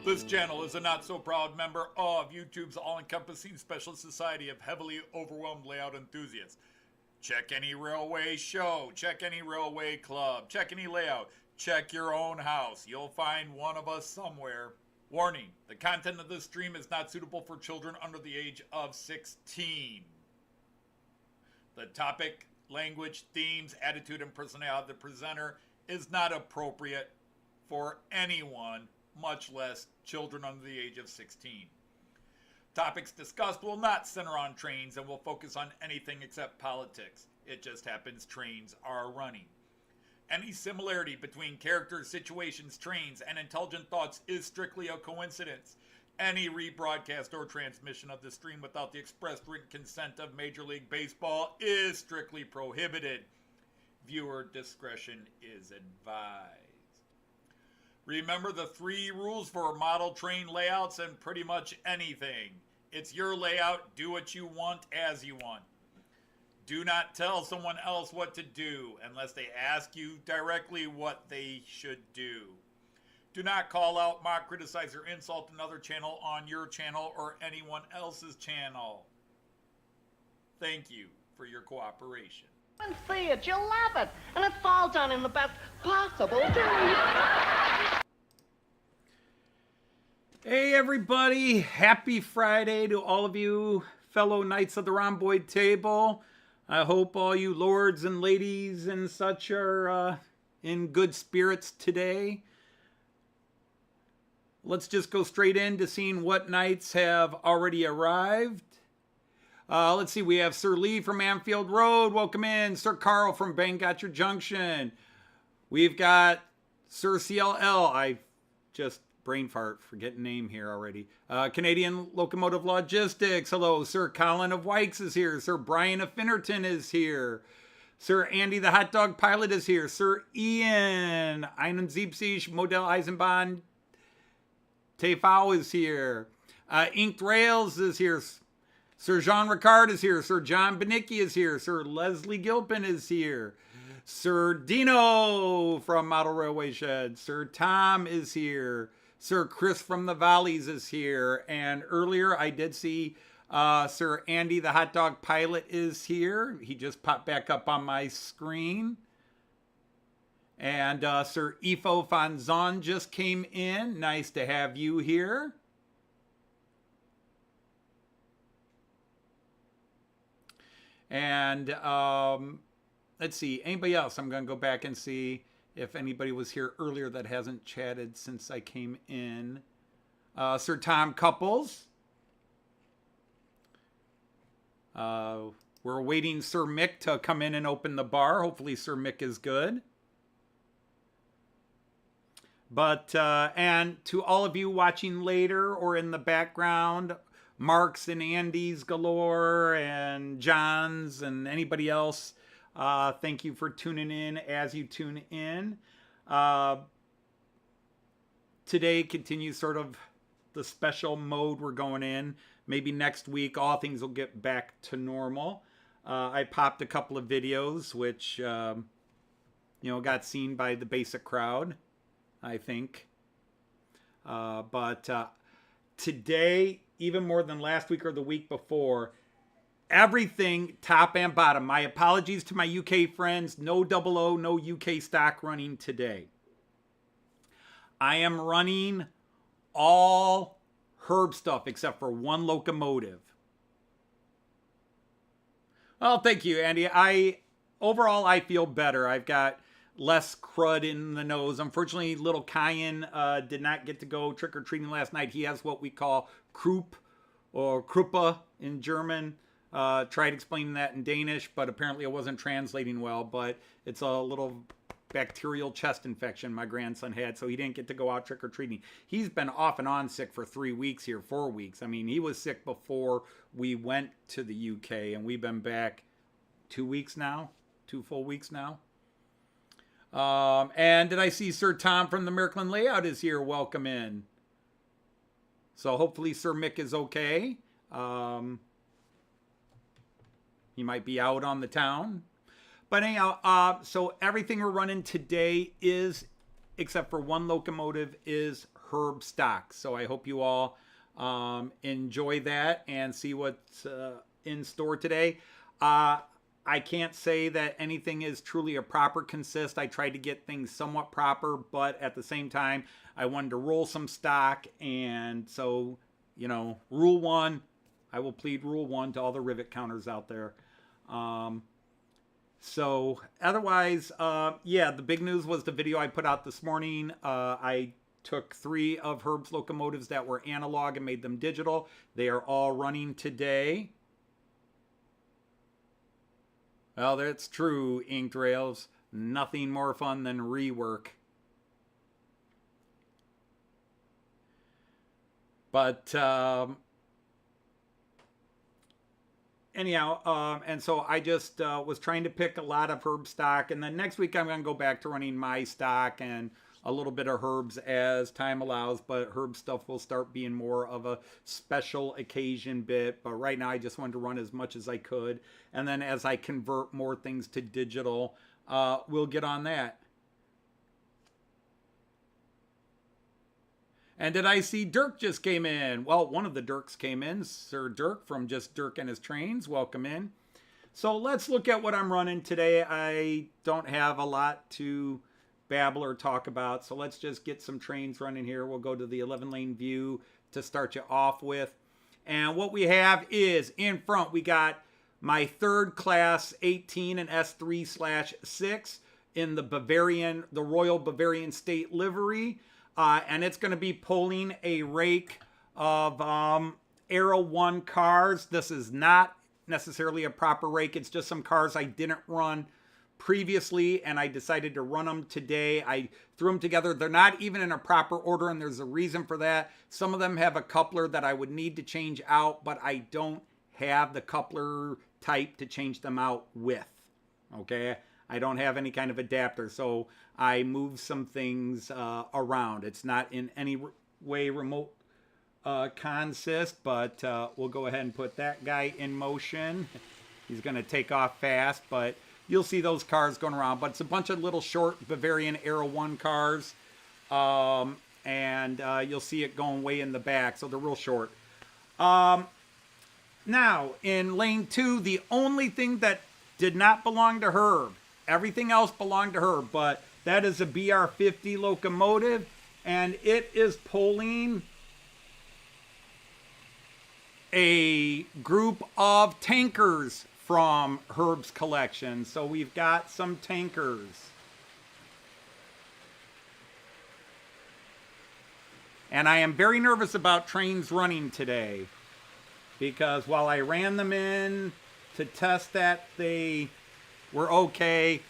This channel is a not-so-proud member of YouTube's all-encompassing special society of heavily overwhelmed layout enthusiasts. Check any railway show, check any railway club, check any layout, check your own house. You'll find one of us somewhere. Warning, the content of this stream is not suitable for children under the age of 16. The topic, language, themes, attitude, and personality of the presenter is not appropriate for anyone, much less children under the age of 16. Topics discussed will not center on trains and will focus on anything except politics. It just happens trains are running. Any similarity between characters, situations, trains, and intelligent thoughts is strictly a coincidence. Any rebroadcast or transmission of the stream without the express written consent of Major League Baseball is strictly prohibited. Viewer discretion is advised. Remember the 3 rules for model train layouts and pretty much anything. It's your layout, do what you want as you want. Do not tell someone else what to do unless they ask you directly what they should do. Do not call out, mock, criticize, or insult another channel on your channel or anyone else's channel. Thank you for your cooperation. And see it, you'll love it, and it's all done in the best possible way. Hey everybody, happy Friday to all of you fellow knights of the rhomboid table. I hope all you lords and ladies and such are in good spirits today. Let's just go straight into seeing what knights have already arrived. Let's see, we have Sir Lee from Anfield Road. Welcome in. Sir Carl from Bangotcher Junction. We've got Sir CLL. I just brain fart, forgetting name here already. Canadian Locomotive Logistics. Hello. Sir Colin of Wykes is here. Sir Brian of Finnerton is here. Sir Andy the Hot Dog Pilot is here. Sir Ian. Einen Siebzig Modell Eisenbahn TV is here. Inked Rails is here. Sir Jean Ricard is here. Sir John Benicki is here. Sir Leslie Gilpin is here. Sir Dino from Model Railway Shed. Sir Tom is here. Sir Chris from the Valleys is here. And earlier I did see Sir Andy the Hot Dog Pilot is here. He just popped back up on my screen. And Sir Ifo van Zon just came in. Nice to have you here. And let's see, anybody else? I'm going to go back and see if anybody was here earlier that hasn't chatted since I came in. Sir Tom Couples. We're waiting Sir Mick to come in and open the bar. Hopefully Sir Mick is good. But, and to all of you watching later or in the background, Marks and Andy's galore and John's and anybody else, thank you for tuning in as you tune in. Today continues sort of the special mode we're going in. Maybe next week all things will get back to normal. I popped a couple of videos which got seen by the basic crowd, I think. But today, even more than last week or the week before, everything top and bottom. My apologies to my UK friends. No 00, no UK stock running today. I am running all Herb stuff except for one locomotive. Well, thank you, Andy. Overall, I feel better. I've got less crud in the nose. Unfortunately, little Cayenne did not get to go trick-or-treating last night. He has what we call croup or Kruppe in German. Tried explaining that in Danish, but apparently it wasn't translating well. But it's a little bacterial chest infection my grandson had, so he didn't get to go out trick-or-treating. He's been off and on sick for 3 weeks here, 4 weeks. I mean, he was sick before we went to the UK, and we've been back 2 weeks now, 2 full weeks now. And did I see Sir Tom from the Märklin Layout is here? Welcome in. So hopefully Sir Mick is okay. He might be out on the town. But anyhow, so everything we're running today is, except for one locomotive, is Herb stock. So I hope you all enjoy that and see what's in store today. I can't say that anything is truly a proper consist. I tried to get things somewhat proper, but at the same time, I wanted to roll some stock. And so, you know, rule one, I will plead rule one to all the rivet counters out there. So otherwise, yeah, the big news was the video I put out this morning. I took 3 of Herb's locomotives that were analog and made them digital. They are all running today. Well, that's true, Inked Rails. Nothing more fun than rework. But anyhow, and so I just was trying to pick a lot of Herb stock. And then next week I'm going to go back to running my stock and a little bit of Herb's as time allows. But Herb stuff will start being more of a special occasion bit. But right now I just wanted to run as much as I could. And then as I convert more things to digital, we'll get on that. And did I see Dirk just came in? Well, one of the Dirks came in. Sir Dirk from Just Dirk and His Trains. Welcome in. So let's look at what I'm running today. I don't have a lot to babble or talk about. So let's just get some trains running here. We'll go to the 11-lane view to start you off with. And what we have is in front, we got my third class 18 and S3/6 in the Royal Bavarian State livery. And it's going to be pulling a rake of Era I cars. This is not necessarily a proper rake. It's just some cars I didn't run previously, and I decided to run them today. I threw them together. They're not even in a proper order, and there's a reason for that. Some of them have a coupler that I would need to change out, but I don't have the coupler type to change them out with. Okay? I don't have any kind of adapter, so I moved some things around. It's not in any way remote consist, but we'll go ahead and put that guy in motion. He's going to take off fast, but you'll see those cars going around. But it's a bunch of little short Bavarian Era I cars, and you'll see it going way in the back, so they're real short. Now, in lane 2, the only thing that did not belong to Herb, everything else belonged to Herb, but that is a BR50 locomotive, and it is pulling a group of tankers from Herb's collection. So we've got some tankers. And I am very nervous about trains running today, because while I ran them in to test that they were okay,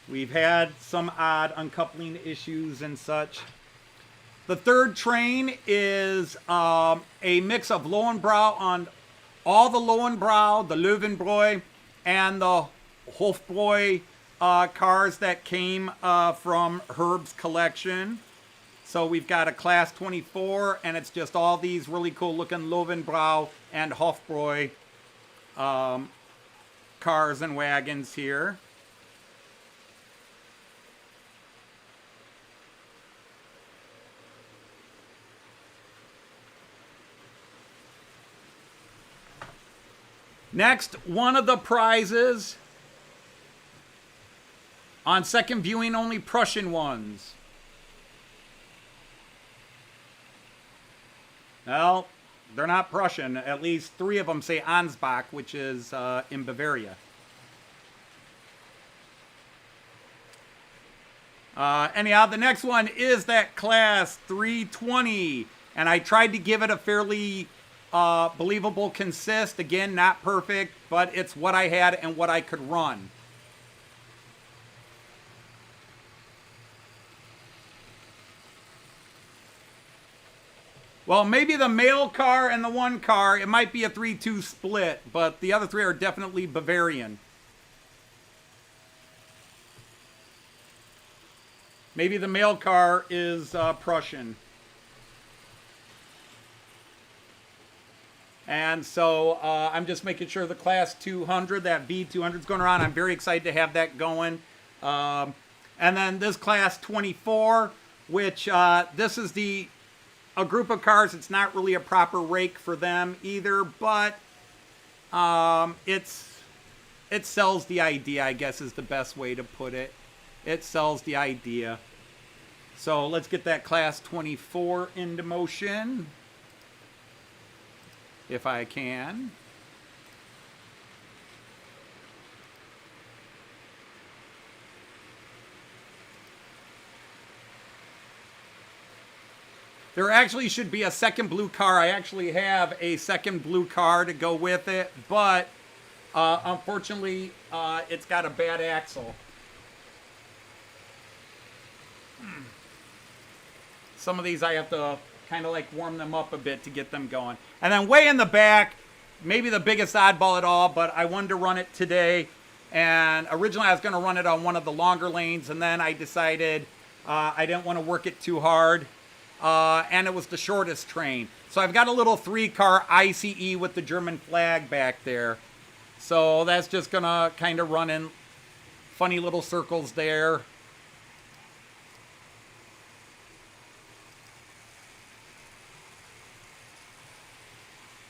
we've had some odd uncoupling issues and such. The third train is a mix of Löwenbräu on all the Löwenbräu, the Löwenbräu, and the Hofbräu cars that came from Herb's collection. So we've got a class 24, and it's just all these really cool looking Löwenbräu and Hofbräu cars and wagons here. Next, one of the prizes on second viewing, only Prussian ones. Well, they're not Prussian. At least 3 of them say Ansbach, which is in Bavaria. Anyhow, the next one is that class 320. And I tried to give it a fairly believable consist. Again, not perfect, but it's what I had and what I could run. Well, maybe the mail car and the one car, it might be a 3-2 split, but the other 3 are definitely Bavarian. Maybe the mail car is Prussian. And so I'm just making sure the class 200, that V200 is going around. I'm very excited to have that going. And then this class 24, which this is a group of cars. It's not really a proper rake for them either, but it sells the idea, I guess is the best way to put it. It sells the idea. So let's get that class 24 into motion, if I can. There actually should be a second blue car. I actually have a second blue car to go with it, but unfortunately, it's got a bad axle. Some of these I have to kind of like warm them up a bit to get them going. And then way in the back, maybe the biggest oddball at all, but I wanted to run it today. And originally I was going to run it on one of the longer lanes, and then I decided I didn't want to work it too hard. And it was the shortest train. So I've got a little 3-car ICE with the German flag back there. So that's just going to kind of run in funny little circles there.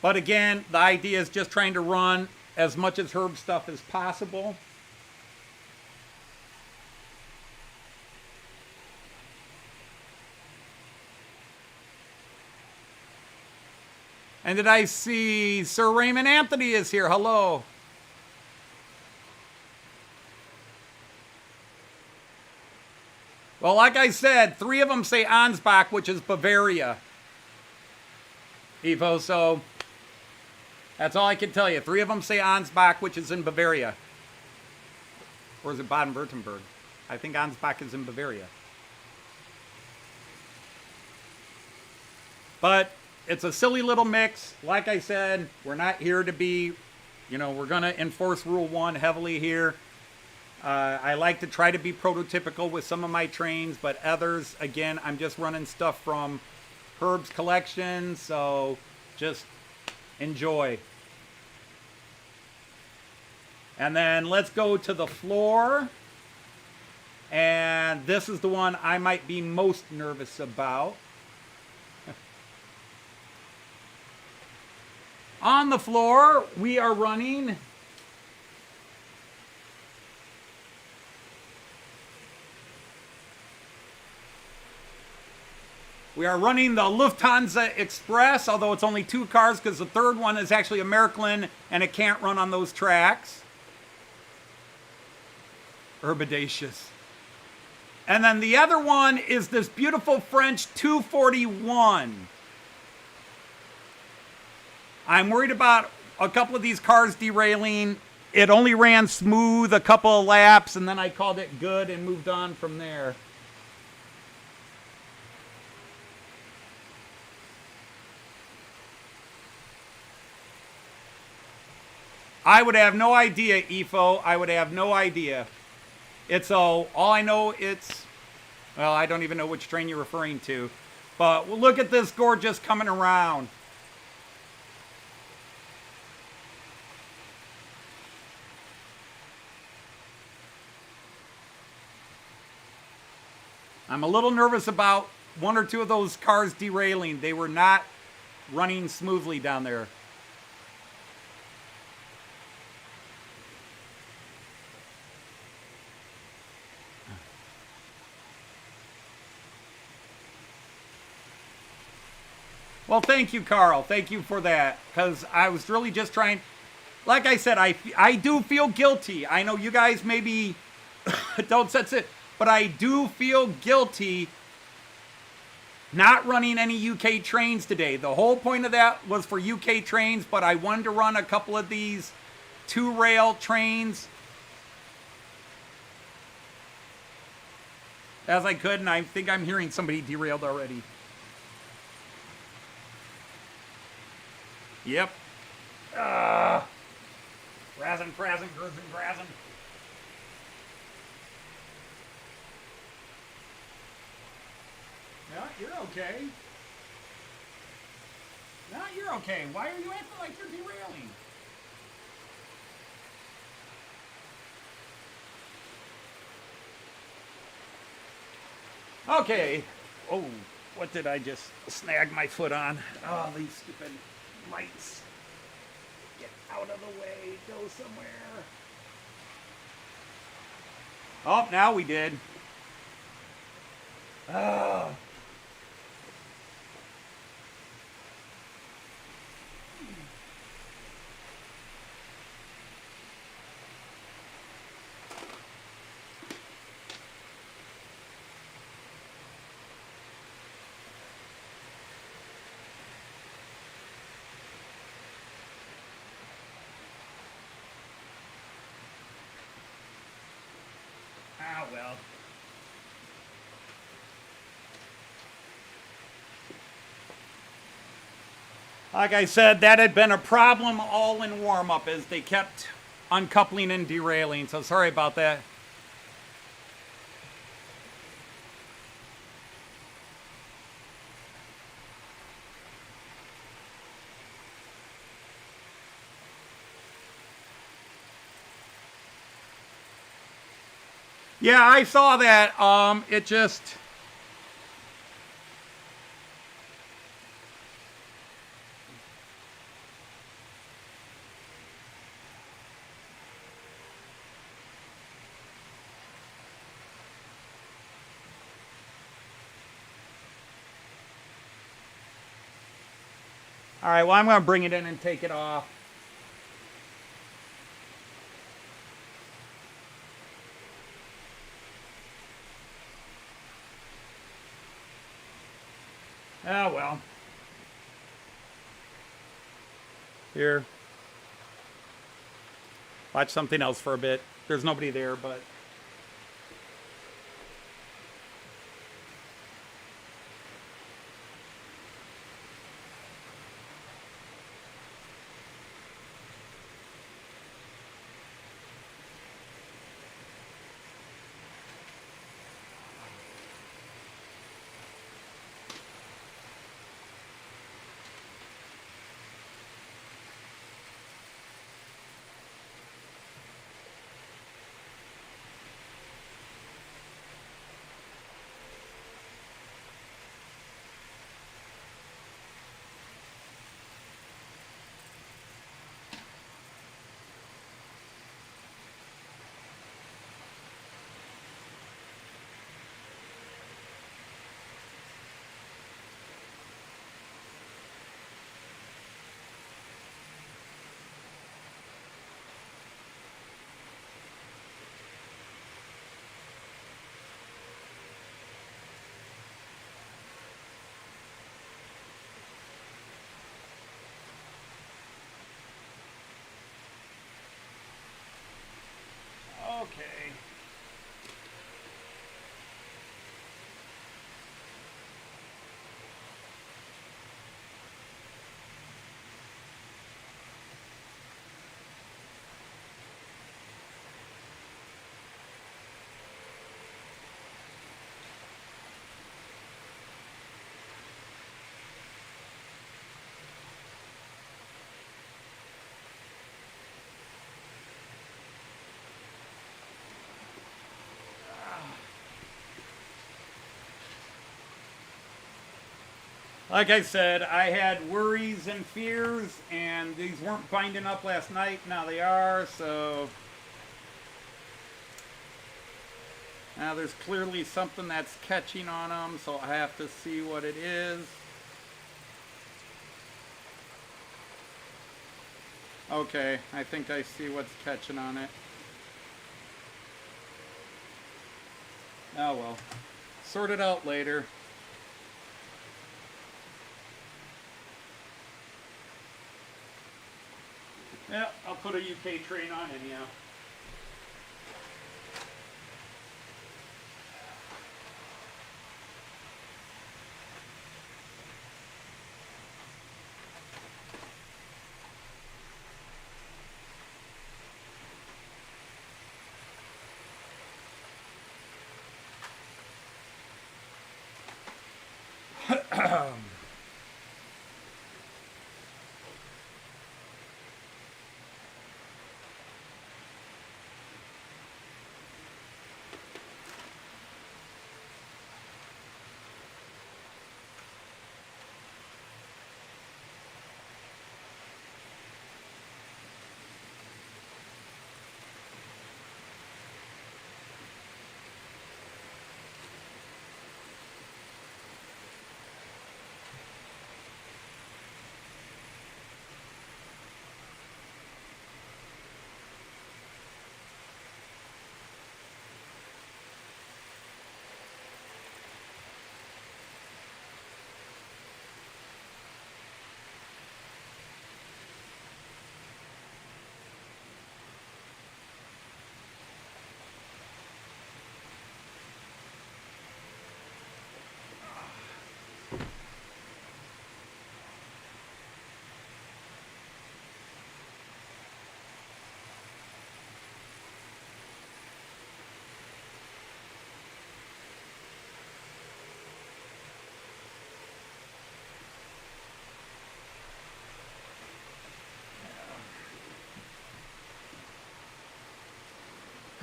But again, the idea is just trying to run as much as Herb stuff as possible. And did I see Sir Raymond Anthony is here? Hello. Well, like I said, 3 of them say Ansbach, which is Bavaria. Evo, so that's all I can tell you. 3 of them say Ansbach, which is in Bavaria. Or is it Baden-Württemberg? I think Ansbach is in Bavaria. But it's a silly little mix. Like I said, we're not here to be, we're going to enforce Rule 1 heavily here. I like to try to be prototypical with some of my trains, but others, again, I'm just running stuff from Herb's collection, so just enjoy. And then let's go to the floor. And this is the one I might be most nervous about. On the floor, we are running the Lufthansa Express, although it's only 2 cars because the third one is actually a Märklin and it can't run on those tracks. Herbidaceous. And then the other one is this beautiful French 241. I'm worried about a couple of these cars derailing. It only ran smooth a couple of laps, and then I called it good and moved on from there. I would have no idea, Efo. I would have no idea. All I know well, I don't even know which train you're referring to. But look at this gorgeous coming around. I'm a little nervous about 1 or 2 of those cars derailing. They were not running smoothly down there. Well, thank you, Carl. Thank you for that. Because I was really just trying... Like I said, I do feel guilty. I know you guys maybe don't sense it. But I do feel guilty not running any UK trains today. The whole point of that was for UK trains, but I wanted to run a couple of these 2-rail trains as I could, and I think I'm hearing somebody derailed already. Yep. Razzin', frazzin', gruzzin', grazzin'. Yeah, you're okay. No, you're okay. Why are you acting like you're derailing? Okay. Oh, what did I just snag my foot on? Oh, these stupid lights. Get out of the way. Go somewhere. Oh, now we did. Oh. Ah, well. Like I said, that had been a problem all in warm-up as they kept uncoupling and derailing, so sorry about that. Yeah, I saw that. It just... All right, well, I'm going to bring it in and take it off. Oh, well. Here. Watch something else for a bit. There's nobody there, but... Okay. Like I said, I had worries and fears, and these weren't binding up last night. Now they are, so... Now there's clearly something that's catching on them, so I have to see what it is. Okay, I think I see what's catching on it. Oh well. Sort it out later. Yeah, I'll put a UK train on anyhow.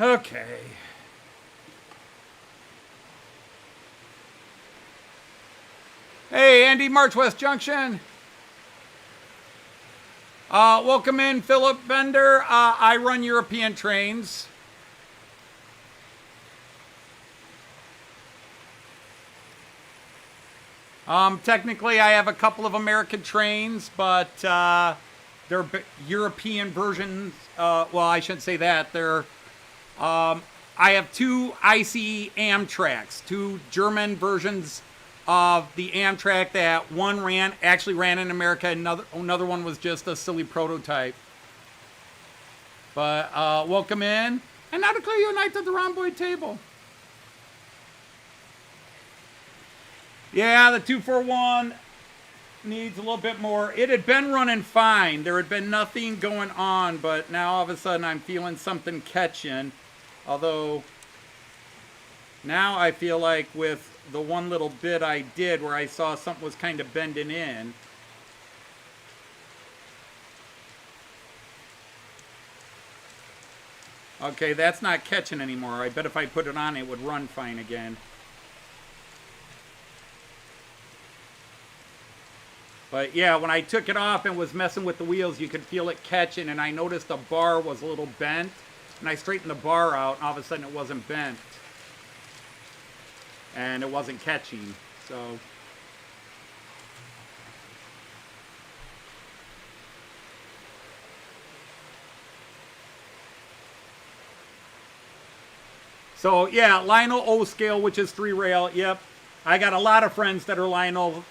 Okay. Hey, Andy, March West Junction. Welcome in, Philip Bender. I run European trains. Technically, I have a couple of American trains, but they're European versions. Well, I shouldn't say that. They're I have two ICE Amtraks, two German versions of the Amtrak. That one actually ran in America. Another one was just a silly prototype. But welcome in, and now declare you a knight at the rhomboid table. Yeah, the 241 needs a little bit more. It had been running fine. There had been nothing going on, but now all of a sudden I'm feeling something catching. Although now I feel like with the one little bit I did where I saw something was kind of bending in. Okay, that's not catching anymore. I bet if I put it on, it would run fine again. But yeah, when I took it off and was messing with the wheels, you could feel it catching, and I noticed the bar was a little bent, and I straightened the bar out, and all of a sudden it wasn't bent. And it wasn't catching, so. So yeah, Lionel O scale, which is 3 rail, yep. I got a lot of friends that are Lionel.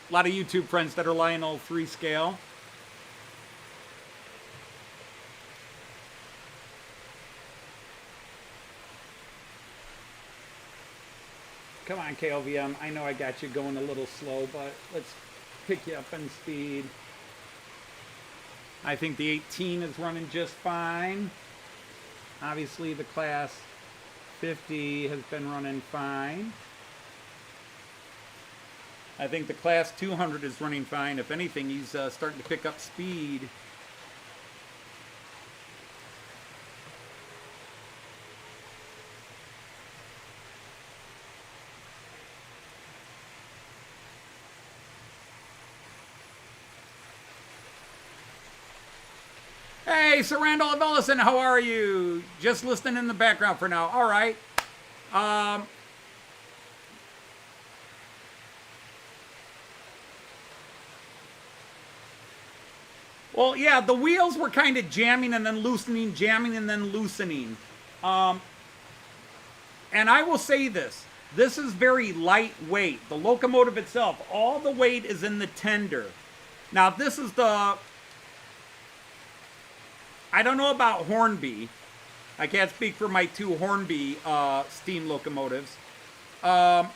A lot of YouTube friends that are Lionel 3 scale. Come on, KLVM. I know I got you going a little slow, but let's pick you up in speed. I think the 18 is running just fine. Obviously, the class 50 has been running fine. I think the class 200 is running fine. If anything, he's starting to pick up speed. Hey, Sir Randall of Ellison, how are you? Just listening in the background for now. All right. Well, yeah, the wheels were kind of jamming and then loosening, jamming and then loosening. And I will say this. This is very lightweight. The locomotive itself, all the weight is in the tender. Now, this is the... I don't know about Hornby. I can't speak for my two Hornby steam locomotives. But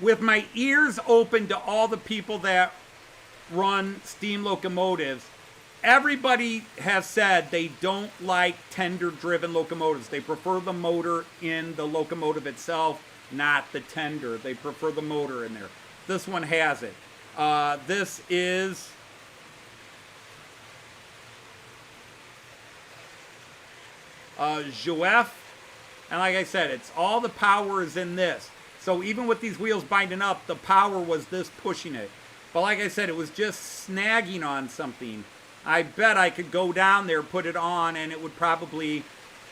with my ears open to all the people that run steam locomotives, everybody has said they don't like tender-driven locomotives. They prefer the motor in the locomotive itself, not the tender. They prefer the motor in there. This one has it. This is Jouef, and like I said, it's all the power is in this. So even with these wheels binding up, the power was this pushing it. But like I said, it was just snagging on something. I bet I could go down there, put it on, and it would probably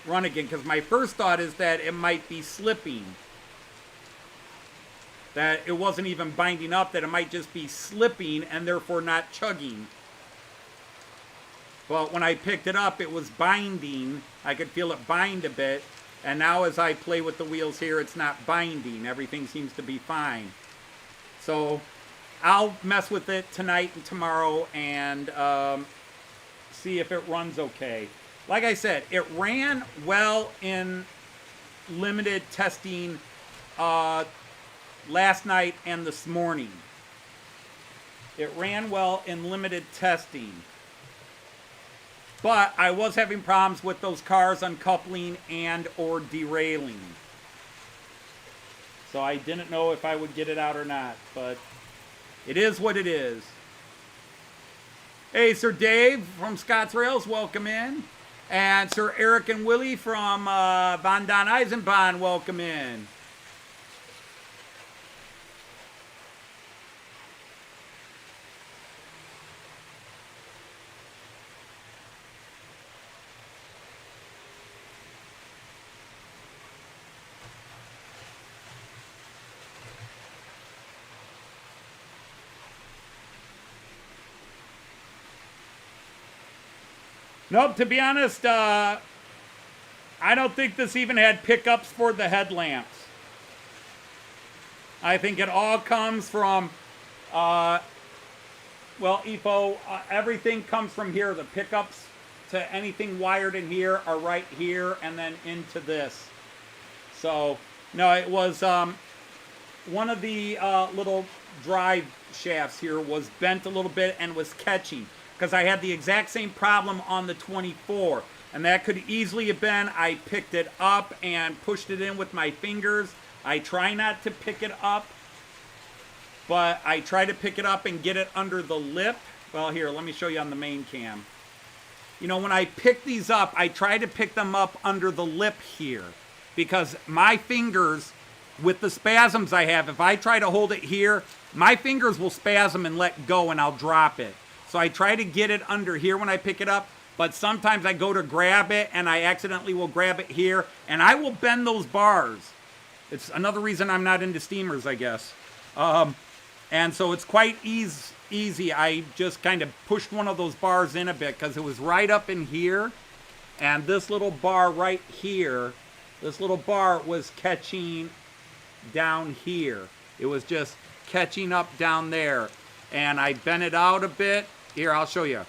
run again. Because my first thought is that it might be slipping. That it wasn't even binding up, that it might just be slipping and therefore not chugging. But when I picked it up, it was binding. I could feel it bind a bit. And now as I play with the wheels here, it's not binding. Everything seems to be fine. So I'll mess with it tonight and tomorrow and see if it runs okay. Like I said, it ran well in limited testing last night and this morning. It ran well in limited testing. But I was having problems with those cars uncoupling and or derailing. So I didn't know if I would get it out or not, but it is what it is. Hey, Sir Dave from Scott's Rails, welcome in. And Sir Eric and Willie from Van Don Eisenbahn, welcome in. Nope, to be honest, I don't think this even had pickups for the headlamps. I think it all comes from, well, EPO, everything comes from here. The pickups to anything wired in here are right here and then into this. So, no, it was one of the little drive shafts here was bent a little bit and was catching. Because I had the exact same problem on the 24. And that could easily have been, I picked it up and pushed it in with my fingers. I try not to pick it up, but I try to pick it up and get it under the lip. Well, here, let me show you on the main cam. You know, when I pick these up, I try to pick them up under the lip here. Because my fingers, with the spasms I have, if I try to hold it here, my fingers will spasm and let go and I'll drop it. So I try to get it under here when I pick it up, but sometimes I go to grab it and I accidentally will grab it here, and I will bend those bars. It's another reason I'm not into steamers, I guess. And so it's quite easy. I just kind of pushed one of those bars in a bit because it was right up in here, and this little bar right here, this little bar was catching down here. It was just catching up down there, and I bent it out a bit. Here, I'll show you.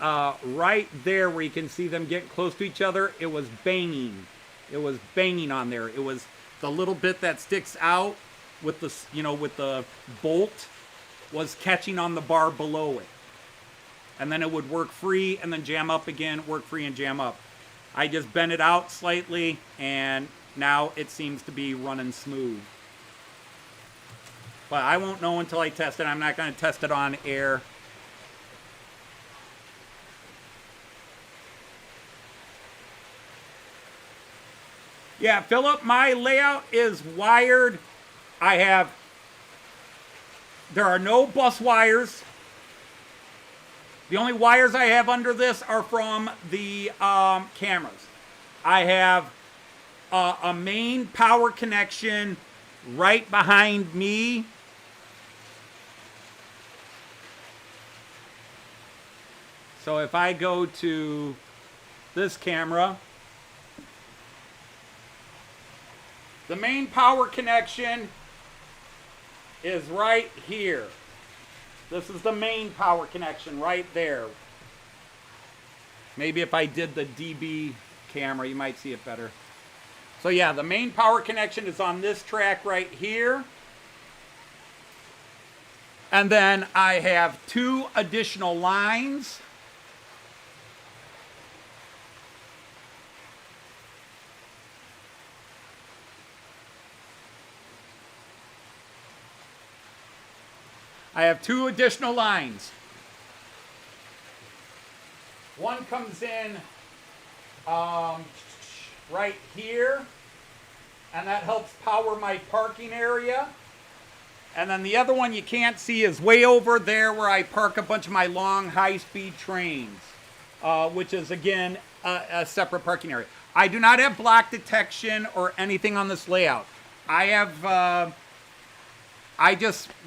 Right there where you can see them getting close to each other, it was banging. It was banging on there. It was the little bit that sticks out with the, you know, with the bolt was catching on the bar below it. And then it would work free and then jam up again, work free and jam up. I just bent it out slightly and now it seems to be running smooth. But I won't know until I test it. I'm not going to test it on air. Yeah, Philip, my layout is wired. There are no bus wires. The only wires I have under this are from the cameras. I have a main power connection right behind me. So if I go to this camera, the main power connection is right here. This is the main power connection right there. Maybe if I did the DB camera, you might see it better. So yeah, the main power connection is on this track right here. And then I have two additional lines. I have two additional lines. One comes in right here, and that helps power my parking area. And then the other one you can't see is way over there where I park a bunch of my long high-speed trains, which is, again, a separate parking area. I do not have block detection or anything on this layout. I have,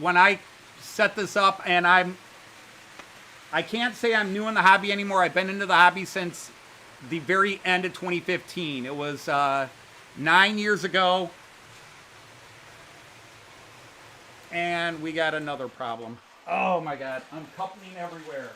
when I set this up, and I can't say I'm new in the hobby anymore. I've been into the hobby since the very end of 2015. It was 9 years ago, and we got another problem. Oh my God, I'm coupling everywhere.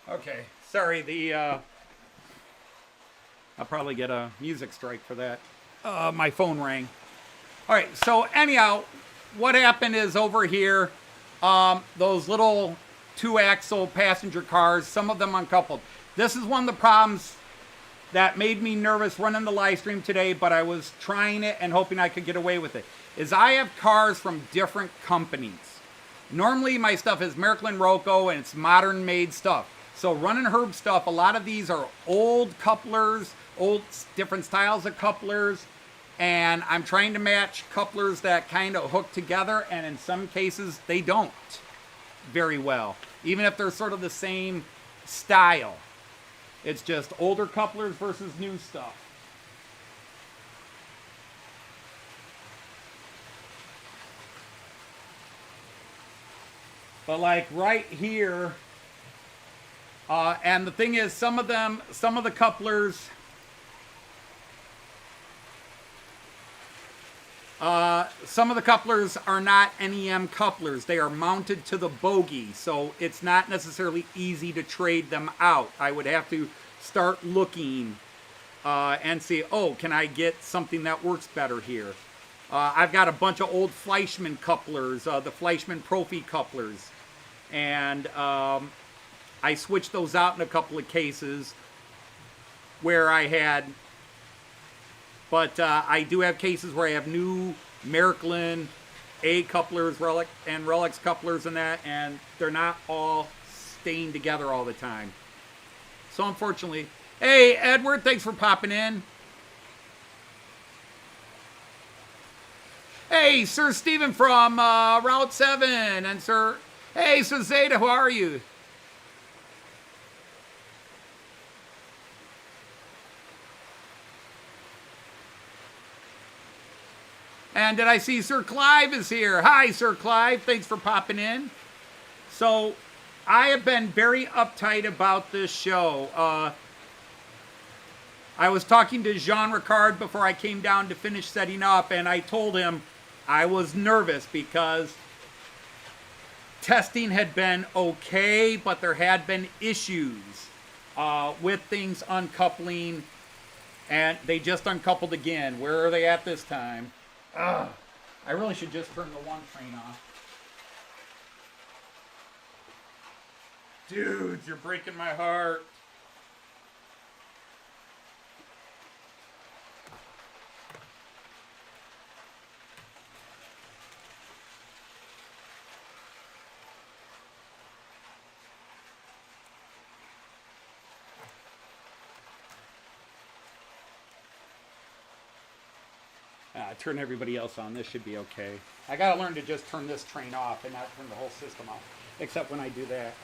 Okay, sorry, I'll probably get a music strike for that. My phone rang. All right, so anyhow, what happened is over here, those little 2-axle passenger cars, some of them uncoupled. This is one of the problems that made me nervous running the live stream today, but I was trying it and hoping I could get away with it, is I have cars from different companies. Normally my stuff is Märklin Roco and it's modern made stuff. So running Herb stuff, a lot of these are old couplers, old different styles of couplers, and I'm trying to match couplers that kind of hook together, and in some cases they don't very well, even if they're sort of the same style. It's just older couplers versus new stuff. But like right here, and the thing is, some of the couplers, are not NEM couplers. They are mounted to the bogie, so it's not necessarily easy to trade them out. I would have to start looking and see, oh, can I get something that works better here? I've got a bunch of old Fleischmann couplers, the Fleischmann Profi couplers, and I switched those out in a couple of cases where I had, but I do have cases where I have new Märklin A couplers, Relics couplers and that, and they're not all staying together all the time. So unfortunately, hey Edward, thanks for popping in. Hey, Sir Stephen from Route 7, and Sir, hey, Sir Zeta, how are you? And did I see Sir Clive is here? Hi, Sir Clive. Thanks for popping in. So, I have been very uptight about this show. I was talking to Jean Ricard before I came down to finish setting up, and I told him I was nervous because testing had been okay, but there had been issues with things uncoupling, and they just uncoupled again. Where are they at this time? Ugh. I really should just turn the one train off. Dudes, you're breaking my heart. Turn everybody else on. This should be okay. I gotta learn to just turn this train off and not turn the whole system off, except when I do that.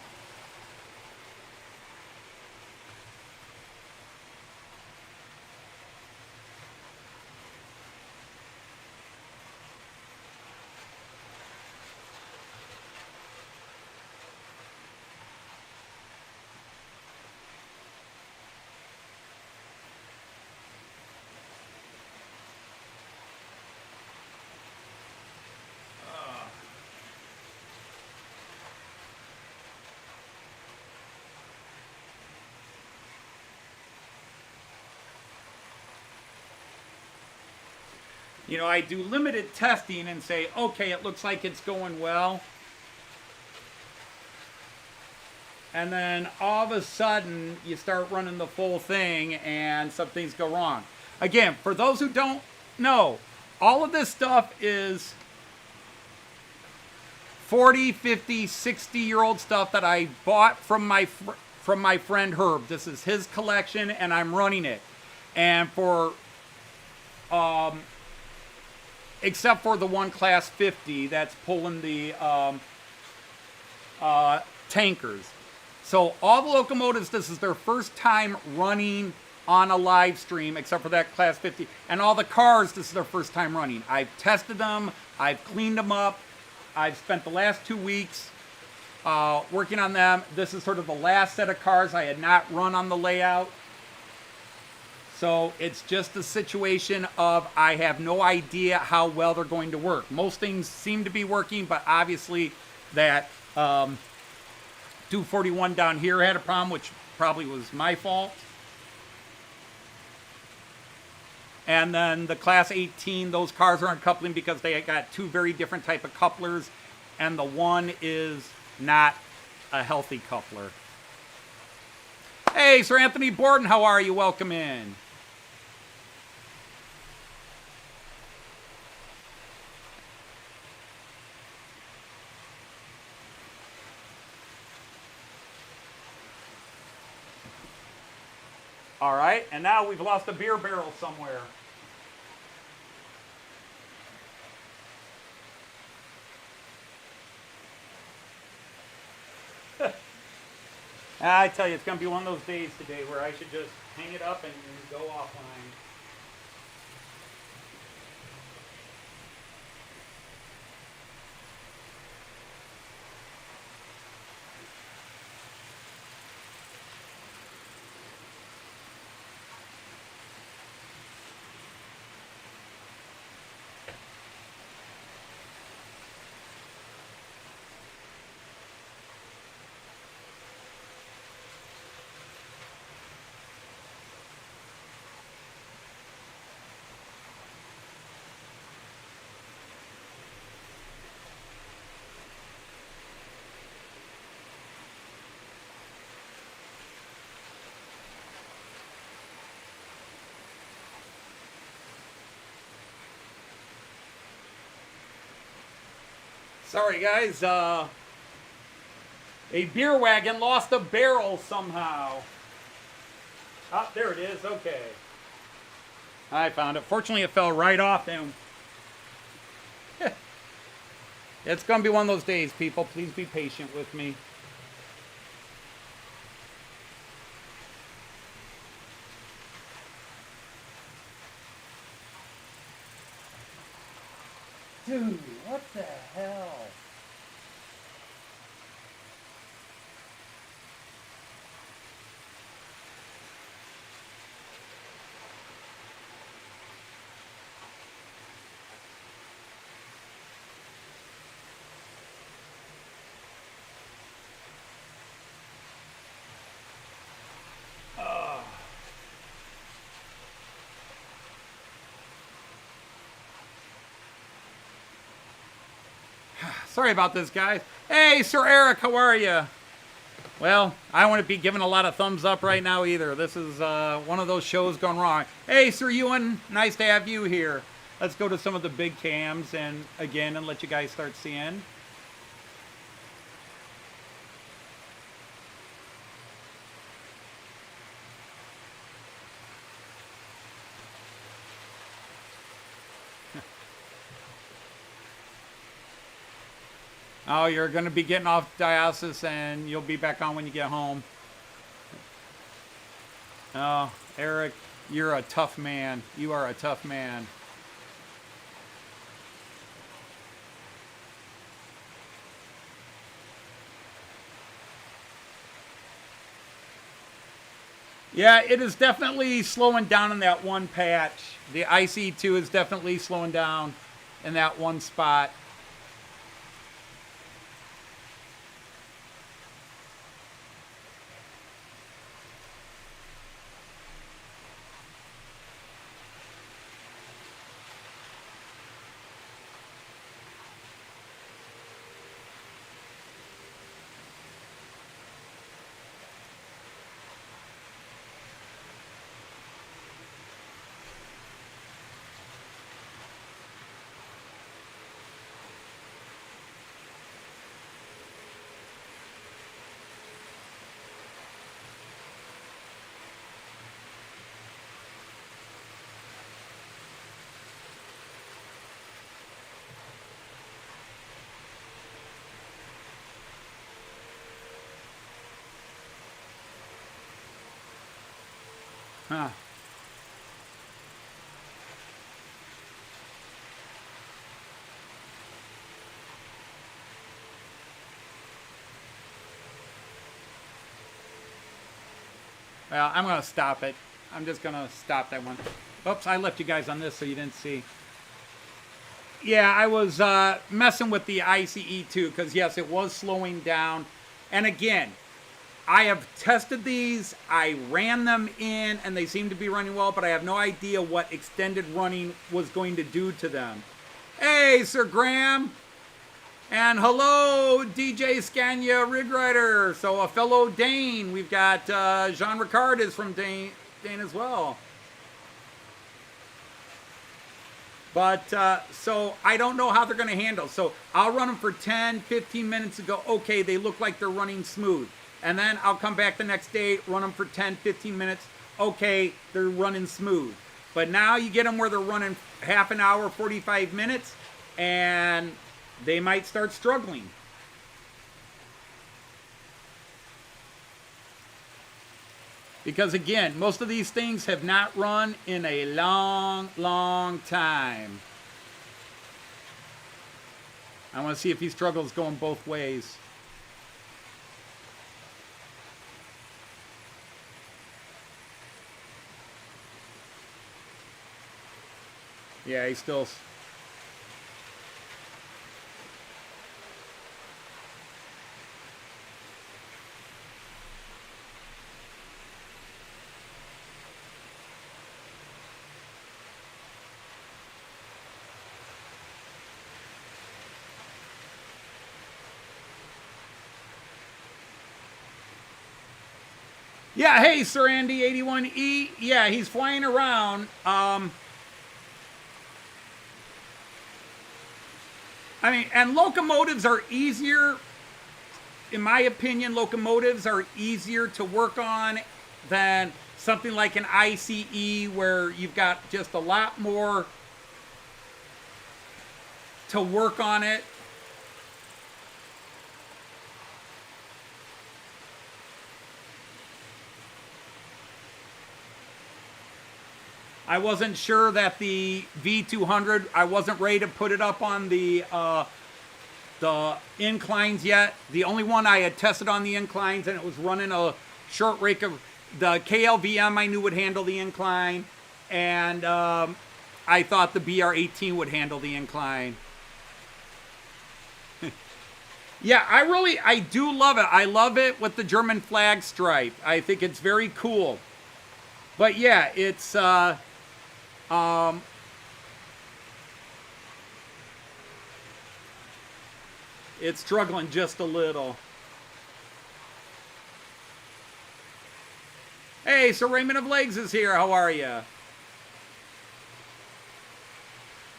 You know, I do limited testing and say, okay, it looks like it's going well. And then all of a sudden, you start running the full thing and some things go wrong. Again, for those who don't know, all of this stuff is 40, 50, 60-year-old stuff that I bought from my friend Herb. This is his collection, and I'm running it. And for... except for the one class 50 that's pulling the tankers. So all the locomotives, this is their first time running on a live stream, except for that class 50. And all the cars, this is their first time running. I've tested them, I've cleaned them up, I've spent the last 2 weeks working on them. This is sort of the last set of cars I had not run on the layout. So it's just a situation of I have no idea how well they're going to work. Most things seem to be working, but obviously that 241 down here had a problem, which probably was my fault. And then the Class 18, those cars are uncoupling because they got two very different type of couplers, and the one is not a healthy coupler. Hey, Sir Anthony Borden, how are you? Welcome in. All right, and now we've lost a beer barrel somewhere. I tell you, it's going to be one of those days today where I should just hang it up and go offline. Sorry, guys. A beer wagon lost a barrel somehow. Ah, there it is. Okay. I found it. Fortunately, it fell right off him. It's going to be one of those days, people. Please be patient with me. Dude, what the hell? Sorry about this, guys. Hey, Sir Eric, how are you? Well, I don't want to be giving a lot of thumbs up right now either. This is one of those shows gone wrong. Hey, Sir Ewan, nice to have you here. Let's go to some of the big cams and let you guys start seeing. Oh, you're going to be getting off dialysis and you'll be back on when you get home. Oh, Eric, you're a tough man. You are a tough man. Yeah, it is definitely slowing down in that one patch. The IC2 is definitely slowing down in that one spot. Huh. Well, I'm going to stop it. I'm just going to stop that one. Oops, I left you guys on this so you didn't see. Yeah, I was messing with the ICE2 because, yes, it was slowing down. And again, I have tested these. I ran them in, and they seem to be running well, but I have no idea what extended running was going to do to them. Hey, Sir Graham. And hello, DJ Scania Rig Rider. So a fellow Dane. We've got Jean Ricard is from Dane as well. But, so I don't know how they're going to handle. So I'll run them for 10, 15 minutes and go, okay, they look like they're running smooth. And then I'll come back the next day, run them for 10, 15 minutes. Okay, they're running smooth. But now you get them where they're running half an hour, 45 minutes, and they might start struggling. Because again, most of these things have not run in a long, long time. I want to see if he struggles going both ways. Yeah, he's still... Yeah, hey, Sir Andy 81E. Yeah, he's flying around. I mean, and locomotives are easier, in my opinion, locomotives are easier to work on than something like an ICE where you've got just a lot more to work on it. I wasn't sure that the V200, I wasn't ready to put it up on the inclines yet. The only one I had tested on the inclines, and it was running a short rake of the KLVM I knew would handle the incline, and I thought the BR18 would handle the incline. Yeah, I do love it. I love it with the German flag stripe. I think it's very cool. But yeah, it's it's struggling just a little. Hey, Sir Raymond of Legs is here. How are you?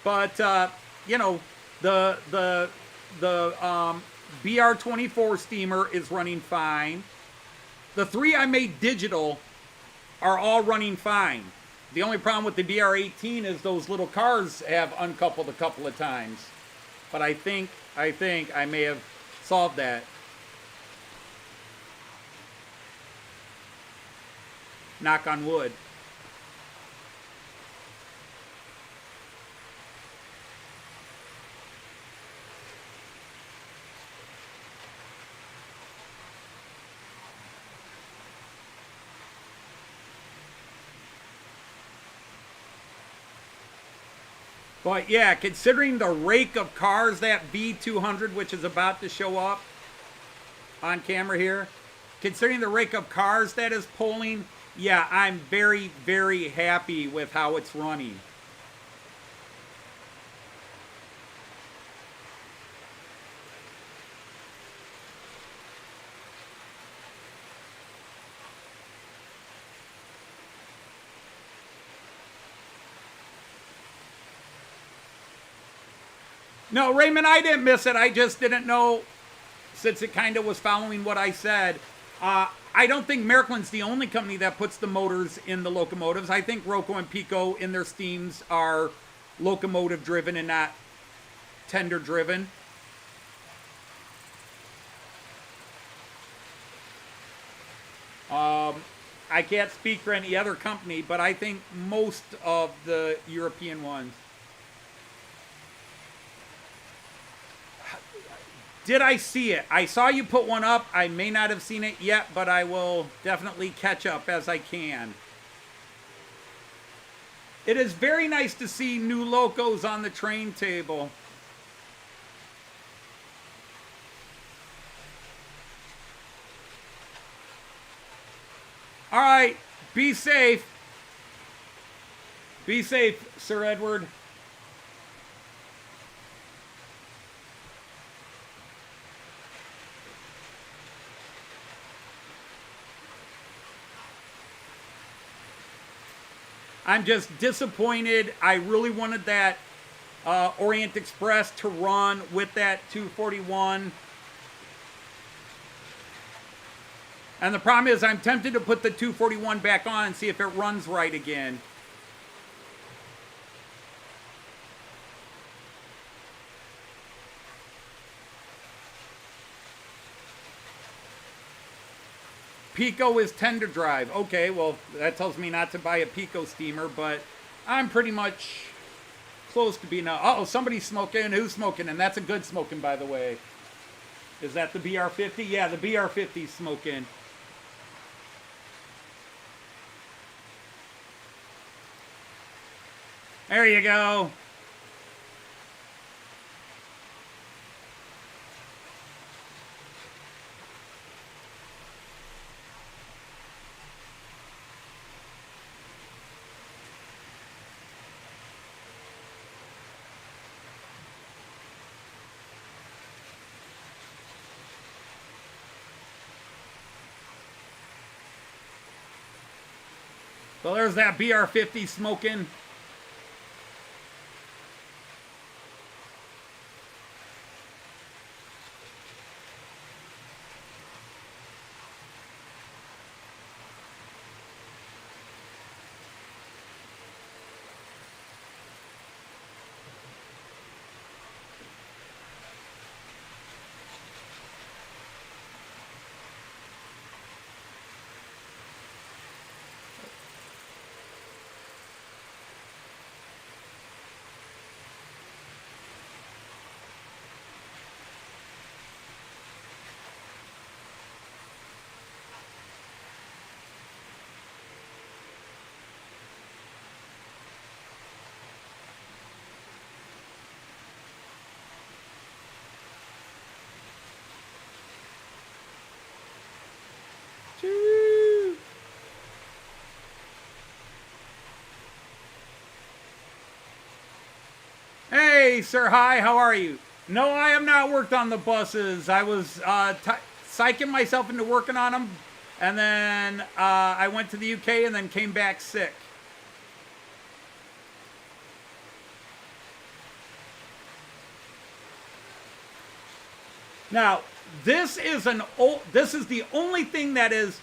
But you know, the BR24 steamer is running fine. The three I made digital are all running fine. The only problem with the BR18 is those little cars have uncoupled a couple of times. But I think I may have solved that. Knock on wood. But yeah, considering the rake of cars, that V200, which is about to show up on camera here, considering the rake of cars that is pulling, yeah, I'm very, very happy with how it's running. No, Raymond, I didn't miss it. I just didn't know, since it kind of was following what I said. I don't think Märklin's the only company that puts the motors in the locomotives. I think Roco and Piko in their steams are locomotive driven and not tender driven. I can't speak for any other company, but I think most of the European ones. Did I see it? I saw you put one up. I may not have seen it yet, but I will definitely catch up as I can. It is very nice to see new locos on the train table. All right, be safe. Be safe, Sir Edward. I'm just disappointed. I really wanted that Orient Express to run with that 241. And the problem is I'm tempted to put the 241 back on and see if it runs right again. Piko is tender drive. Okay, well, that tells me not to buy a Piko steamer, but I'm pretty much close to being uh-oh, somebody's smoking. Who's smoking? And that's a good smoking, by the way. Is that the BR50? Yeah, the BR50's smoking. There you go. So there's that BR50 smoking. Hey, sir, hi, how are you? No, I have not worked on the buses. I was psyching myself into working on them, and then I went to the UK and then came back sick. Now, this is the only thing that is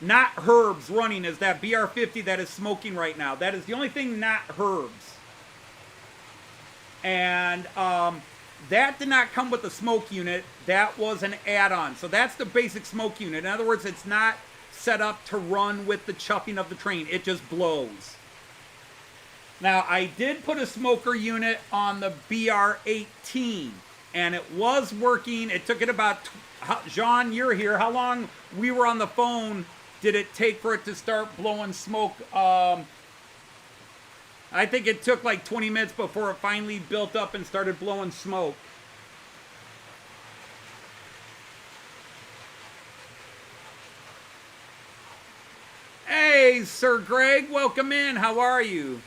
not Herb's running is that BR50 that is smoking right now. That is the only thing not Herb's. And that did not come with the smoke unit. That was an add-on. So that's the basic smoke unit. In other words, it's not set up to run with the chuffing of the train. It just blows. Now, I did put a smoker unit on the BR18, and it was working. It took it about, Jean, you're here. How long we were on the phone did it take for it to start blowing smoke? I think it took like 20 minutes before it finally built up and started blowing smoke. Hey, Sir Greg, welcome in. How are you?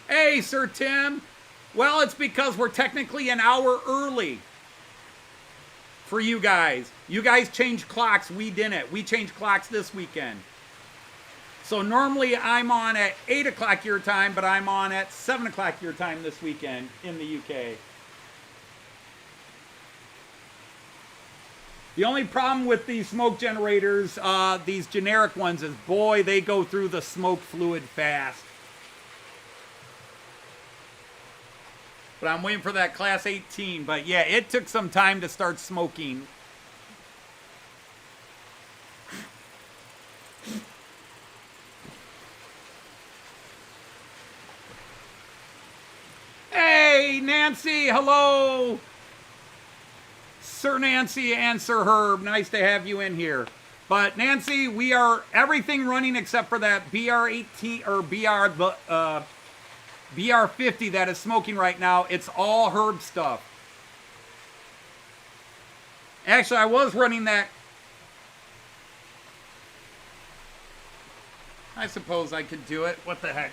Hey, Sir Tim. Well, it's because we're technically an hour early for you guys. You guys changed clocks. We didn't. We changed clocks this weekend. So normally I'm on at 8 o'clock your time, but I'm on at 7 o'clock your time this weekend in the UK. The only problem with these smoke generators, these generic ones, is boy, they go through the smoke fluid fast. But I'm waiting for that Class 18. But yeah, it took some time to start smoking. Hey, Nancy, hello. Sir Nancy and Sir Herb, nice to have you in here. But Nancy, we are everything running except for that BR18 or BR50 that is smoking right now. It's all herb stuff. Actually, I was running that. I suppose I could do it. What the heck?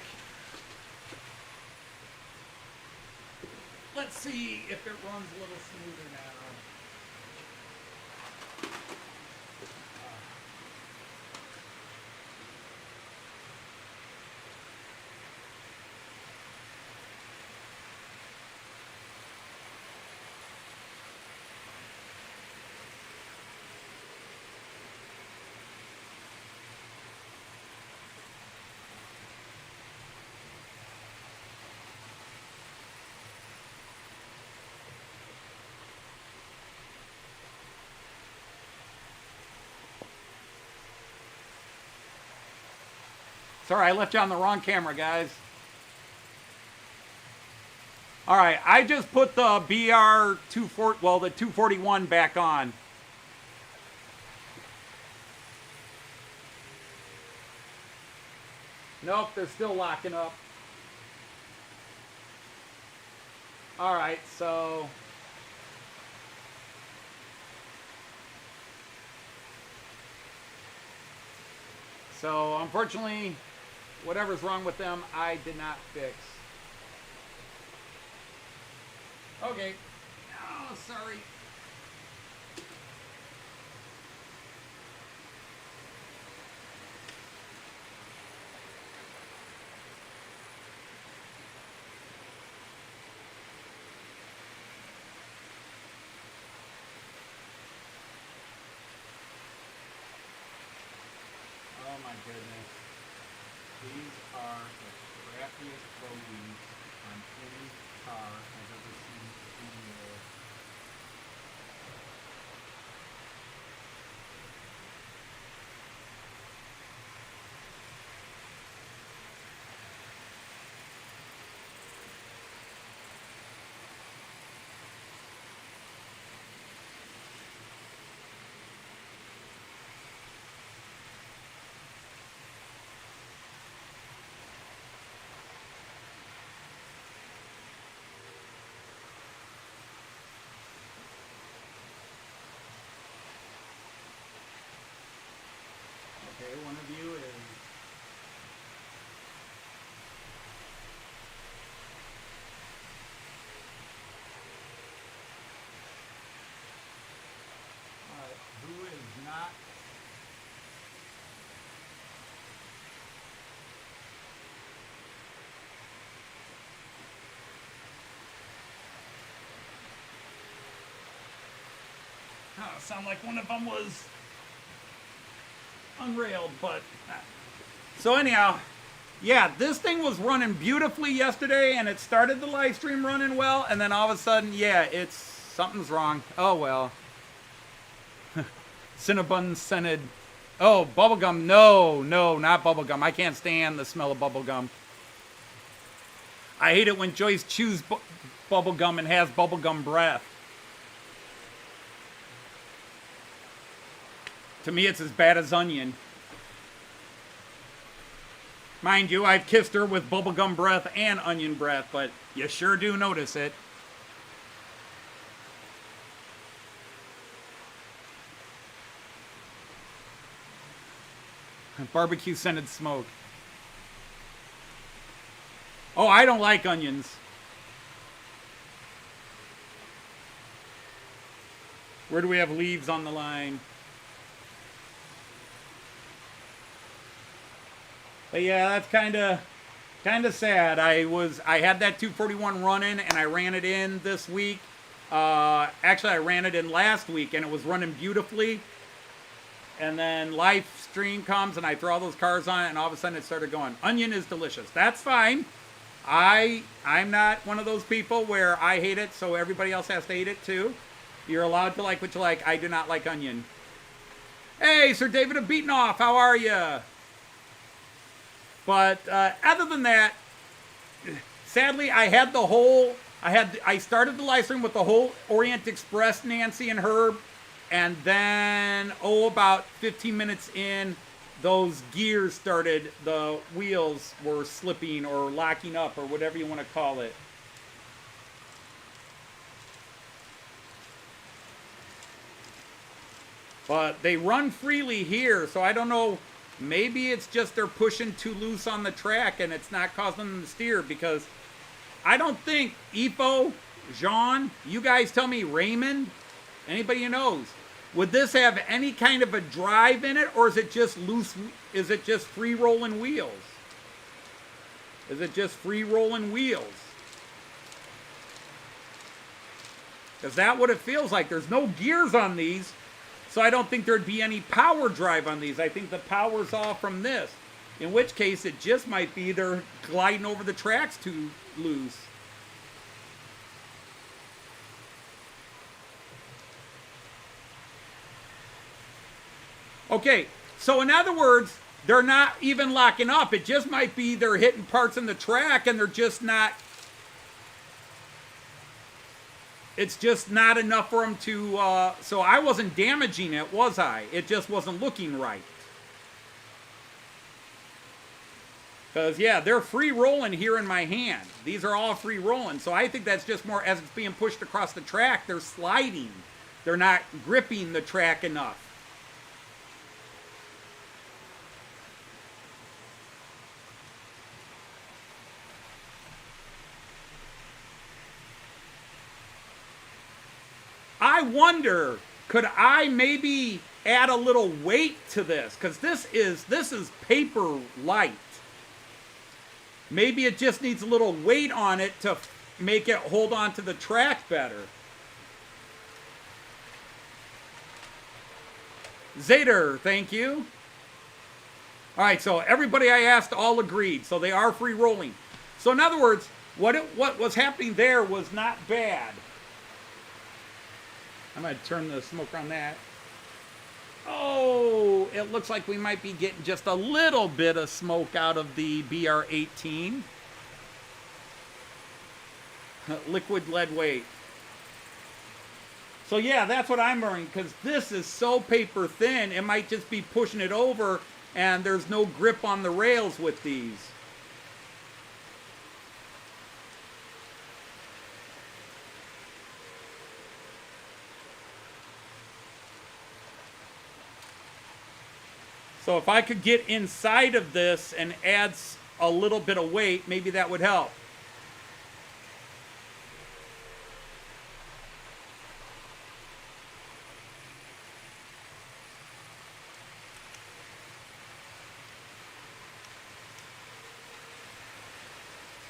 Let's see if it runs a little smoother now. Sorry, I left you on the wrong camera, guys. All right, I just put the BR-240, well, the 241 back on. Nope, they're still locking up. All right, so... So, unfortunately, whatever's wrong with them, I did not fix. Okay. Oh, sorry. Oh my goodness. These are the crappiest bogies on any car I've ever seen anywhere. Okay, one of you is... Alright, who is not... Oh, sound like one of them was... unrailed, but so anyhow, yeah, this thing was running beautifully yesterday, and it started the live stream running well, and then all of a sudden, yeah, it's something's wrong. Oh well. Cinnabon scented. Oh, bubblegum. No, not bubblegum. I can't stand the smell of bubblegum. I hate it when Joyce chews bubblegum and has bubblegum breath. To me, it's as bad as onion. Mind you, I've kissed her with bubblegum breath and onion breath, but you sure do notice it. Barbecue scented smoke. Oh, I don't like onions. Where do we have leaves on the line? But yeah, that's kind of sad. I had that 241 running, and I ran it in this week. Actually, I ran it in last week, and it was running beautifully. And then live stream comes, and I throw all those cars on it, and all of a sudden it started going, onion is delicious. That's fine. I'm not one of those people where I hate it, so everybody else has to hate it too. You're allowed to like what you like. I do not like onion. Hey, Sir David of Beatenoff, how are you? But other than that, sadly, I started the live stream with the whole Orient Express, Nancy and Herb, and then about 15 minutes in, those gears started, the wheels were slipping or locking up or whatever you want to call it. But they run freely here, so I don't know. Maybe it's just they're pushing too loose on the track and it's not causing them to steer, because I don't think Ifo, Jean, you guys tell me, Raymond, anybody who knows, would this have any kind of a drive in it, or is it just loose? Is it just free rolling wheels? Is it just free rolling wheels? Because that's what it feels like. There's no gears on these, so I don't think there'd be any power drive on these. I think the power's all from this. In which case, it just might be they're gliding over the tracks too loose. Okay, so in other words, they're not even locking up. It just might be they're hitting parts in the track and they're just not... It's just not enough for them to... so I wasn't damaging it, was I? It just wasn't looking right. Because, yeah, they're free rolling here in my hand. These are all free rolling. So I think that's just more as it's being pushed across the track, they're sliding. They're not gripping the track enough. I wonder, could I maybe add a little weight to this? Because this is paper light. Maybe it just needs a little weight on it to make it hold on to the track better. Zader, thank you. All right, so everybody I asked all agreed. So they are free rolling. So in other words, what was happening there was not bad. I'm going to turn the smoke on that. Oh, it looks like we might be getting just a little bit of smoke out of the BR-18. Liquid lead weight. So yeah, that's what I'm wearing, because this is so paper thin, it might just be pushing it over and there's no grip on the rails with these. So if I could get inside of this and add a little bit of weight, maybe that would help.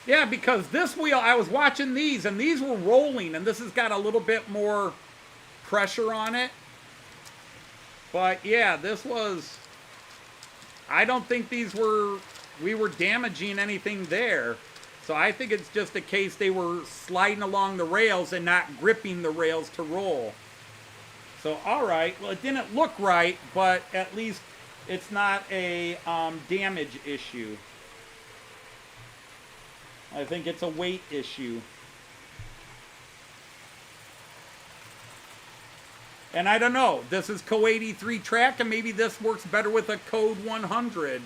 Yeah, because this wheel, I was watching these, and these were rolling, and this has got a little bit more pressure on it. But yeah, this was... I don't think we were damaging anything there. So I think it's just a case they were sliding along the rails and not gripping the rails to roll. So, all right. Well, it didn't look right, but at least it's not a damage issue. I think it's a weight issue. And I don't know, this is code 83 track, and maybe this works better with a code 100.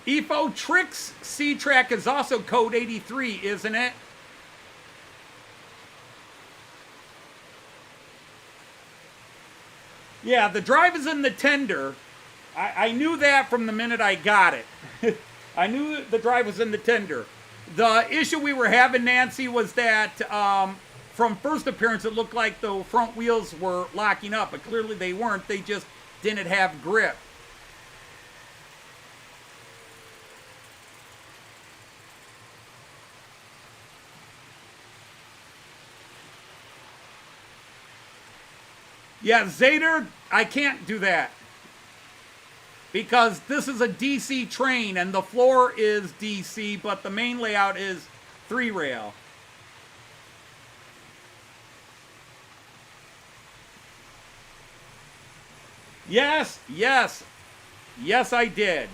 EFO Tricks C-Track is also code 83, isn't it? Yeah, the drive is in the tender. I knew that from the minute I got it. I knew the drive was in the tender. The issue we were having, Nancy, was that from first appearance, it looked like the front wheels were locking up, but clearly they weren't. They just didn't have grip. Yeah, Zader, I can't do that. Because this is a DC train and the floor is DC, but the main layout is 3-rail. Yes, yes. Yes, I did.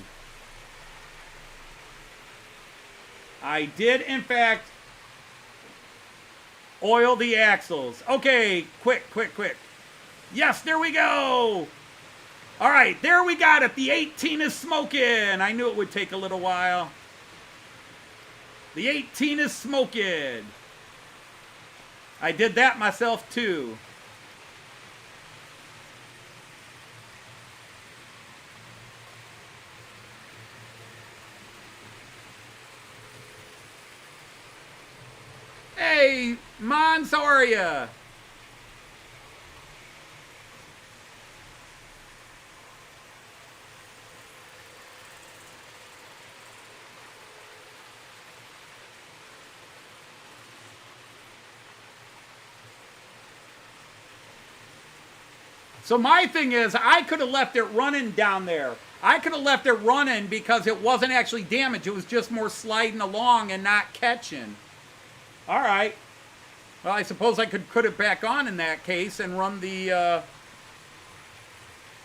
I did, in fact, oil the axles. Okay, quick. Yes, there we go. All right, there we got it. The 18 is smoking. I knew it would take a little while. The 18 is smoking. I did that myself too. Hey, Mons, how are ya? So my thing is, I could have left it running down there. I could have left it running because it wasn't actually damaged. It was just more sliding along and not catching. All right. Well, I suppose I could put it back on in that case and run the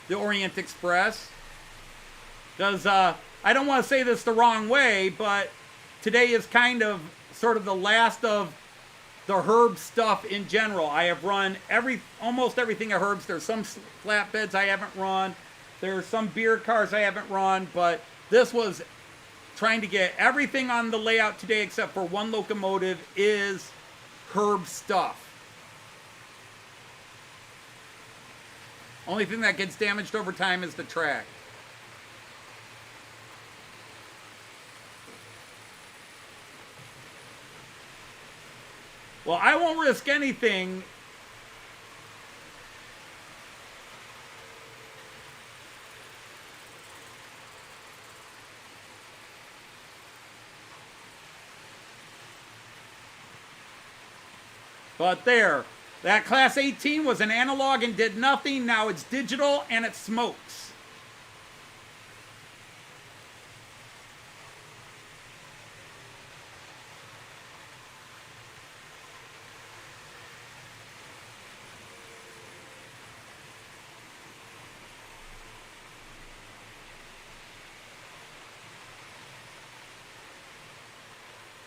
Orient Express. Because I don't want to say this the wrong way, but today is kind of sort of the last of the Herb stuff in general. I have run almost everything of Herb's. There's some flatbeds I haven't run. There's some beer cars I haven't run, but this was trying to get everything on the layout today except for one locomotive is Herb stuff. Only thing that gets damaged over time is the track. Well, I won't risk anything. But there, that Class 18 was an analog and did nothing. Now it's digital and it smokes.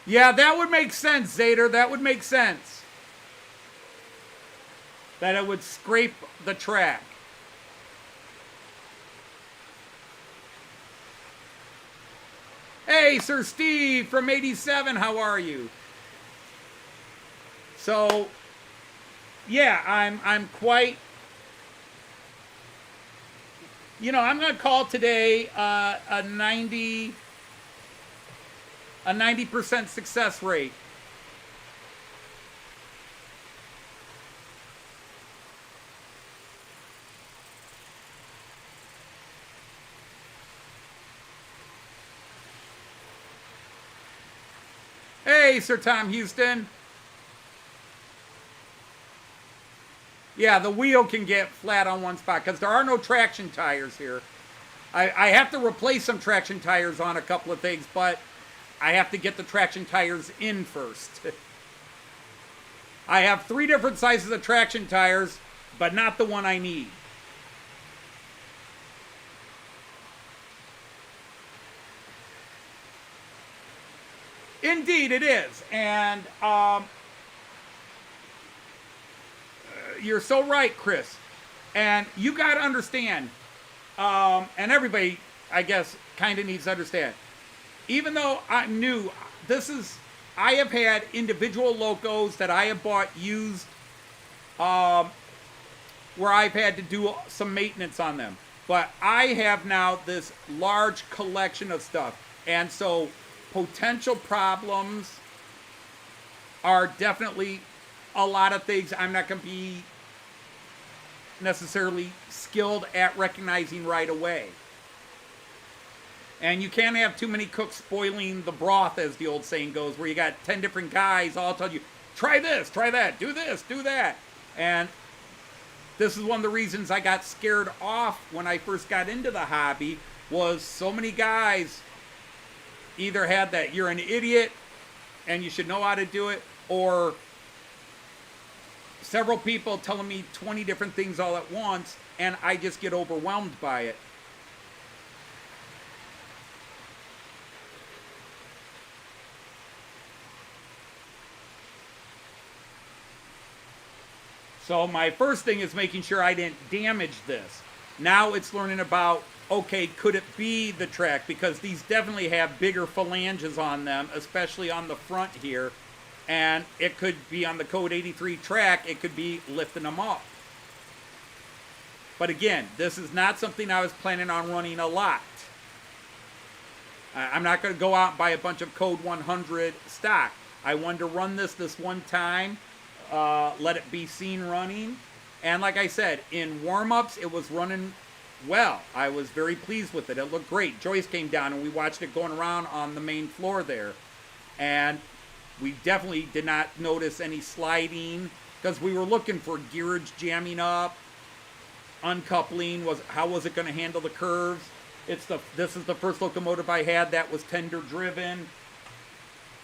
Yeah, that would make sense, Zader. That would make sense. That it would scrape the track. Hey, Sir Steve from 87, how are you? So, yeah, I'm quite... You know, I'm going to call today a 90% success rate. Hey, Sir Tom Houston. Yeah, the wheel can get flat on one spot because there are no traction tires here. I have to replace some traction tires on a couple of things, but I have to get the traction tires in first. I have 3 different sizes of traction tires, but not the one I need. Indeed, it is. And you're so right, Chris. And you got to understand, and everybody, I guess, kind of needs to understand, even though I'm new, I have had individual locos that I have bought used where I've had to do some maintenance on them. But I have now this large collection of stuff. And so potential problems are definitely a lot of things I'm not going to be necessarily skilled at recognizing right away. And you can't have too many cooks spoiling the broth, as the old saying goes, where you got 10 different guys all telling you, try this, try that, do this, do that. And this is one of the reasons I got scared off when I first got into the hobby, was so many guys either had that you're an idiot and you should know how to do it, or several people telling me 20 different things all at once, and I just get overwhelmed by it. So my first thing is making sure I didn't damage this. Now it's learning about, okay, could it be the track? Because these definitely have bigger phalanges on them, especially on the front here. And it could be on the Code 83 track, it could be lifting them up. But again, this is not something I was planning on running a lot. I'm not going to go out and buy a bunch of Code 100 stock. I wanted to run this one time, let it be seen running. And like I said, in warm-ups, it was running well. I was very pleased with it. It looked great. Joyce came down and we watched it going around on the main floor there. And we definitely did not notice any sliding, because we were looking for gearage jamming up, uncoupling. How was it going to handle the curves? This is the first locomotive I had that was tender driven.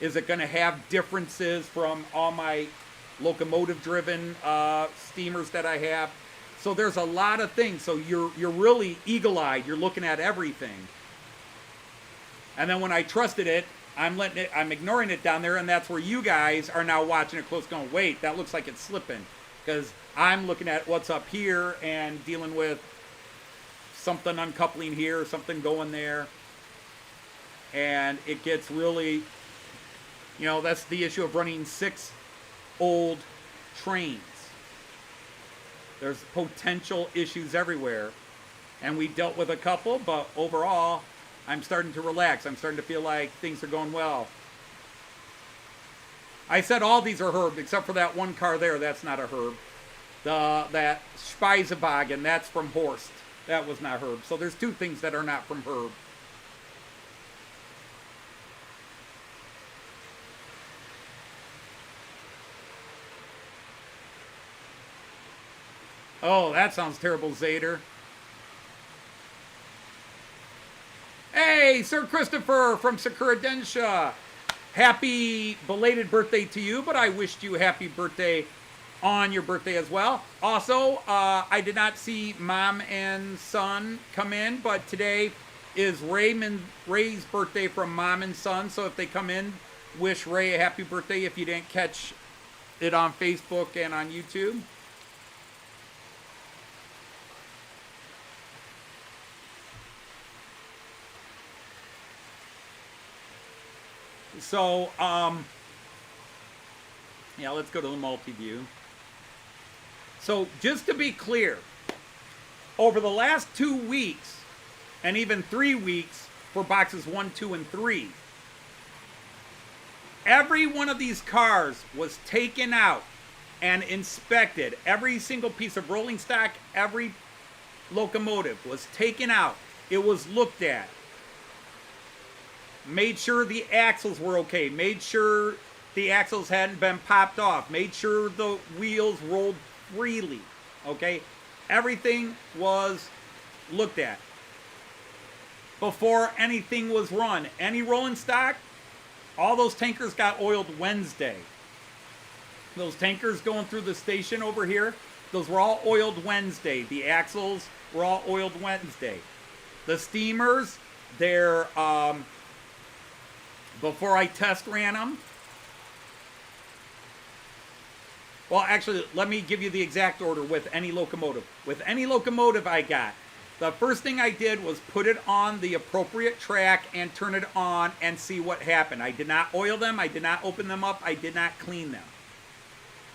Is it going to have differences from all my locomotive driven steamers that I have? So there's a lot of things. So you're really eagle-eyed. You're looking at everything. And then when I trusted it, I'm ignoring it down there, and that's where you guys are now watching it close going, wait, that looks like it's slipping. Because I'm looking at what's up here and dealing with something uncoupling here, something going there. And it gets really, that's the issue of running 6 old trains. There's potential issues everywhere. And we dealt with a couple, but overall, I'm starting to relax. I'm starting to feel like things are going well. I said all these are Herb, except for that one car there. That's not a Herb. That Speisewagen, that's from Horst. That was not Herb. So there's 2 things that are not from Herb. Oh, that sounds terrible, Zader. Hey, Sir Christopher from Sakura Densha. Happy belated birthday to you, but I wished you happy birthday on your birthday as well. Also, I did not see Mom and Son come in, but today is Ray's birthday from Mom and Son, so if they come in, wish Ray a happy birthday if you didn't catch it on Facebook and on YouTube. So, yeah, let's go to the multi-view. So, just to be clear, over the last 2 weeks, and even 3 weeks for boxes 1, 2, and 3, every one of these cars was taken out and inspected. Every single piece of rolling stock, every locomotive was taken out. It was looked at. Made sure the axles were okay. Made sure the axles hadn't been popped off. Made sure the wheels rolled freely. Okay? Everything was looked at before anything was run. Any rolling stock, all those tankers got oiled Wednesday. Those tankers going through the station over here, those were all oiled Wednesday. The axles were all oiled Wednesday. The steamers, they're... before I test ran them. Well, actually, let me give you the exact order with any locomotive. With any locomotive I got, the first thing I did was put it on the appropriate track and turn it on and see what happened. I did not oil them. I did not open them up. I did not clean them.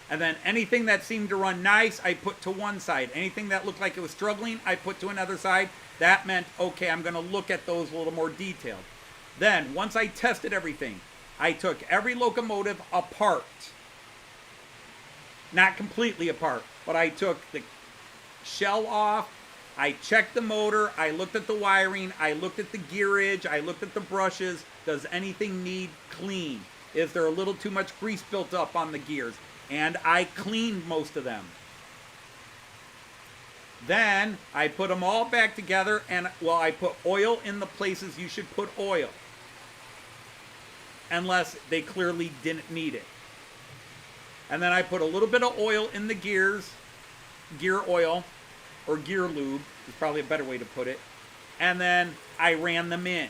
And then anything that seemed to run nice, I put to one side. Anything that looked like it was struggling, I put to another side. That meant, okay, I'm going to look at those a little more detailed. Then, once I tested everything, I took every locomotive apart. Not completely apart, but I took the shell off, I checked the motor, I looked at the wiring, I looked at the gearage, I looked at the brushes. Does anything need clean? Is there a little too much grease built up on the gears? And I cleaned most of them. Then I put them all back together, and well, I put oil in the places you should put oil, unless they clearly didn't need it. And then I put a little bit of oil in the gears, gear oil, or gear lube is probably a better way to put it. And then I ran them in.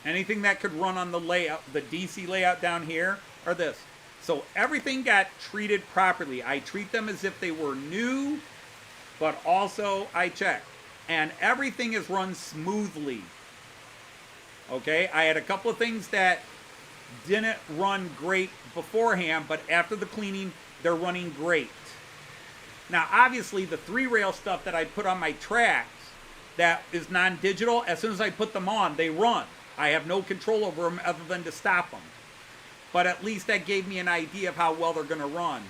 Anything that could run on the layout, the DC layout down here, or this. So everything got treated properly. I treat them as if they were new, but also I check. And everything is run smoothly. Okay, I had a couple of things that didn't run great beforehand, but after the cleaning, they're running great. Now, obviously, the 3-rail stuff that I put on my tracks that is non-digital, as soon as I put them on, they run. I have no control over them other than to stop them. But at least that gave me an idea of how well they're going to run.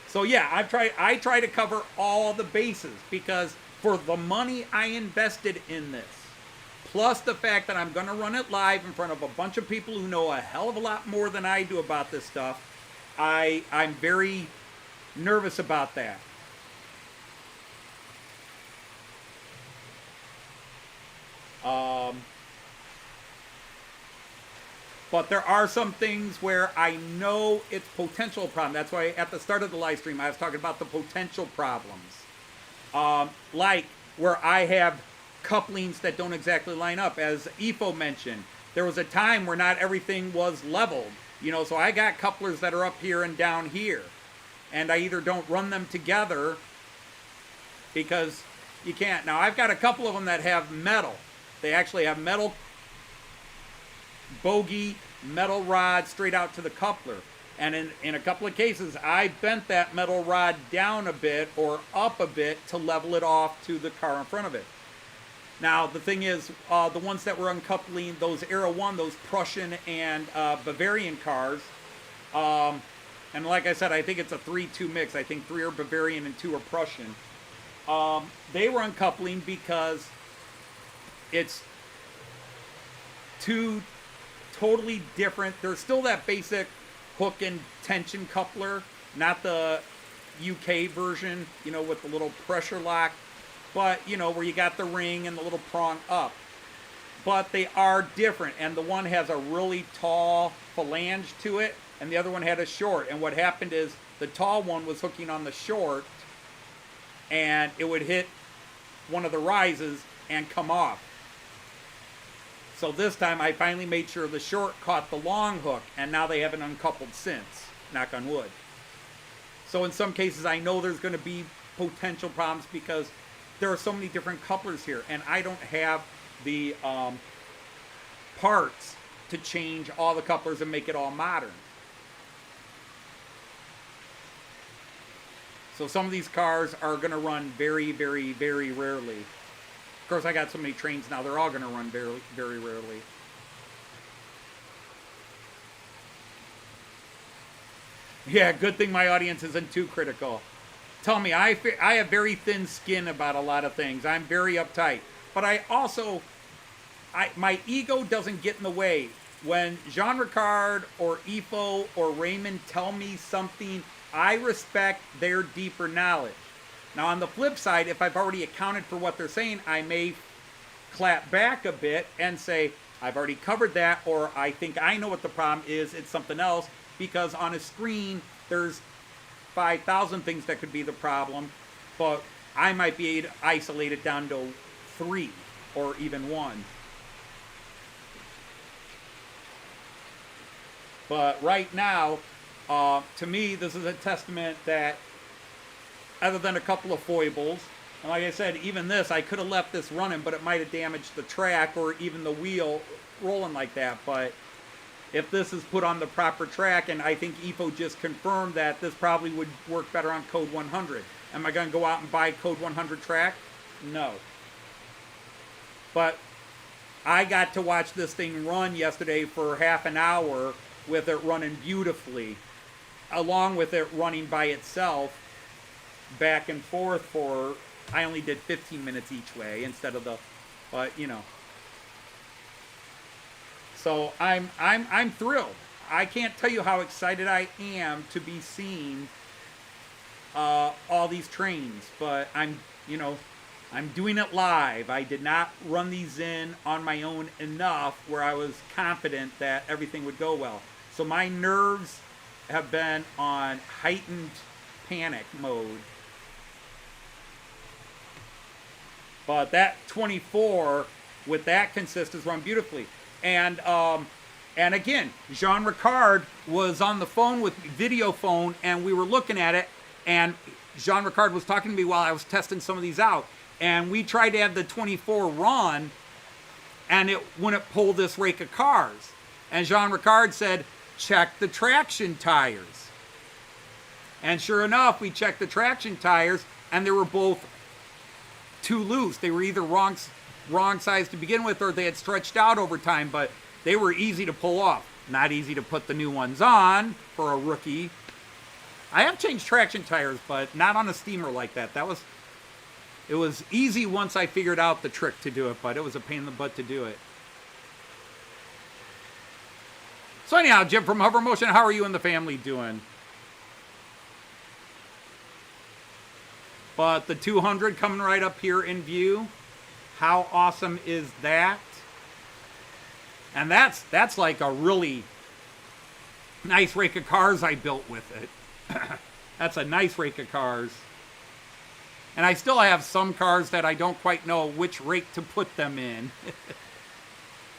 So yeah, I try to cover all the bases because for the money I invested in this, plus the fact that I'm going to run it live in front of a bunch of people who know a hell of a lot more than I do about this stuff, I'm very nervous about that. But there are some things where I know it's potential problem. That's why at the start of the live stream, I was talking about the potential problems. Like where I have couplings that don't exactly line up. As Ifo mentioned, there was a time where not everything was leveled. You know, so I got couplers that are up here and down here. And I either don't run them together because you can't. Now, I've got a couple of them that have metal. They actually have metal bogey, metal rod straight out to the coupler. And in a couple of cases, I bent that metal rod down a bit or up a bit to level it off to the car in front of it. Now, the thing is, the ones that were uncoupling, those Era I, those Prussian and Bavarian cars, and like I said, I think it's a 3-2 mix. I think 3 are Bavarian and 2 are Prussian. They were uncoupling because it's 2 totally different. There's still that basic hook and tension coupler, not the UK version, you know, with the little pressure lock, but, you know, where you got the ring and the little prong up. But they are different, and the one has a really tall phalange to it, and the other one had a short. And what happened is the tall one was hooking on the short, and it would hit one of the rises and come off. So this time I finally made sure the short caught the long hook, and now they haven't uncoupled since, knock on wood. So in some cases I know there's going to be potential problems because there are so many different couplers here, and I don't have the parts to change all the couplers and make it all modern. So some of these cars are going to run very, very, very rarely. Of course, I got so many trains now, they're all going to run very, very rarely. Yeah, good thing my audience isn't too critical. Tell me, I have very thin skin about a lot of things. I'm very uptight. But I also, my ego doesn't get in the way. When Jean Ricard or Ifo or Raymond tell me something, I respect their deeper knowledge. Now, on the flip side, if I've already accounted for what they're saying, I may clap back a bit and say, I've already covered that, or I think I know what the problem is, it's something else, because on a screen, there's 5,000 things that could be the problem, but I might be able to isolate it down to 3 or even 1. But right now, to me, this is a testament that other than a couple of foibles, and like I said, even this, I could have left this running, but it might have damaged the track or even the wheel rolling like that. But if this is put on the proper track, and I think Ifo just confirmed that this probably would work better on Code 100. Am I going to go out and buy Code 100 track? No. But I got to watch this thing run yesterday for half an hour with it running beautifully, along with it running by itself back and forth for, I only did 15 minutes each way instead of the, but you know. So I'm thrilled. I can't tell you how excited I am to be seeing all these trains, but I'm doing it live. I did not run these in on my own enough where I was confident that everything would go well. So my nerves have been on heightened panic mode. But that 24 with that consist is run beautifully. And again, Jean Ricard was on the phone with me, video phone, and we were looking at it, and Jean Ricard was talking to me while I was testing some of these out. And we tried to have the 24 run, and it wouldn't pull this rake of cars. And Jean Ricard said, check the traction tires. And sure enough, we checked the traction tires, and they were both too loose. They were either wrong size to begin with, or they had stretched out over time, but they were easy to pull off. Not easy to put the new ones on for a rookie. I have changed traction tires, but not on a steamer like that. It was easy once I figured out the trick to do it, but it was a pain in the butt to do it. So anyhow, Jim from Hover Motion, how are you and the family doing? But the 200 coming right up here in view. How awesome is that? And that's like a really nice rake of cars I built with it. That's a nice rake of cars. And I still have some cars that I don't quite know which rake to put them in.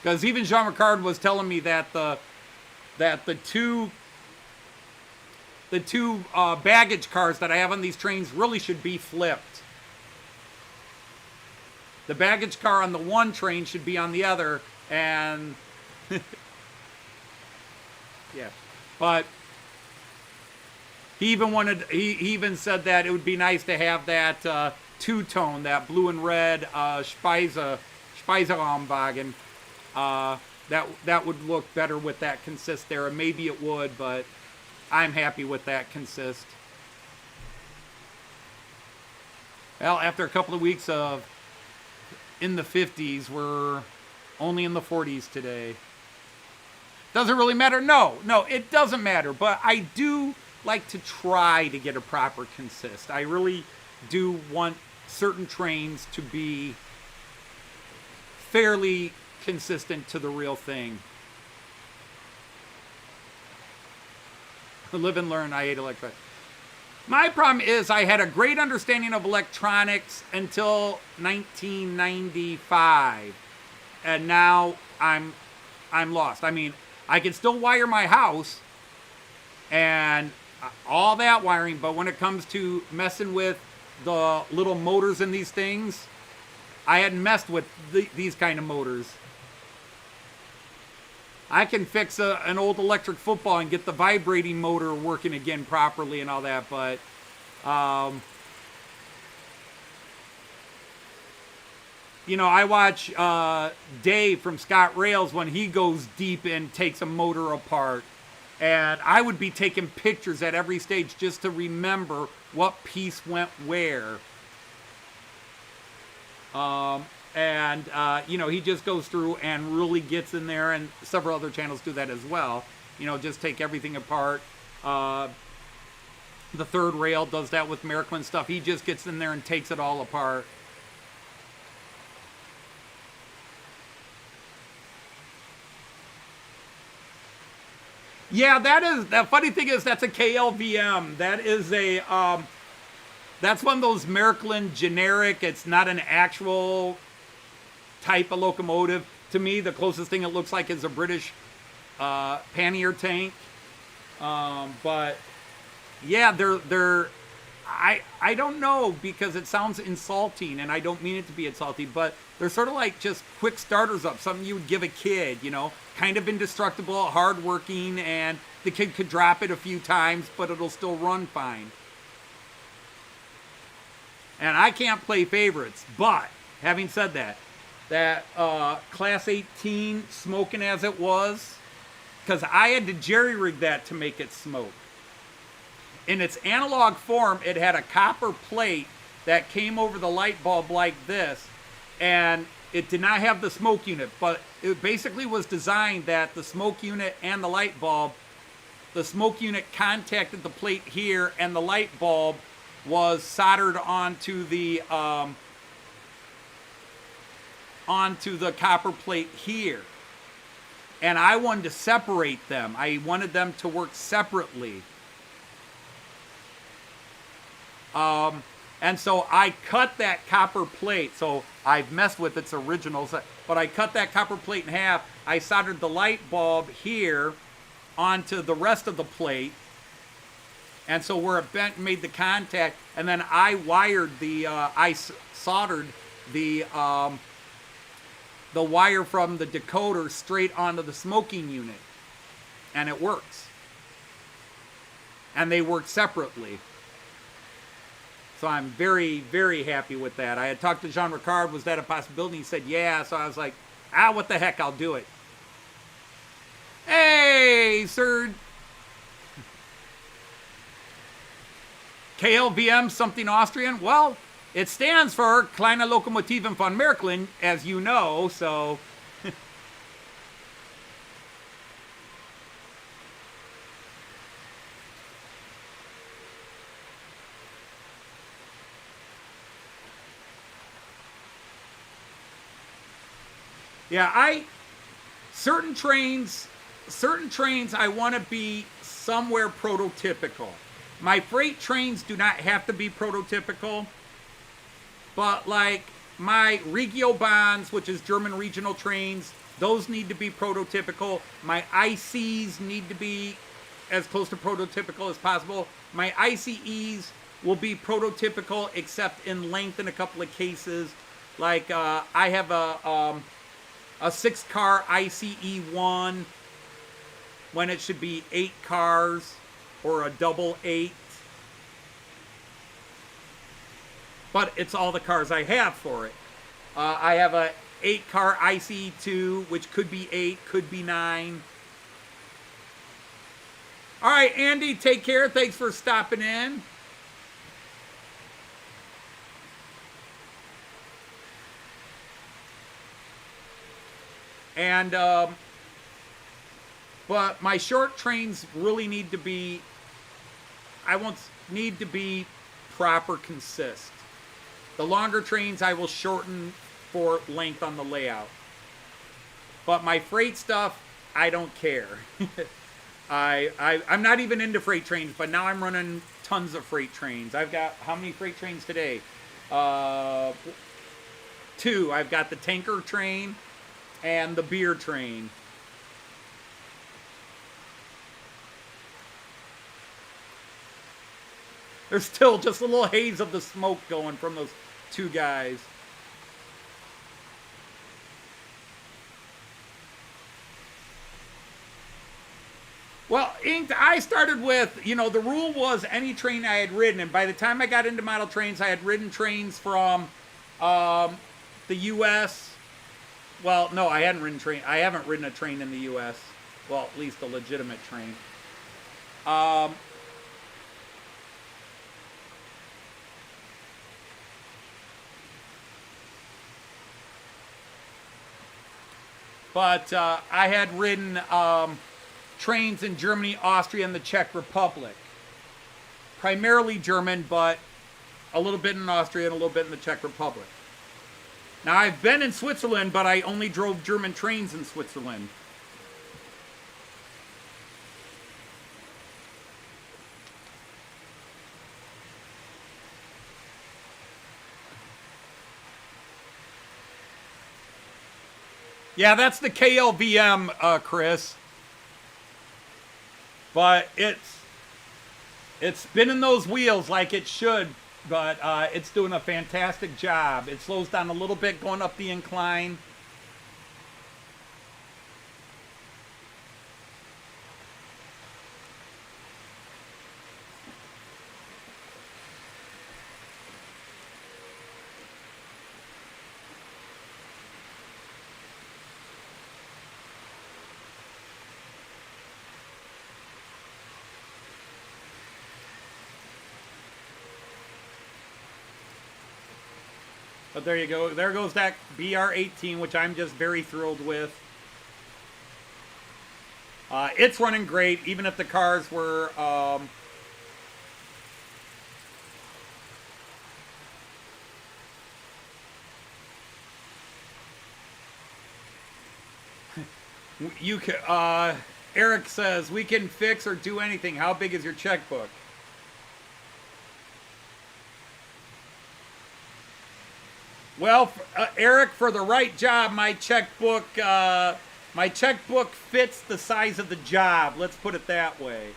Because even Jean Ricard was telling me that the two baggage cars that I have on these trains really should be flipped. The baggage car on the one train should be on the other, and yeah. But he even said that it would be nice to have that two-tone, that blue and red Speiseraumwagen. That would look better with that consist there, and maybe it would, but I'm happy with that consist. Well, after a couple of weeks of in the 50s, we're only in the 40s today. Does it really matter? No, it doesn't matter, but I do like to try to get a proper consist. I really do want certain trains to be fairly consistent to the real thing. Live and learn. I hate electronics. My problem is I had a great understanding of electronics until 1995, and now I'm lost. I mean, I can still wire my house and all that wiring, but when it comes to messing with the little motors in these things, I hadn't messed with these kind of motors. I can fix an old electric football and get the vibrating motor working again properly and all that, but I watch Dave from Scott Rails when he goes deep and takes a motor apart, and I would be taking pictures at every stage just to remember what piece went where. He just goes through and really gets in there, and several other channels do that as well. Just take everything apart. The Third Rail does that with Märklin stuff. He just gets in there and takes it all apart. Yeah, the funny thing is that's a KLVM. That is that's one of those Märklin generic. It's not an actual type of locomotive. To me, the closest thing it looks like is a British pannier tank. But yeah, I don't know, because it sounds insulting, and I don't mean it to be insulting, but they're sort of like just quick starters up, something you would give a kid, kind of indestructible, hardworking, and the kid could drop it a few times, but it'll still run fine. And I can't play favorites, but having said that Class 18 smoking as it was, because I had to jerry-rig that to make it smoke. In its analog form, it had a copper plate that came over the light bulb like this, and it did not have the smoke unit, but it basically was designed that the smoke unit and the light bulb, the smoke unit contacted the plate here, and the light bulb was soldered onto the copper plate here. And I wanted to separate them. I wanted them to work separately. And so I cut that copper plate. So I've messed with its originals, but I cut that copper plate in half. I soldered the light bulb here onto the rest of the plate. And so where it bent, made the contact, and then I wired I soldered the wire from the decoder straight onto the smoking unit. And it works. And they work separately. So I'm very, very happy with that. I had talked to Jean Ricard, was that a possibility? He said, yeah. So I was like, what the heck, I'll do it. Hey, sir. KLVM, something Austrian? Well, it stands for Kleine Locomotiven von Märklin, as you know, so... Yeah, certain trains I want to be somewhere prototypical. My freight trains do not have to be prototypical, but like my Regiobahns, which is German regional trains, those need to be prototypical. My ICs need to be as close to prototypical as possible. My ICEs will be prototypical except in length in a couple of cases. Like I have a 6-car ICE1 when it should be 8 cars, or a double 8. But it's all the cars I have for it. I have a 8-car ICE2, which could be 8, could be 9. All right, Andy, take care. Thanks for stopping in. And, but my short trains really need to be, need to be proper consist. The longer trains I will shorten for length on the layout. But my freight stuff, I don't care. I'm not even into freight trains, but now I'm running tons of freight trains. I've got, how many freight trains today? 2. I've got the tanker train and the beer train. There's still just a little haze of the smoke going from those 2 guys. Well, Inked, I started with, the rule was any train I had ridden, and by the time I got into model trains, I had ridden trains from the U.S., well, no, I haven't ridden a train in the U.S. Well, at least a legitimate train. But I had ridden trains in Germany, Austria, and the Czech Republic. Primarily German, but a little bit in Austria and a little bit in the Czech Republic. Now, I've been in Switzerland, but I only drove German trains in Switzerland. Yeah, that's the KLVM, Chris. But it's spinning those wheels like it should. But it's doing a fantastic job. It slows down a little bit going up the incline. But there you go. There goes that BR18, which I'm just very thrilled with. It's running great, even if the cars were... you can, Eric says, we can fix or do anything. How big is your checkbook? Well, Eric, for the right job, my checkbook fits the size of the job. Let's put it that way.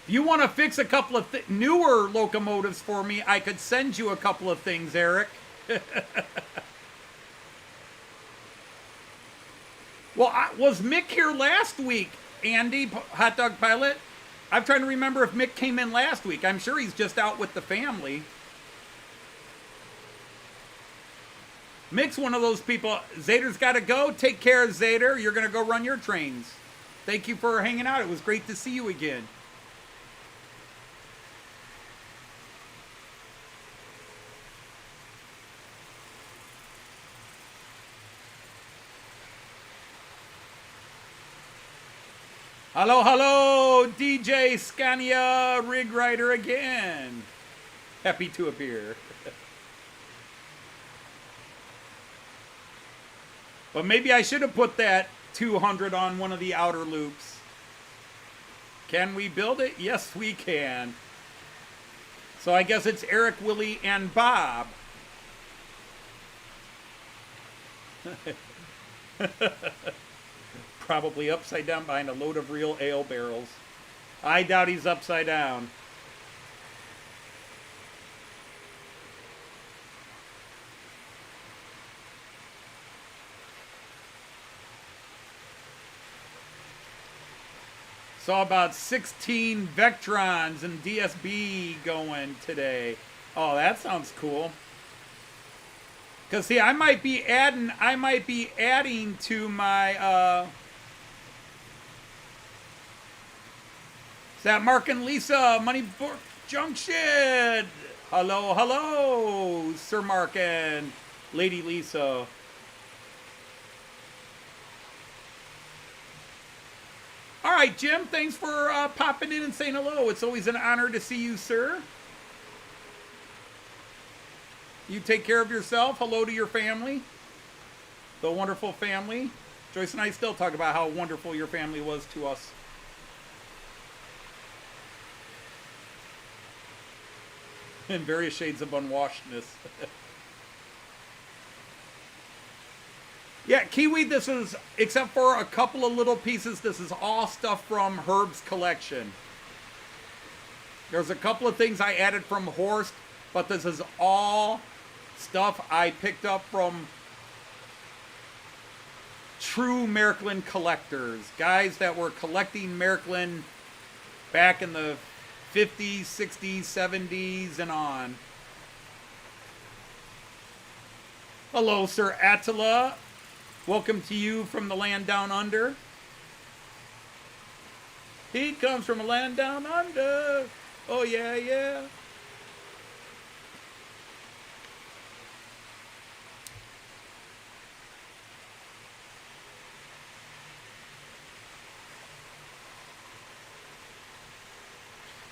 If you want to fix a couple of newer locomotives for me, I could send you a couple of things, Eric. Well, was Mick here last week, Andy, Hot Dog Pilot? I'm trying to remember if Mick came in last week. I'm sure he's just out with the family. Mick's one of those people. Zader's got to go. Take care, Zader. You're going to go run your trains. Thank you for hanging out. It was great to see you again. Hello, hello, DJ Scania Rig Rider again. Happy to appear. But maybe I should have put that 200 on one of the outer loops. Can we build it? Yes, we can. So I guess it's Eric, Willie, and Bob. Probably upside down behind a load of real ale barrels. I doubt he's upside down. Saw about 16 Vectrons and DSB going today. Oh, that sounds cool. Cause see, I might be adding to my is that Mark and Lisa, Moneyfork Junction? Hello, hello, Sir Mark and Lady Lisa. All right, Jim, thanks for popping in and saying hello. It's always an honor to see you, sir. You take care of yourself. Hello to your family, the wonderful family. Joyce and I still talk about how wonderful your family was to us. In various shades of unwashedness. Yeah, Kiwi, this is, except for a couple of little pieces, this is all stuff from Herb's collection. There's a couple of things I added from Horst, but this is all stuff I picked up from true Märklin collectors. Guys that were collecting Märklin back in the 50s, 60s, 70s, and on. Hello, Sir Attila. Welcome to you from the land down under. He comes from a land down under. Oh, yeah, yeah.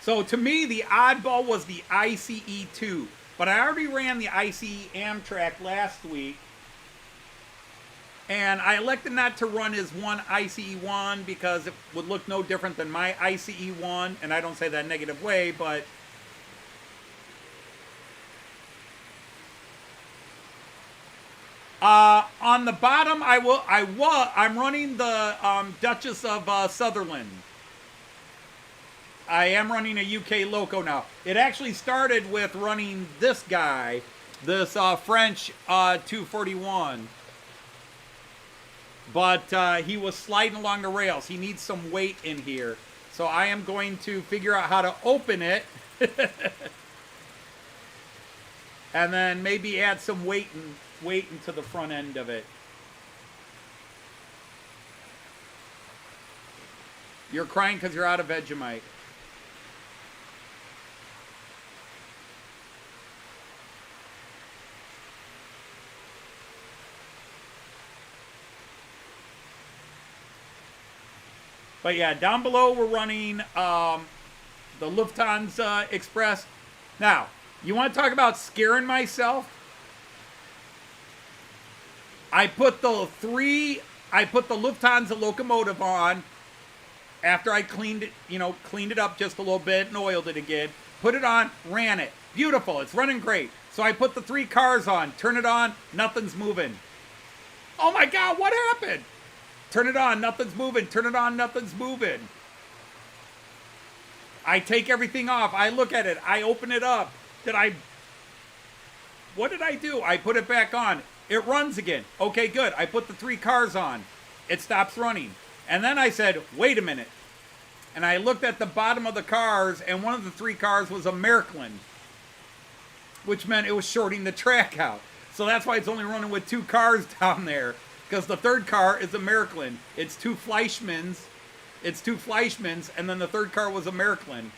So to me, the oddball was the ICE-2. But I already ran the ICE Amtrak last week. And I elected not to run his one ICE-1 because it would look no different than my ICE-1. And I don't say that in a negative way, but... on the bottom, I'm running the Duchess of Sutherland. I am running a UK Loco now. It actually started with running this guy, this French 241. But he was sliding along the rails. He needs some weight in here. So I am going to figure out how to open it. And then maybe add some weight into the front end of it. You're crying because you're out of Vegemite. But yeah, down below we're running the Lufthansa Express. Now, you want to talk about scaring myself? I put the Lufthansa Locomotive on after I cleaned it up just a little bit and oiled it again. Put it on, ran it. Beautiful, it's running great. So I put the 3 cars on, turn it on, nothing's moving. Oh my God, what happened? Turn it on, nothing's moving. Turn it on, nothing's moving. I take everything off. I look at it. I open it up. What did I do? I put it back on. It runs again. Okay, good. I put the 3 cars on. It stops running. And then I said, wait a minute. And I looked at the bottom of the cars, and one of the 3 cars was a Märklin, which meant it was shorting the track out. So that's why it's only running with 2 cars down there. Because the 3rd car is a Märklin. It's 2 Fleischmanns. And then the 3rd car was a Märklin.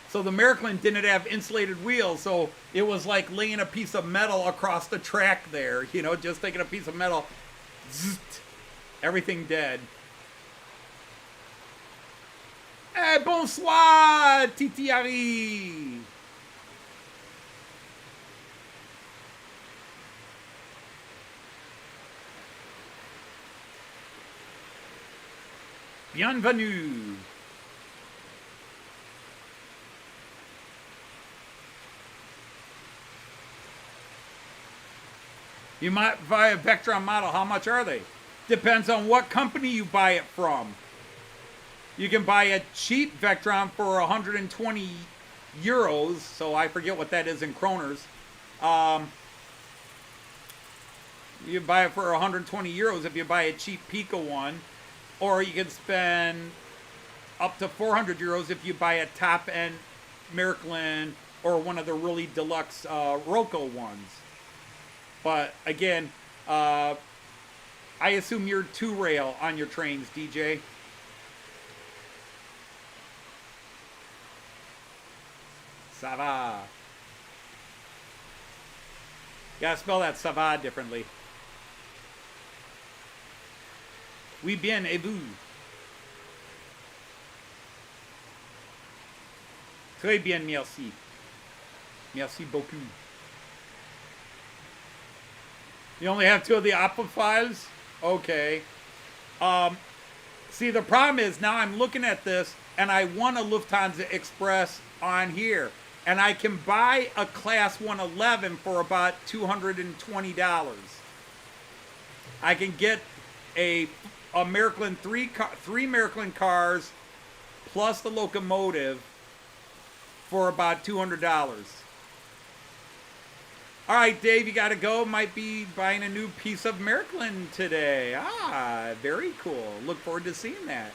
So the Märklin didn't have insulated wheels, so it was like laying a piece of metal across the track there. Just taking a piece of metal. Zzzt, everything dead. Hey, bonsoir, Titi Harry. Bienvenue. You might buy a Vectron model. How much are they? Depends on what company you buy it from. You can buy a cheap Vectron for 120 euros. So I forget what that is in kroners. You buy it for 120 euros if you buy a cheap Piko one. Or you can spend up to 400 euros if you buy a top-end Märklin or one of the really deluxe Roco ones. But again, I assume you're 2-rail on your trains, DJ. Ça va. Gotta spell that ça va differently. Oui bien, et vous? Très bien, merci. Merci beaucoup. You only have 2 of the opera files? Okay. See, the problem is now I'm looking at this and I want a Lufthansa Express on here. And I can buy a Class 111 for about $220. I can get a Märklin, 3 Märklin cars plus the Locomotive for about $200. All right, Dave, you got to go. Might be buying a new piece of Märklin today. Ah, very cool. Look forward to seeing that.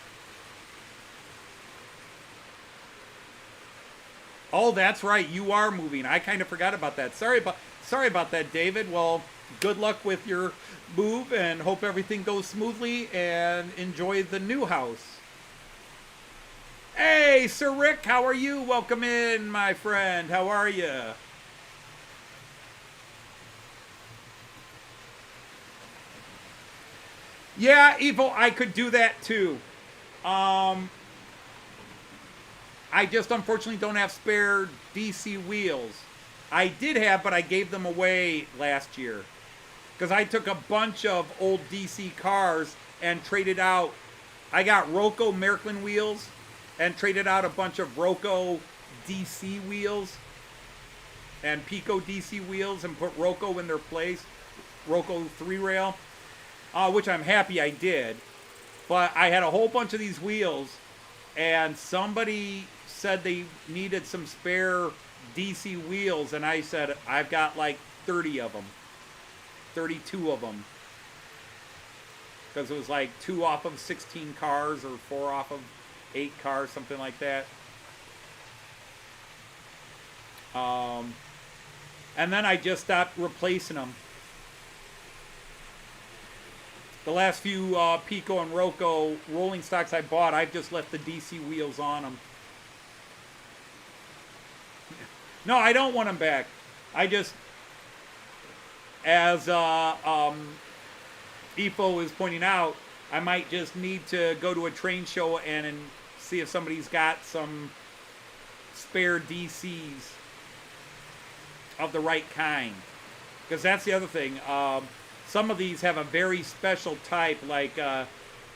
Oh, that's right. You are moving. I kind of forgot about that. Sorry about that, David. Well, good luck with your move and hope everything goes smoothly and enjoy the new house. Hey, Sir Rick, how are you? Welcome in, my friend. How are you? Yeah, Evil, I could do that too. I just unfortunately don't have spare DC wheels. I did have, but I gave them away last year. Because I took a bunch of old DC cars and traded out. I got Roco Märklin wheels and traded out a bunch of Roco DC wheels and Piko DC wheels and put Roco in their place. Roco 3-rail. Which I'm happy I did. But I had a whole bunch of these wheels and somebody said they needed some spare DC wheels, and I said I've got like 30 of them, 32 of them, because it was like 2 off of 16 cars or 4 off of 8 cars, something like that. And then I just stopped replacing them. The last few Piko and Roco rolling stocks I bought, I've just left the DC wheels on them. No, I don't want them back. I just, as Ifo is pointing out, I might just need to go to a train show and see if somebody's got some spare DCs of the right kind. Because that's the other thing. Some of these have a very special type, like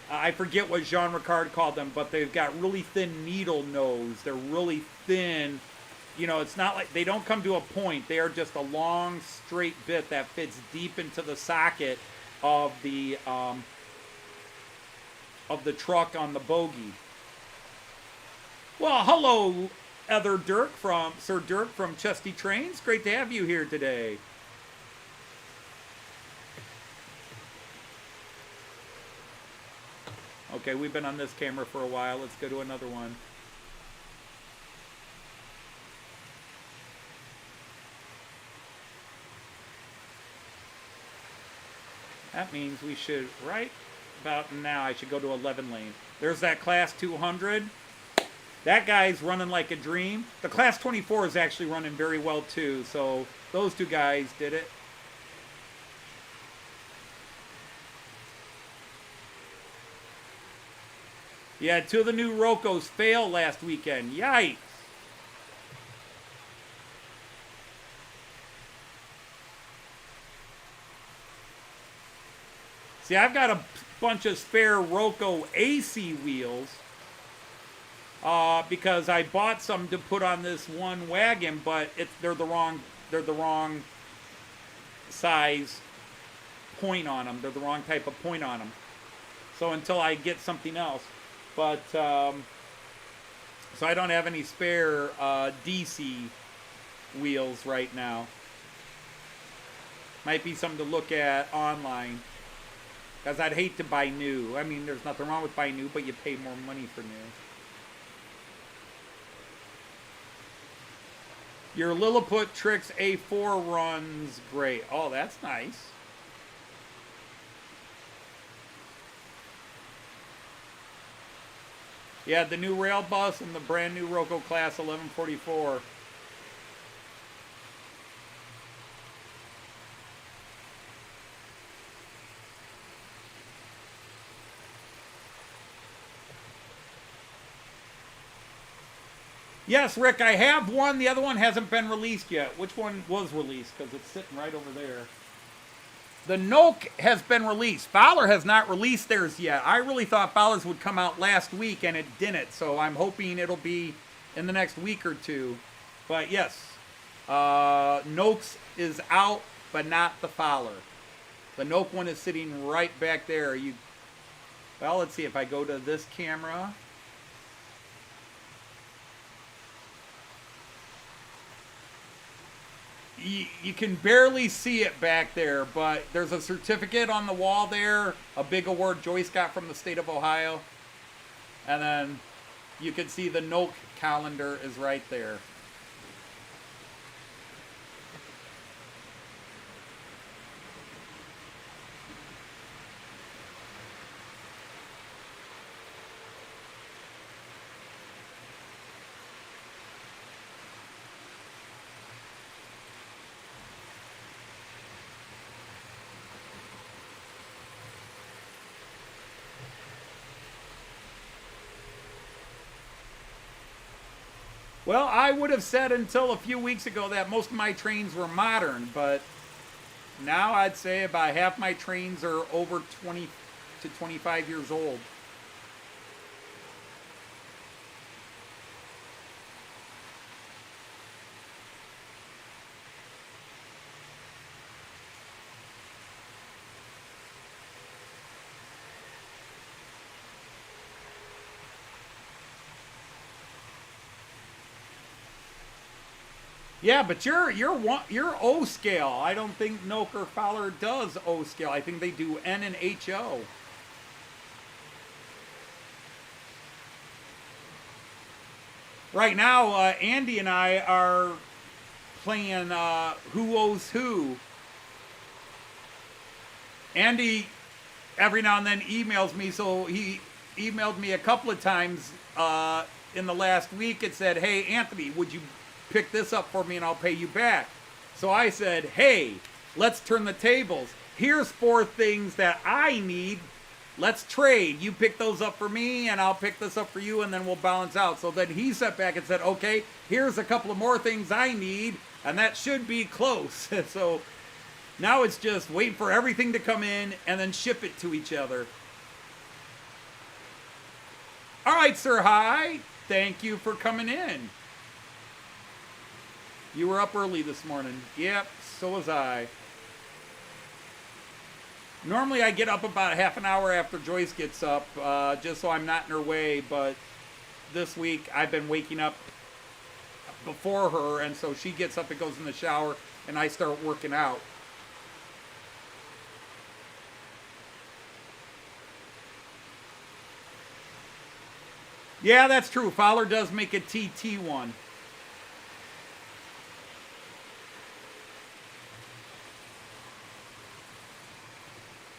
I forget what Jean Ricard called them, but they've got really thin needle nose. They're really thin. You know, it's not like they don't come to a point. They are just a long, straight bit that fits deep into the socket of the truck on the bogie. Well, hello, Sir Dirk from Chesty Trains. Great to have you here today. Okay, we've been on this camera for a while. Let's go to another one. That means we should, right about now, I should go to 11 lane. There's that Class 200. That guy's running like a dream. The Class 24 is actually running very well too, so those two guys did it. Yeah, two of the new Rocos failed last weekend. Yikes. See, I've got a bunch of spare Roco AC wheels because I bought some to put on this one wagon, but they're the wrong size point on them. They're the wrong type of point on them. So until I get something else, but so I don't have any spare DC wheels right now. Might be something to look at online. Because I'd hate to buy new. I mean, there's nothing wrong with buying new, but you pay more money for new. Your Lilliput Tricks A4 runs great. Oh, that's nice. Yeah, the new rail bus and the brand new Roco Class 1144. Yes, Rick, I have one. The other one hasn't been released yet. Which one was released? Because it's sitting right over there. The Noke has been released. Fowler has not released theirs yet. I really thought Fowler's would come out last week, and it didn't. So I'm hoping it'll be in the next week or two. But yes, Noke's is out, but not the Fowler. The Noke one is sitting right back there. Well, let's see if I go to this camera. You can barely see it back there, but there's a certificate on the wall there, a big award Joyce got from the state of Ohio. And then you can see the Noke calendar is right there. Well, I would have said until a few weeks ago that most of my trains were modern, but now I'd say about half my trains are over 20 to 25 years old. Yeah, but you're O scale. I don't think Noke or Fowler does O scale. I think they do N and HO. Right now, Andy and I are playing Who Owes Who. Andy every now and then emails me, so he emailed me a couple of times in the last week. It said, "Hey, Anthony, would you pick this up for me and I'll pay you back?" So I said, "Hey, let's turn the tables. Here's 4 things that I need. let's trade. You pick those up for me, and I'll pick this up for you, and then we'll balance out. So then he sat back and said, okay, here's a couple of more things I need, and that should be close. So now it's just waiting for everything to come in and then ship it to each other. All right, Sir Hi. Thank you for coming in. You were up early this morning. Yep, so was I. Normally I get up about half an hour after Joyce gets up, just so I'm not in her way, but this week I've been waking up before her, and so she gets up and goes in the shower, and I start working out. Yeah, that's true. Fowler does make a TT one.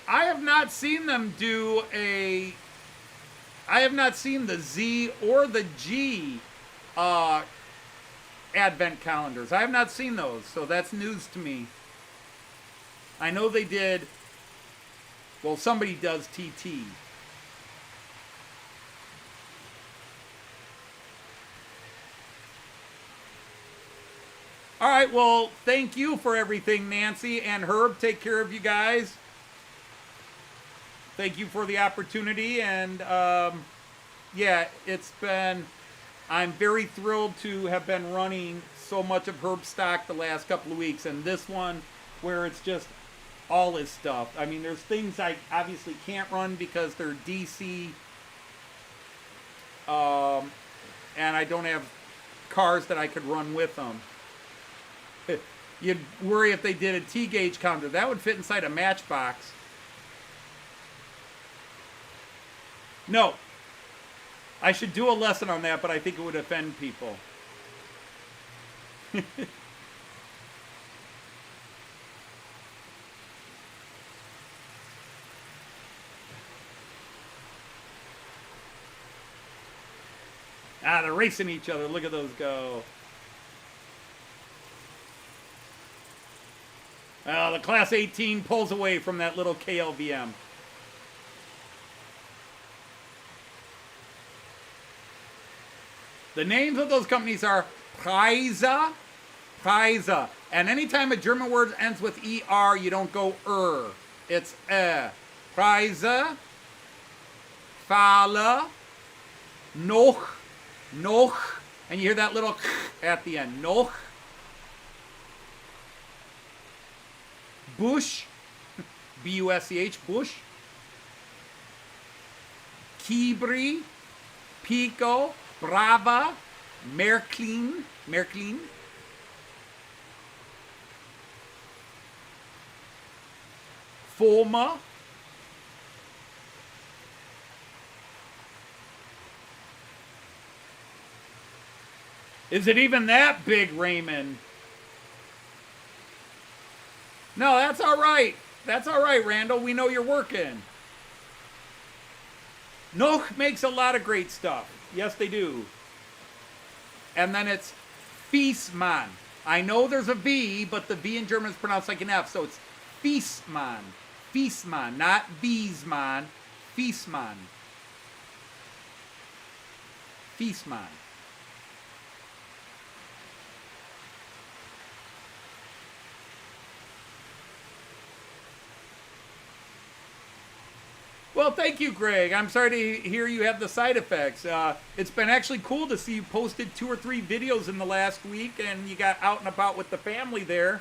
I have not seen them do a... I have not seen the Z or the G advent calendars. I have not seen those, so that's news to me. I know they did... Well, somebody does TT. All right, well, thank you for everything, Nancy and Herb. Take care of you guys. Thank you for the opportunity, and yeah, it's been, I'm very thrilled to have been running so much of Herb stock the last couple of weeks, and this one where it's just all his stuff. I mean, there's things I obviously can't run because they're DC, and I don't have cars that I could run with them. You'd worry if they did a T-gauge counter. That would fit inside a matchbox. No. I should do a lesson on that, but I think it would offend people. They're racing each other. Look at those go. The Class 18 pulls away from that little KLVM. The names of those companies are Preise, and anytime a German word ends with ER, you don't go It's Preise, Fahle, noch, and you hear that little at the end, noch. Busch, B-U-S-C-H, Busch. Kibri, Piko, Brawa, Märklin. Foma. Is it even that big, Raymond? No, that's all right. That's all right, Randall. We know you're working. Noch makes a lot of great stuff. Yes, they do. And then it's Fiesmann. I know there's a V, but the V in German is pronounced like an F, so it's Fiesmann. Fiesmann, not Wiesmann. Fiesmann. Fiesmann. Well, thank you, Greg. I'm sorry to hear you have the side effects. It's been actually cool to see you posted 2 or 3 videos in the last week, and you got out and about with the family there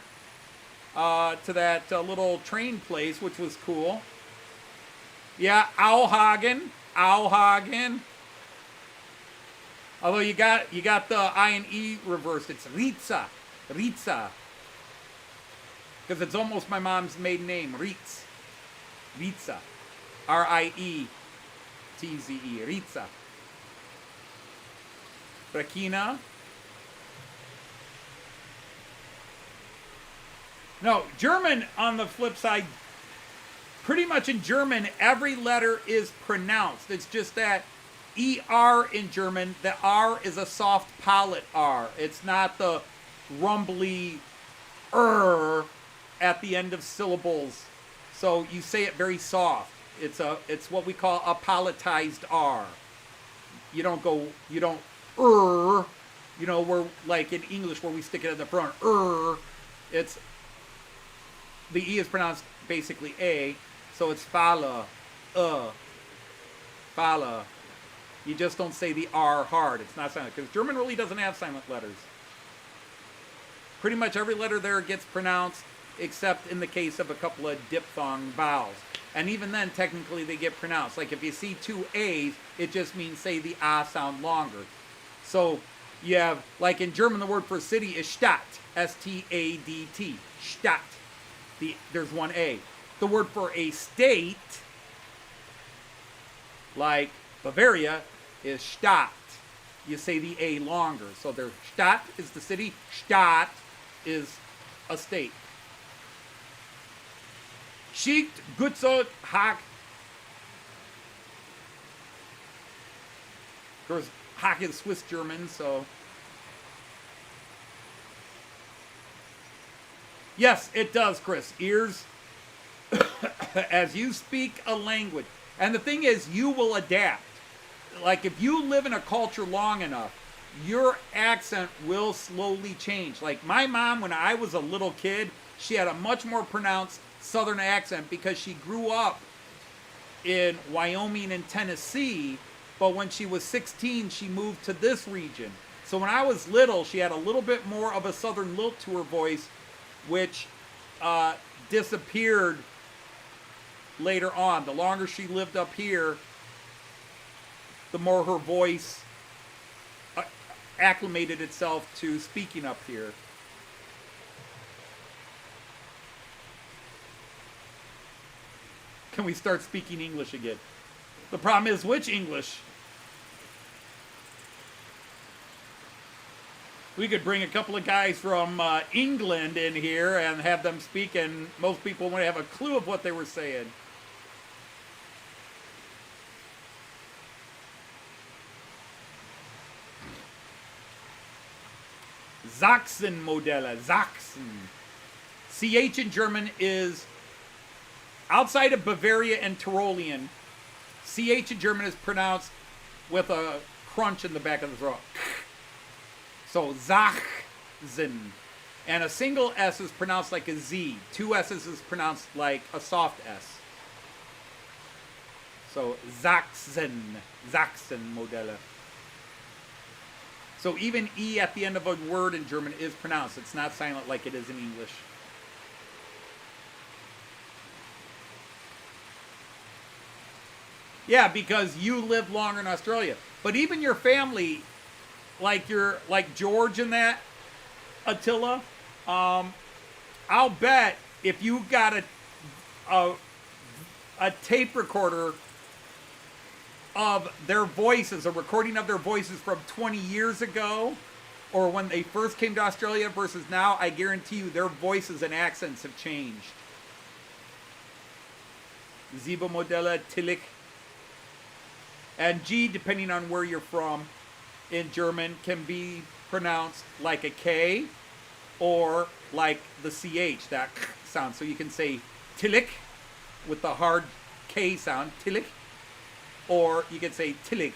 to that little train place, which was cool. Yeah, Auhagen. Although you got the I and E reversed. It's Ritza. Because it's almost my mom's maiden name, Ritza. R-I-E-T-Z-E, Ritza. Brakina. No, German, on the flip side, pretty much in German, every letter is pronounced. It's just that E-R in German, the R is a soft palate R. It's not the rumbly at the end of syllables. So you say it very soft. It's what we call a palatized R. You don't where like in English where we stick it at the front. It's the E is pronounced basically A, so it's fala, fala. You just don't say the R hard. It's not silent because German really doesn't have silent letters. Pretty much every letter there gets pronounced, except in the case of a couple of diphthong vowels. And even then, technically, they get pronounced. Like if you see two A's, it just means say the A sound longer. So you have, like in German, the word for city is Stadt, S-T-A-D-T, Stadt. There's one A. The word for a state, like Bavaria, is Stadt. You say the A longer. So there's Stadt is the city, Stadt is a state. Schicht, Gutzot, Hack. Of course, Hack is Swiss German, so. Yes, it does, Chris. Ears, as you speak a language. And the thing is, you will adapt. Like, if you live in a culture long enough, your accent will slowly change. Like, my mom, when I was a little kid, she had a much more pronounced Southern accent because she grew up in Wyoming and Tennessee, but when she was 16, she moved to this region. So when I was little, she had a little bit more of a Southern lilt to her voice, which disappeared later on. The longer she lived up here, the more her voice acclimated itself to speaking up here. Can we start speaking English again? The problem is, which English? We could bring a couple of guys from England in here and have them speak, and most people wouldn't have a clue of what they were saying. Sachsen-Modelle, Sachsen. CH in German is, outside of Bavaria and Tyrolean, CH in German is pronounced with a crunch in the back of the throat. So, Sachsen. And a single S is pronounced like a Z. Two S's is pronounced like a soft S. So, Sachsen. Sachsen-Modelle. So even E at the end of a word in German is pronounced. It's not silent like it is in English. Yeah, because you live longer in Australia. But even your family, like George and that, Attila, I'll bet if you got a tape recorder of their voices, a recording of their voices from 20 years ago, or when they first came to Australia versus now, I guarantee you their voices and accents have changed. Sieben Modelle, Tillich. And G, depending on where you're from, in German, can be pronounced like a K, or like the CH, that sound. So you can say Tillich, with the hard K sound, Tillich. Or you could say Tillich.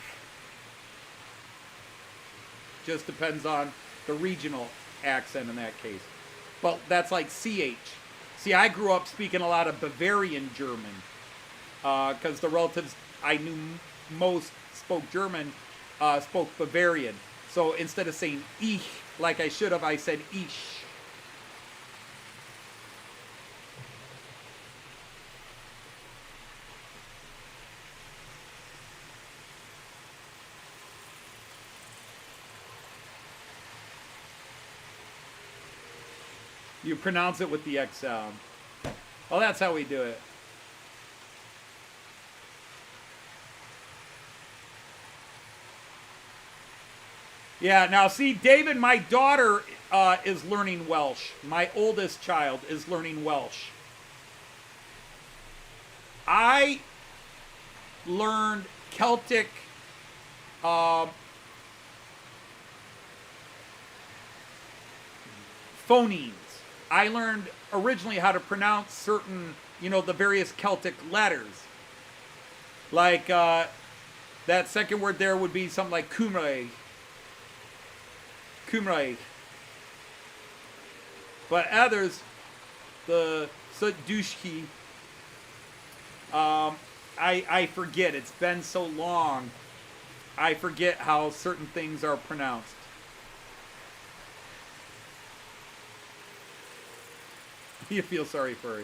Just depends on the regional accent in that case. But that's like CH. See, I grew up speaking a lot of Bavarian German. Because the relatives I knew most spoke German, spoke Bavarian. So instead of saying ich, like I should have, I said ich. You pronounce it with the X sound. Well, that's how we do it. Yeah, now see, David, my daughter is learning Welsh. My oldest child is learning Welsh. I learned Celtic phonemes. I learned originally how to pronounce certain, the various Celtic letters. Like, that second word there would be something like kumrai. Kumrai. But others, the Sadushki, I forget. It's been so long. I forget how certain things are pronounced. You feel sorry for her.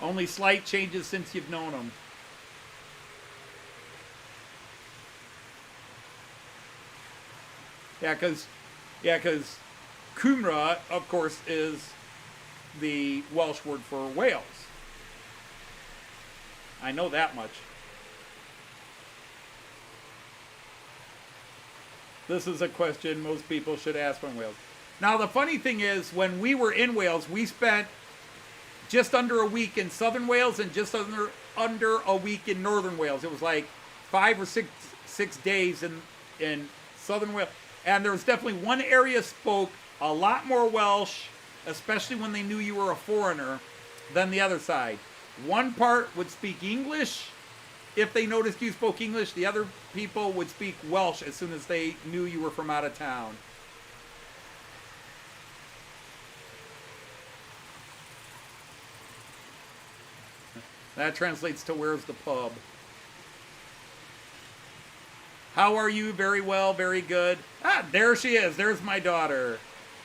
Only slight changes since you've known them. Yeah, because Cumra, of course, is the Welsh word for Wales. I know that much. This is a question most people should ask when Wales. Now, the funny thing is, when we were in Wales, we spent just under a week in southern Wales and just under a week in northern Wales. It was like 5 or 6 days in southern Wales. And there was definitely one area spoke a lot more Welsh, especially when they knew you were a foreigner, than the other side. One part would speak English if they noticed you spoke English. The other people would speak Welsh as soon as they knew you were from out of town. That translates to where's the pub. How are you? Very well, very good. Ah, there she is. There's my daughter.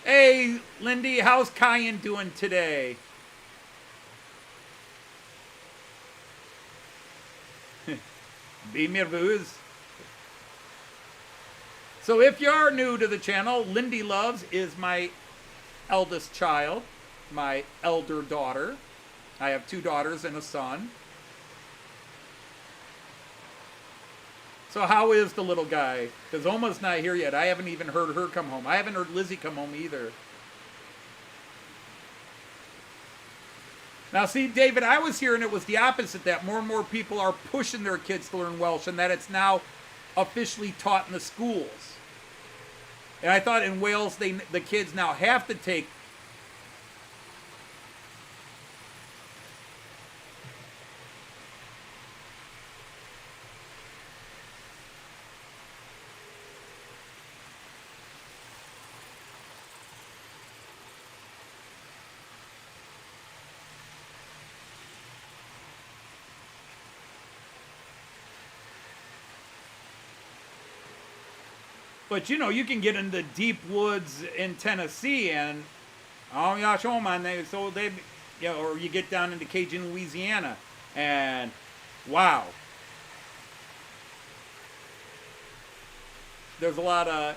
Hey, Lindy, how's Kyan doing today? Be nervous. So if you are new to the channel, Lindy Loves is my eldest child, my elder daughter. I have 2 daughters and a son. So how is the little guy? Because Oma's not here yet. I haven't even heard her come home. I haven't heard Lizzie come home either. Now see, David, I was hearing it was the opposite, that more and more people are pushing their kids to learn Welsh and that it's now officially taught in the schools. And I thought in Wales, the kids now have to take. But you know, you can get into deep woods in Tennessee and or you get down into Cajun Louisiana and wow. There's a lot of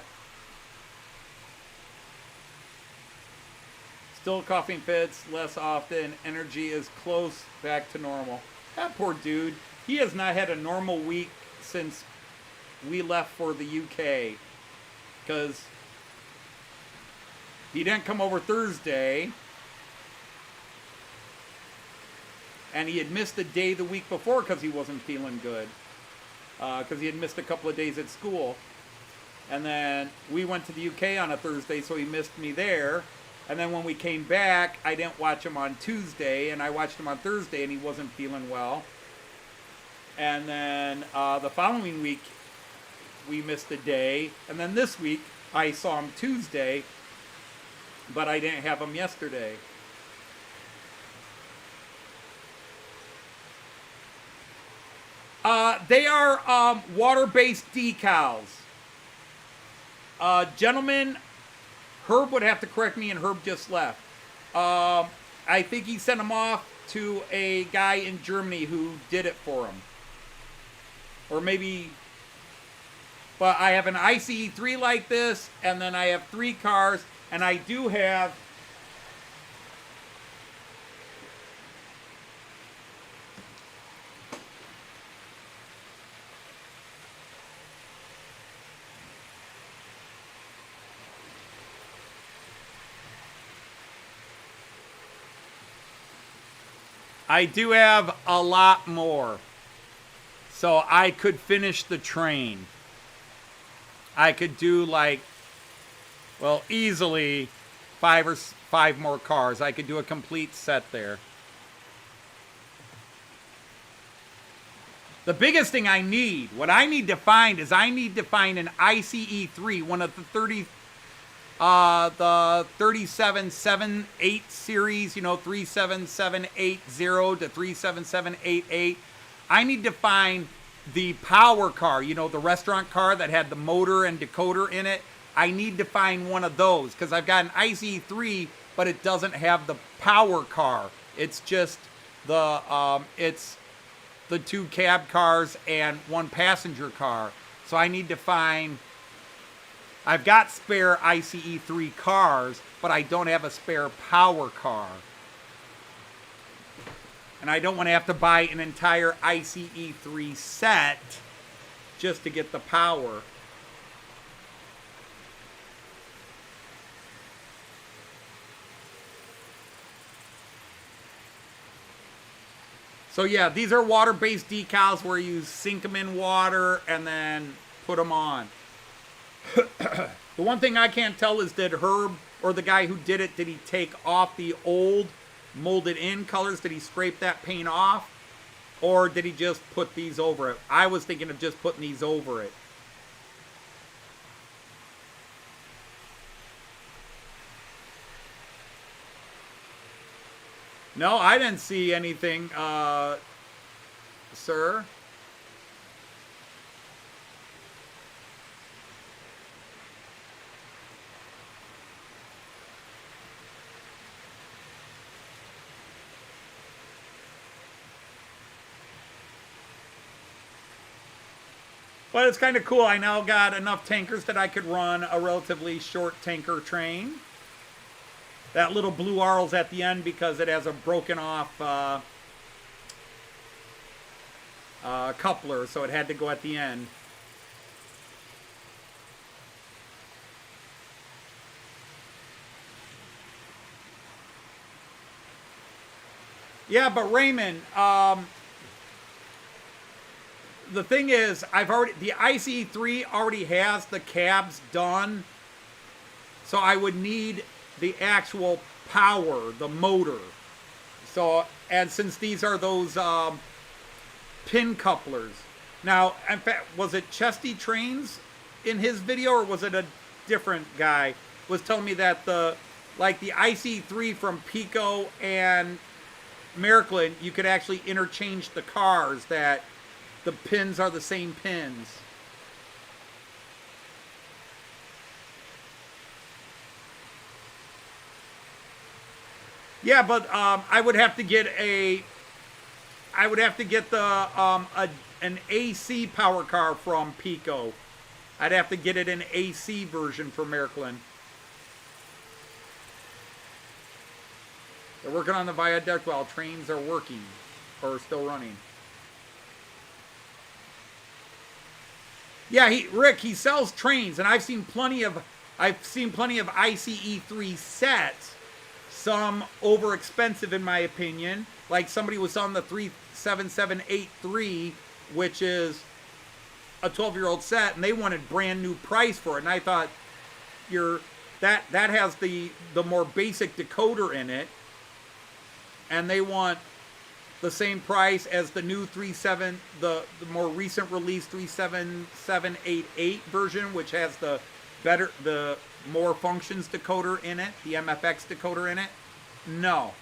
still coughing fits, less often, energy is close back to normal. That poor dude, he has not had a normal week since we left for the UK. Because he didn't come over Thursday, and he had missed a day the week before because he wasn't feeling good, because he had missed a couple of days at school. And then we went to the UK on a Thursday, so he missed me there. And then when we came back, I didn't watch him on Tuesday, and I watched him on Thursday, and he wasn't feeling well. And then the following week, we missed a day, and then this week I saw him Tuesday, but I didn't have him yesterday. They are water-based decals. Gentlemen, Herb would have to correct me, and Herb just left. I think he sent them off to a guy in Germany who did it for him. Or maybe. But I have an ICE 3 like this, and then I have 3 cars, and I do have a lot more. So I could finish the train. I could do like Well, easily 5 more cars. I could do a complete set there. The biggest thing I need, what I need to find is I need to find an ICE3, one of the 3778 series, you know, 37780 to 37788. I need to find the power car, you know, the restaurant car that had the motor and decoder in it. I need to find one of those because I've got an ICE3, but it doesn't have the power car. It's just the it's the 2 cab cars and 1 passenger car. So I need to find. I've got spare ICE3 cars, but I don't have a spare power car. And I don't want to have to buy an entire ICE3 set just to get the power. So yeah, these are water-based decals where you sink them in water and then put them on. The one thing I can't tell is did Herb or the guy who did it, did he take off the old molded in colors? Did he scrape that paint off? Or did he just put these over it? I was thinking of just putting these over it. No, I didn't see anything, sir. But it's kind of cool. I now got enough tankers that I could run a relatively short tanker train. That little blue arl's at the end because it has a broken off coupler, so it had to go at the end. Yeah, but Raymond, the thing is, the ICE3 already has the cabs done, so I would need the actual power, the motor. So, and since these are those pin couplers. Now, in fact, was it Chesty Trains in his video, or was it a different guy? Was telling me that the ICE3 from Piko and Märklin, you could actually interchange the cars, that the pins are the same pins. Yeah, but I would have to get an AC power car from Piko. I'd have to get it in AC version for Märklin. They're working on the viaduct while trains are working or still running. Yeah, Rick, he sells trains, and I've seen plenty of ICE3 sets. Some over expensive in my opinion. Like somebody was on the 37783, which is a 12-year-old set, and they wanted brand new price for it. And I thought, that has the more basic decoder in it, and they want the same price as the new the more recent release 37788 version, which has the more functions decoder in it, the MFX decoder in it. No.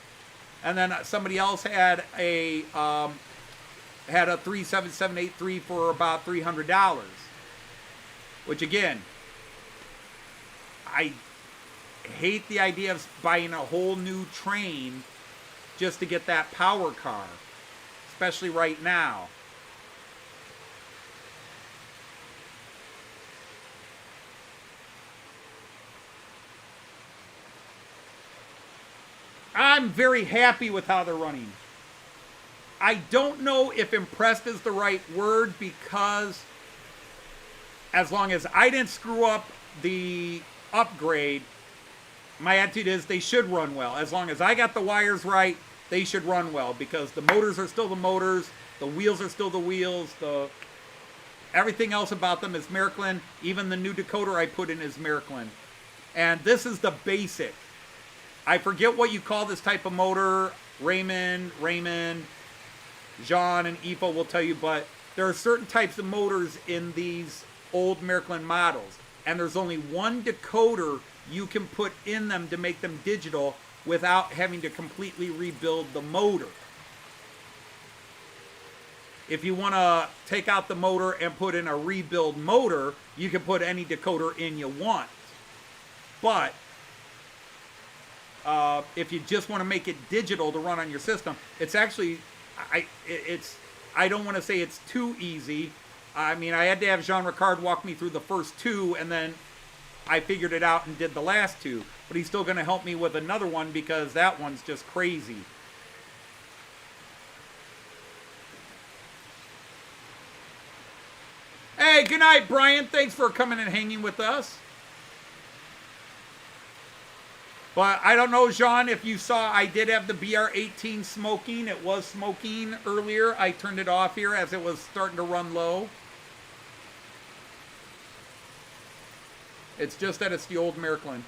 And then somebody else had a 37783 for about $300, which again, I hate the idea of buying a whole new train just to get that power car, especially right now. I'm very happy with how they're running. I don't know if impressed is the right word, because as long as I didn't screw up the upgrade, my attitude is they should run well. As long as I got the wires right, they should run well, because the motors are still the motors, the wheels are still the wheels, everything else about them is Märklin. Even the new decoder I put in is Märklin. And this is the basic. I forget what you call this type of motor. Raymond, Jean, and Aoife will tell you, but there are certain types of motors in these old Märklin models. And there's only one decoder you can put in them to make them digital without having to completely rebuild the motor. If you want to take out the motor and put in a rebuild motor, you can put any decoder in you want. But if you just want to make it digital to run on your system, it's actually, I don't want to say it's too easy. I mean, I had to have Jean Ricard walk me through the first two, and then I figured it out and did the last two. But he's still going to help me with another one because that one's just crazy. Hey, good night, Brian. Thanks for coming and hanging with us. But I don't know, Jean, if you saw, I did have the BR-18 smoking. It was smoking earlier. I turned it off here as it was starting to run low. It's just that it's the old Märklin.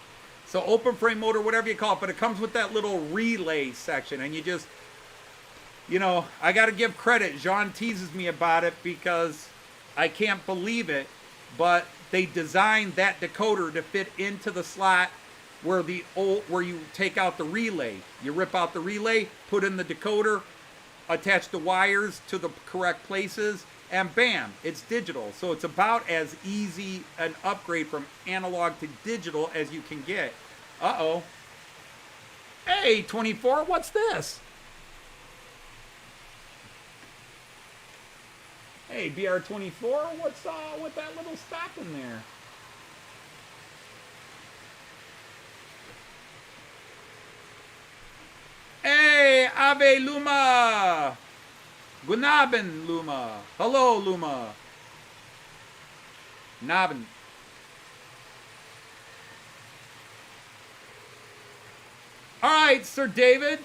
So open frame motor, whatever you call it, but it comes with that little relay section. And you just, you know, I got to give credit. Jean teases me about it because I can't believe it. But they designed that decoder to fit into the slot where you take out the relay. You rip out the relay, put in the decoder, attach the wires to the correct places, and bam, it's digital. So it's about as easy an upgrade from analog to digital as you can get. Uh-oh. Hey, 24, what's this? Hey, BR24, what's with that little stop in there? Hey, Ave Luma! Guten Abend, Luma. Hello, Luma. Nabend. All right, Sir David.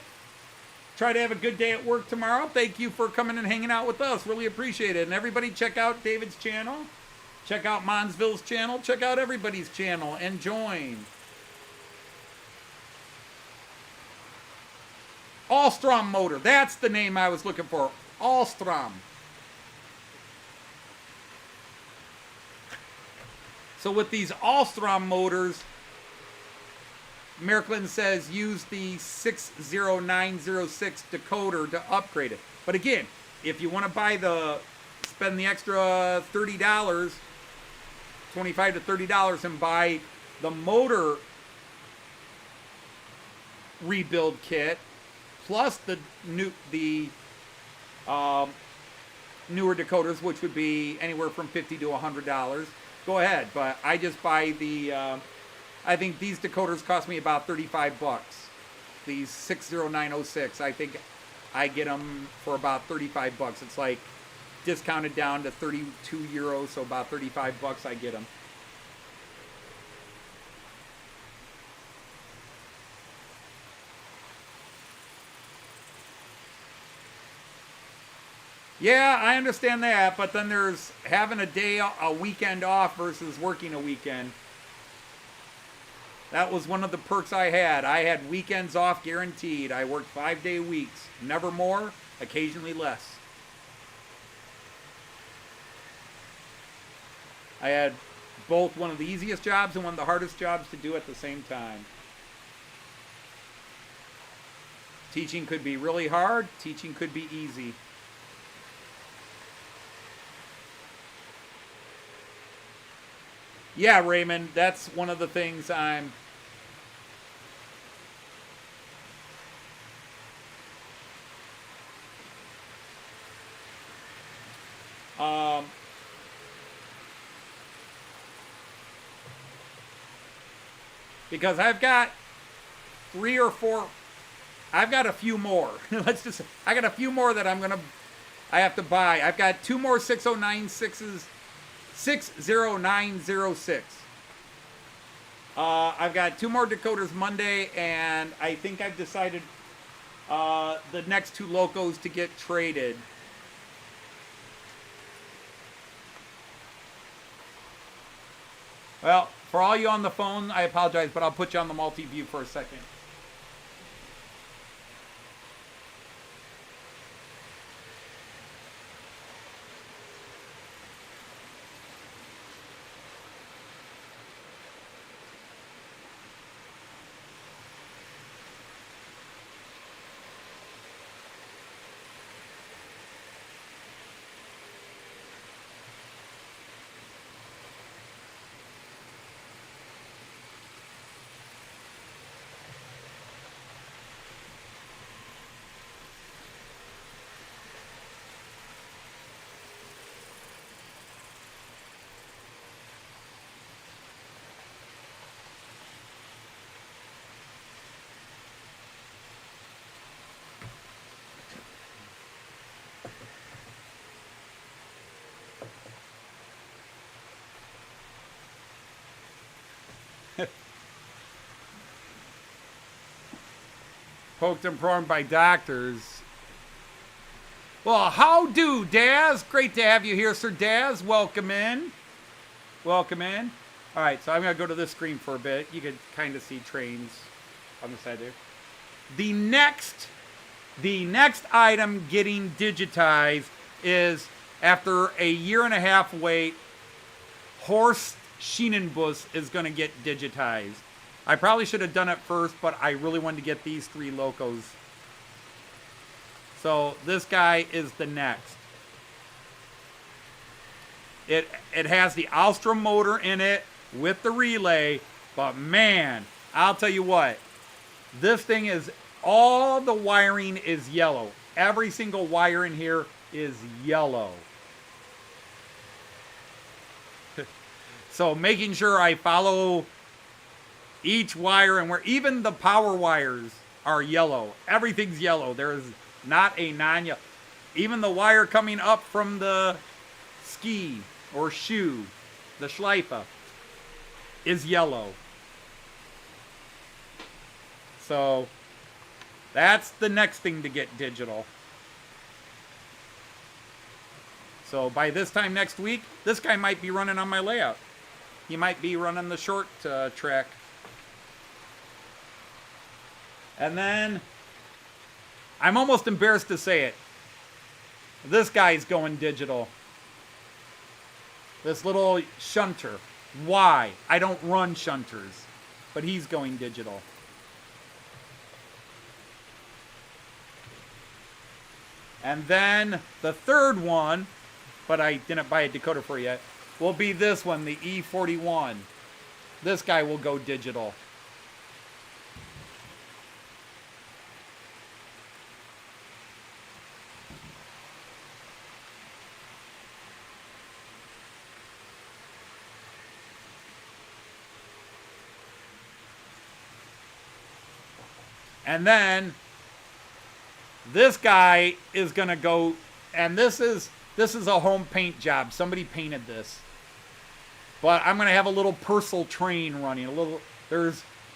Try to have a good day at work tomorrow. Thank you for coming and hanging out with us. Really appreciate it. And everybody check out David's channel. Check out Monsville's channel. Check out everybody's channel and join. Alstrom motor. That's the name I was looking for. Alstrom. So with these Alstrom motors, Märklin says use the 60906 decoder to upgrade it. But again, if you want to spend the extra $30, $25 to $30 and buy the motor rebuild kit, plus the newer decoders, which would be anywhere from $50 to $100. Go ahead, but I just buy the. I think these decoders cost me about 35 bucks. These 60906, I think I get them for about 35 bucks. It's like discounted down to 32 euros, so about 35 bucks I get them. Yeah, I understand that, but then there's having a weekend off versus working a weekend. That was one of the perks I had. I had weekends off guaranteed. I worked 5-day weeks. Never more, occasionally less. I had both one of the easiest jobs and one of the hardest jobs to do at the same time. Teaching could be really hard. Teaching could be easy. Yeah, Raymond, that's one of the things I'm... because I've got 3 or 4... I've got a few more. I got a few more that I have to buy. I've got 2 more 60906s. 60906. I've got 2 more decoders Monday, and I think I've decided the next 2 locos to get traded. Well, For all you on the phone, I apologize, but I'll put you on the multi-view for a second. Poked and prodded by doctors. Well, how do, Daz? Great to have you here, Sir Daz. Welcome in. Welcome in. All right, so I'm going to go to this screen for a bit. You can kind of see trains on the side there. The next item getting digitized is, after a 1.5 year wait, Horst Schienenbus is going to get digitized. I probably should have done it first, but I really wanted to get these 3 locos. So this guy is the next. It has the Alstrom motor in it with the relay, but man, I'll tell you what, this thing is, all the wiring is yellow. Every single wire in here is yellow. So making sure I follow each wire, and where even the power wires are yellow. Everything's yellow. There is not a non-yellow. Even the wire coming up from the ski or shoe, the Schleife, is yellow. So that's the next thing to get digital. So by this time next week, this guy might be running on my layout. He might be running the short track. And then, I'm almost embarrassed to say it, this guy's going digital. This little shunter. Why? I don't run shunters, but he's going digital. And then the third one, but I didn't buy a decoder for it yet, will be this one, the E41. This guy will go digital. And then this guy is going to go, and this is a home paint job. Somebody painted this. But I'm going to have a little Purcell train running.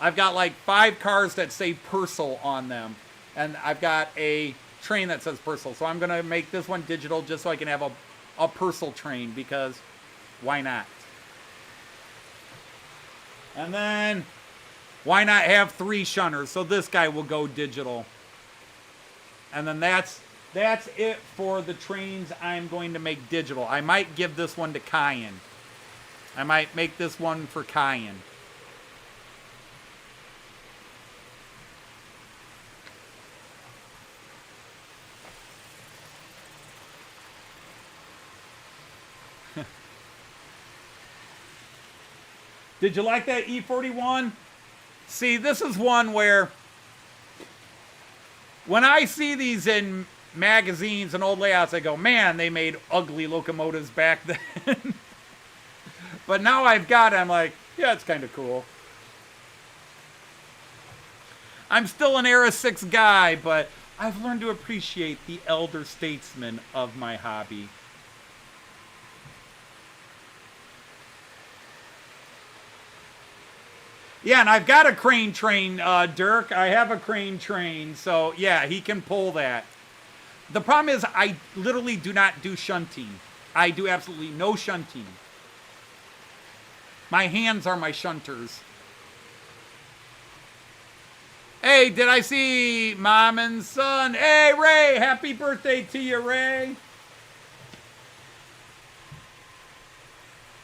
I've got like 5 cars that say Purcell on them. And I've got a train that says Purcell. So I'm going to make this one digital just so I can have a Purcell train, because why not? And then, why not have 3 shunters? So this guy will go digital. And then that's it for the trains I'm going to make digital. I might give this one to Cayenne. I might make this one for Cayenne. Did you like that E41? See, this is one where, when I see these in magazines and old layouts, I go, man, they made ugly locomotives back then. But now I've got it, I'm like, yeah, it's kind of cool. I'm still an Era 6 guy, but I've learned to appreciate the elder statesmen of my hobby. Yeah, and I've got a crane train, Dirk. I have a crane train, so yeah, he can pull that. The problem is I literally do not do shunting. I do absolutely no shunting. My hands are my shunters. Hey, did I see Mom and Son? Hey, Ray, happy birthday to you, Ray.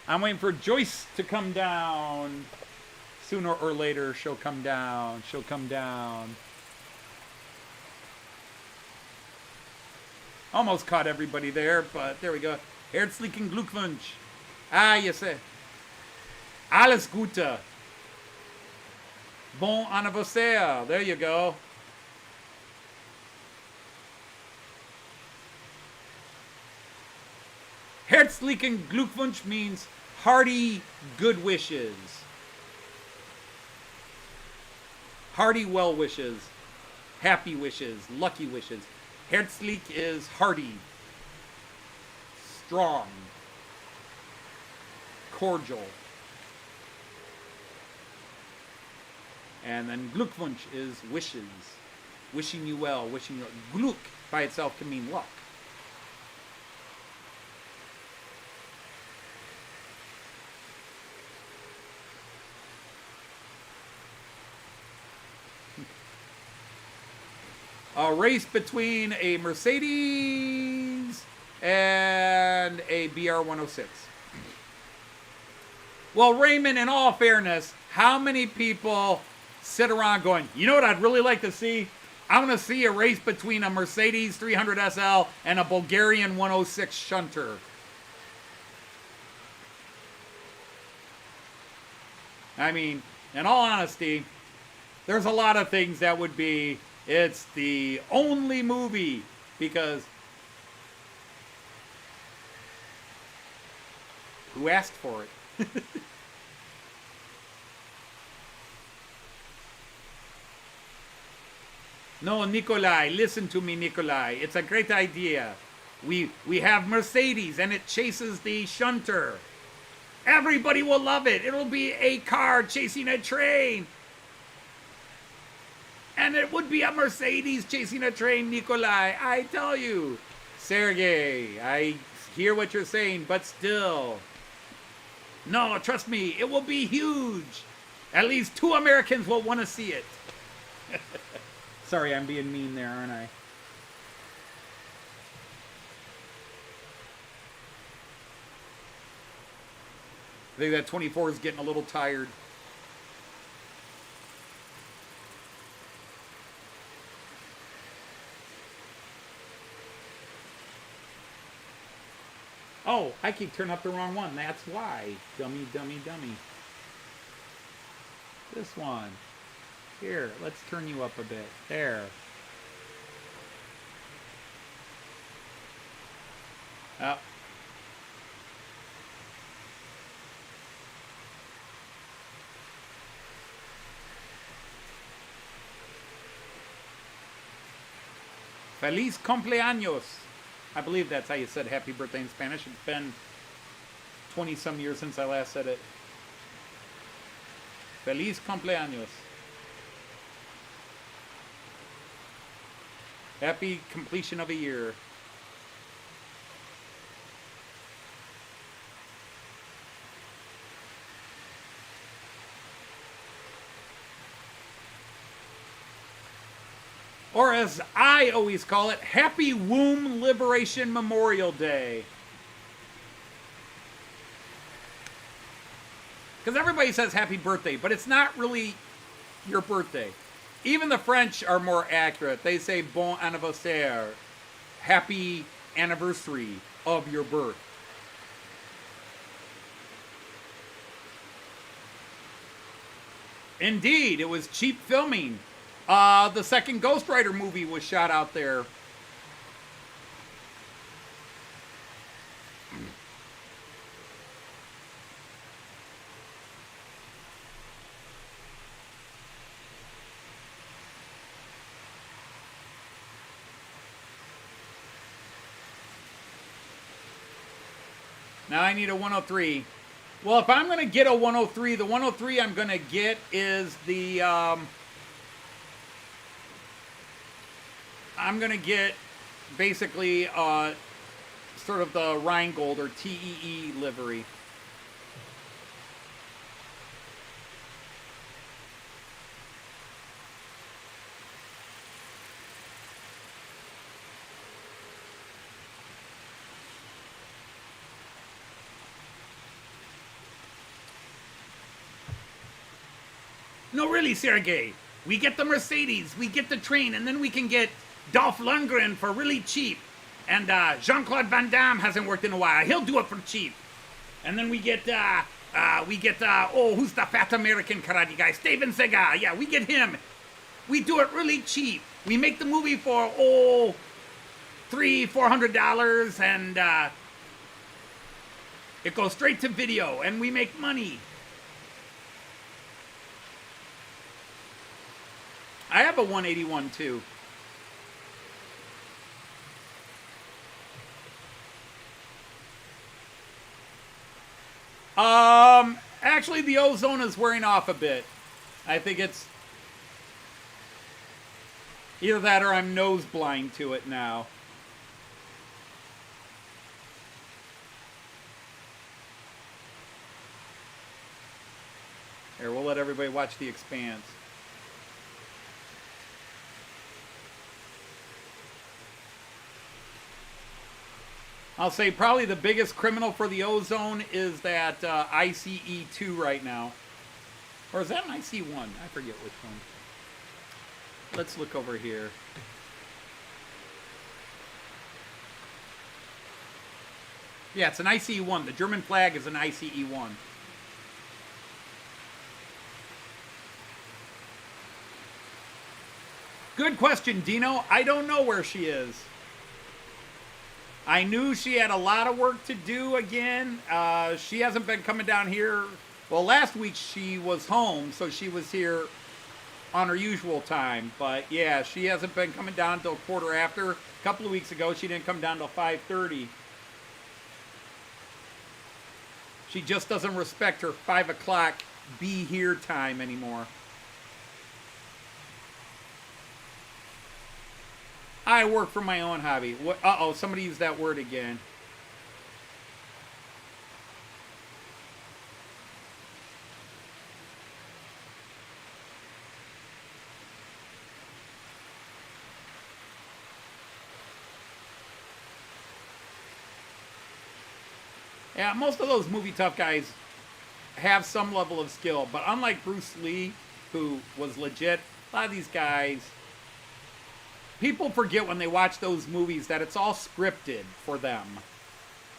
I'm waiting for Joyce to come down. Sooner or later, she'll come down. She'll come down. Almost caught everybody there, but there we go. Herzlichen Glückwunsch. Ah, yes. Alles Gute. Bon anniversaire. There you go. Herzlichen Glückwunsch means hearty good wishes. Hearty well wishes. Happy wishes. Lucky wishes. Herzlich is hearty. Strong. Cordial. And then Glückwunsch is wishes. Wishing you well. Wishing you Glück by itself can mean luck. A race between a Mercedes and a BR-106. Well, Raymond, in all fairness, how many people sit around going, you know what I'd really like to see? I want to see a race between a Mercedes 300 SL and a Bulgarian 106 shunter. I mean, in all honesty, there's a lot of things that would be... It's the only movie because who asked for it? No, Nikolai, listen to me, Nikolai. It's a great idea. We have Mercedes and it chases the shunter. Everybody will love it. It'll be a car chasing a train. And it would be a Mercedes chasing a train, Nikolai. I tell you. Sergey, I hear what you're saying, but still. No, trust me, it will be huge. At least 2 Americans will want to see it. Sorry, I'm being mean there, aren't I? I think that 24 is getting a little tired. Oh, I keep turning up the wrong one. That's why. Dummy, dummy, dummy. This one. Here, let's turn you up a bit. There. Oh. Feliz cumpleaños. I believe that's how you said happy birthday in Spanish. It's been 20-some years since I last said it. Feliz cumpleaños. Happy completion of a year. Or as I always call it, Happy Womb Liberation Memorial Day. Because everybody says happy birthday, but it's not really your birthday. Even the French are more accurate. They say bon anniversaire, happy anniversary of your birth. Indeed, it was cheap filming. The second Ghost Rider movie was shot out there. Now I need a 103. Well, if I'm going to get a 103, the 103 I'm going to get is the... I'm going to get basically sort of the Rheingold or TEE livery. No, really, Sergey. We get the Mercedes, we get the train, and then we can get Dolph Lundgren for really cheap. And Jean-Claude Van Damme hasn't worked in a while. He'll do it for cheap. And then we get, who's the fat American karate guy? Steven Seagal. Yeah, we get him. We do it really cheap. We make the movie for, $300-400, and it goes straight to video, and we make money. I have a 181 too. Actually, the ozone is wearing off a bit. I think it's either that or I'm nose blind to it now. Here, we'll let everybody watch The Expanse. I'll say probably the biggest criminal for the ozone is that ICE2 right now. Or is that an IC1? I forget which one. Let's look over here. Yeah, it's an ICE1. The German flag is an ICE1. Good question, Dino. I don't know where she is. I knew she had a lot of work to do again. She hasn't been coming down here. Well, last week she was home, so she was here on her usual time. But yeah, she hasn't been coming down until quarter after. A couple of weeks ago, she didn't come down till 5:30. She just doesn't respect her 5 o'clock be here time anymore. I work for my own hobby. What? Uh-oh, somebody used that word again. Yeah, most of those movie tough guys have some level of skill, but unlike Bruce Lee, who was legit, a lot of these guys, people forget when they watch those movies that it's all scripted for them.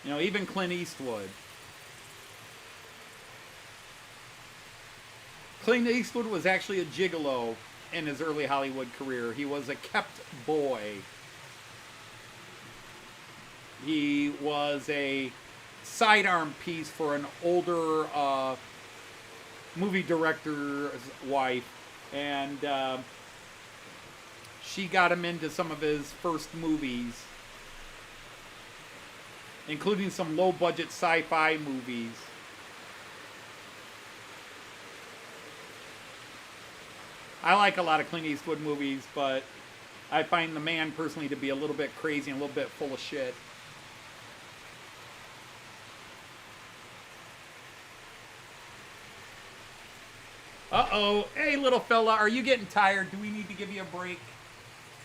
You know, even Clint Eastwood. Clint Eastwood was actually a gigolo in his early Hollywood career. He was a kept boy. He was a sidearm piece for an older movie director's wife, and she got him into some of his first movies, including some low-budget sci-fi movies. I like a lot of Clint Eastwood movies, but I find the man personally to be a little bit crazy and a little bit full of shit. Uh-oh. Hey, little fella, are you getting tired? Do we need to give you a break?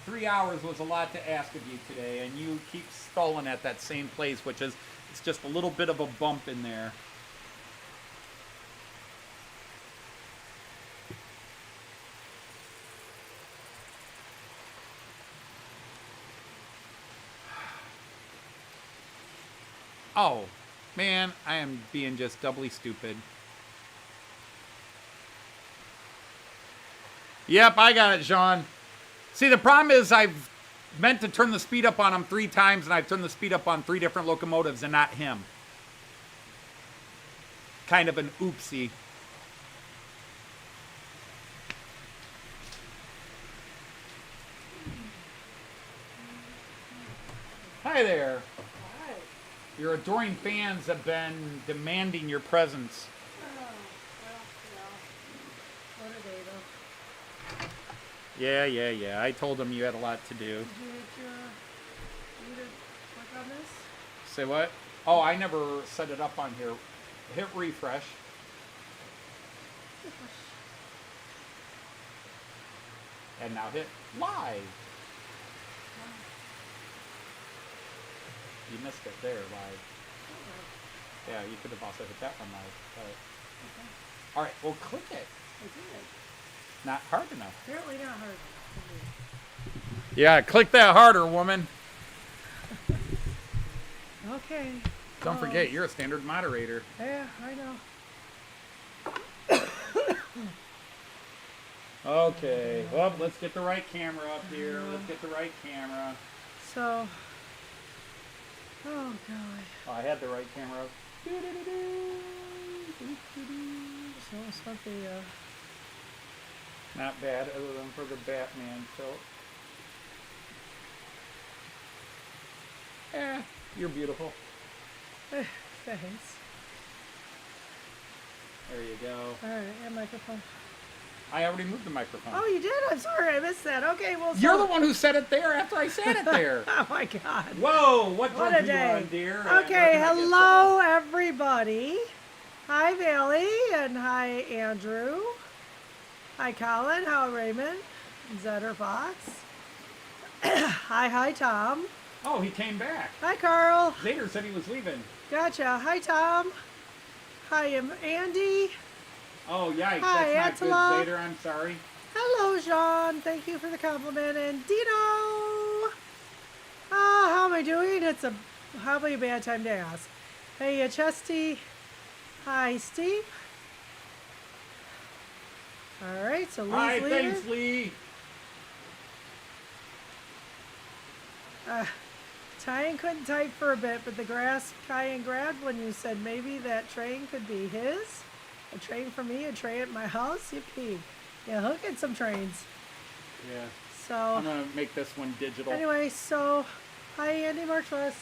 3 hours was a lot to ask of you today, and you keep stalling at that same place, which is, it's just a little bit of a bump in there. Oh, man, I am being just doubly stupid. Yep, I got it, Sean. See, the problem is I've meant to turn the speed up on him 3 times, and I've turned the speed up on 3 different locomotives and not him. Kind of an oopsie. Hi there. Hi. Your adoring fans have been demanding your presence. Oh, well, yeah. What a day, though. Yeah. I told him you had a lot to do. Did you need to work on this? Say what? Oh, I never set it up on here. Hit refresh. And now hit live. You missed it there, live. Yeah, you could have also hit that one live. But... Okay. All right, well, click it. I did. Not hard enough. Apparently not hard enough. Yeah, click that harder, woman. Okay. Don't forget, you're a standard moderator. Yeah, I know. Okay, well, let's get the right camera up here. Let's get the right camera. So, oh god. Oh, I had the right camera up. So it's not the, Not bad, other than for the Batman tilt. You're beautiful. thanks. There you go. Alright, and microphone. I already moved the microphone. Oh, you did? I'm sorry, I missed that. Okay, well, You're the one who set it there after I sat it there. Oh my god. Whoa, what What drug a you day. on, dear? And Okay, where can I get hello everybody. Hi Bailey, and hi Andrew. Hi Colin, hi Raymond, Zetter Fox. Hi Tom. some? Oh, he came back. Hi Carl. Zader said he was leaving. Gotcha. Hi Tom. Hi Andy. Oh, yikes, Hi, that's not Attila. good, Zader. I'm sorry. Hello Jean, thank you for the compliment. And Dino. How am I doing? It's probably a bad time to ask. Hey Chesty. Hi Steve. All right, so Lee's Hi, leaving. thanks, Lee. Tyan couldn't type for a bit, but the grass Tyan grabbed when you said maybe that train could be his. A train for me, a train at my house. Yippee! Yeah, he'll get some trains. Yeah, So I'm going to make this one digital. anyway, so hi Andy Marchwest.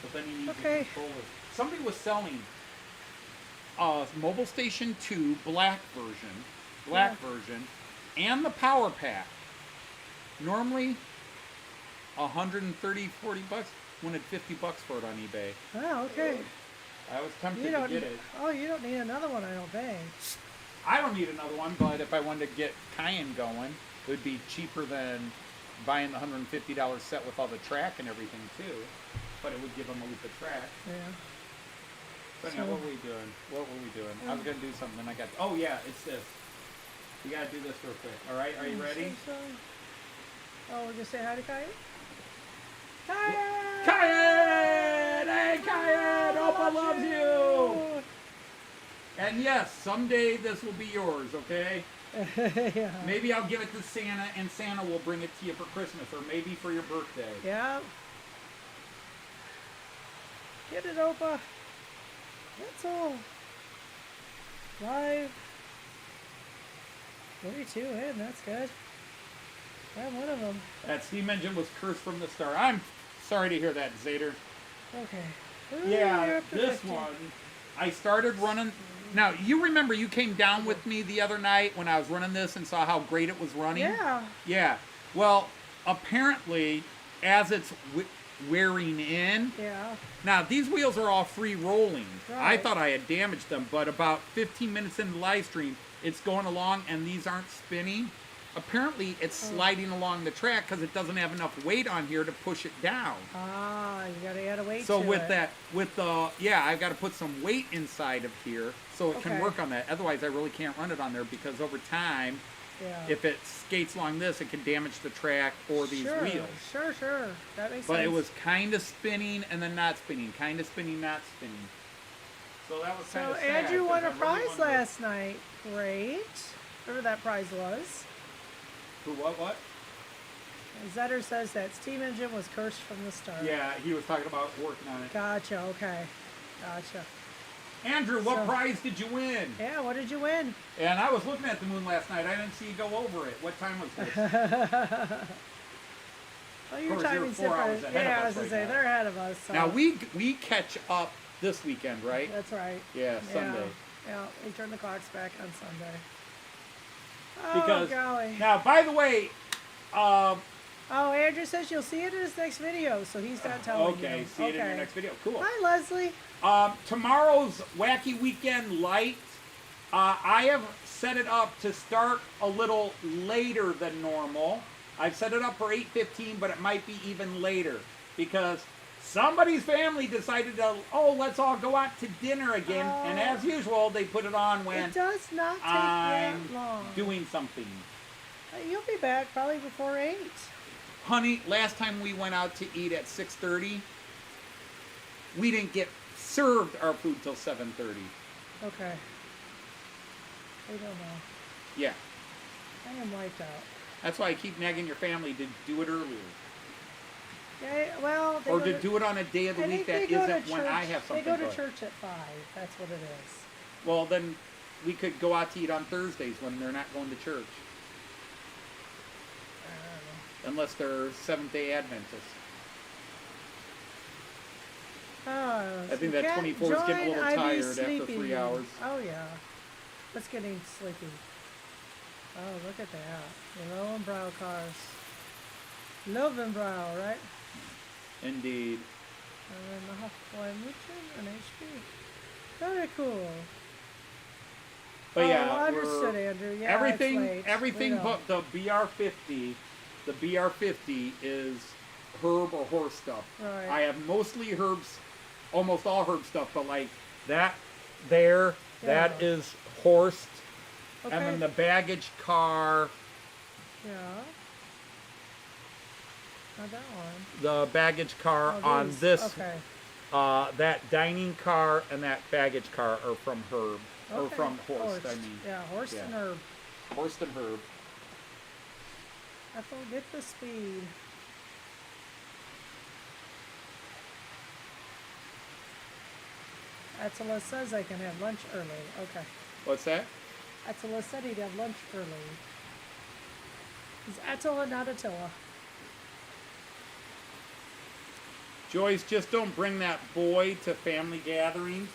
But then he needs Okay. a controller. Somebody was selling Mobile Station 2 black version, and the power pack. Normally, 130, 40 bucks. Wanted 50 bucks for it on eBay. Oh, okay. I was tempted You to don't. get it. Oh, you don't need another one, I don't think. I don't need another one, but if I wanted to get Cayenne going, it would be cheaper than buying the $150 set with all the track and everything too. But it would give them a loop of track. Yeah. But now, So- what were we doing? What were we doing? I was gonna do something, and I got. Oh yeah, it's this. We gotta do this real quick. All right, are you ready? Oh, we're gonna say hi to Kyan. Kyan! Cayenne! Hey, Cayenne! Opa loves you! And yes, someday this will be yours, okay? Yeah. Maybe I'll give it to Santa, and Santa will bring it to you for Christmas, or maybe for your birthday. Yeah. Get it, Opa. That's all. Live. 42 in, that's good. I'm one of them. That steam engine was cursed from the start. I'm sorry to hear that, Zader. Okay. Ooh, you're Yeah, up to this 50. one, I started running. Now, you remember you came down with me the other night when I was running this and saw how great it was running? Yeah. Yeah. Well, apparently, as it's wearing in, Yeah. now these wheels are all free rolling. I Right. thought I had damaged them, but about 15 minutes into the live stream, it's going along and these aren't spinning. Apparently, it's sliding along the track because it doesn't have enough weight on here to push it down. Ah, you gotta add a weight So to with it. that, with the, yeah, I've got to put some weight inside of here so it can Okay. work on that. Otherwise, I really can't run it on there because over time, Yeah. if it skates along this, it can damage the track or these sure, wheels. Sure. That makes But sense. it was kind of spinning and then not spinning, kind of spinning, not spinning. So that was kind So of sad. Andrew won a 'cause I really prize wanted to- last night. Great. Whatever that prize was. Who, what? Zetter says that steam engine was cursed from the start. Yeah, he was talking about working on it. Gotcha, okay. Gotcha. Andrew, what So- prize did you win? Yeah, what did you win? And I was looking at the moon last night. I didn't see you go over it. What time was this? Well, your course, you're timing's 4 hours different. ahead of Yeah, I us was gonna right say, now. they're ahead of us. So. Now we catch up this weekend, right? That's right. Yeah, Sunday. Yeah, we turn the clocks back on Sunday. Oh, Because golly. now, by the way, Oh, Andrew says you'll see it in his next video, so he's not telling you. okay, see it in your next video. Cool. Hi, Leslie. Tomorrow's Wacky Weekend Light, I have set it up to start a little later than normal. I've set it up for 8:15, but it might be even later because somebody's family decided to, let's all go out to dinner again. And as usual, they put it on when It does not take I'm that long. doing something. You'll be back probably before 8. Honey, last time we went out to eat at 6:30, we didn't get served our food till 7:30. Okay. I don't know. Yeah. I am wiped out. That's why I keep nagging your family to do it earlier. Yeah, well, Or to do it on a day of the week that isn't when I have something. They go to good. church at 5. That's what it is. Well, then we could go out to eat on Thursdays when they're not going to church. Unless they're Seventh-day Adventists. I think that 24 is getting a little tired after 3 hours. Oh, yeah. It's getting sleepy. Oh, look at that. The Löwenbräu cars. Löwenbräu, right? Indeed. And then the Hofleimlichen and HP. Very cool. But yeah, I understood, Andrew. Yeah, everything but the BR50. The BR50 is herb or horse stuff. Right. I have mostly herbs, almost all herb stuff, but like that there, that is horsed. Okay. And then the baggage car. Yeah. Not that one. The baggage car on these. this. Okay. That dining car and that baggage car are from herb. Or Okay. from horse, I mean. Yeah, horse and herb. Horse and herb. I forget the speed. Attila says I can have lunch early. Okay. What's that? Attila said he'd have lunch early. Is Attila not Attila? Joyce, just don't bring that boy to family gatherings.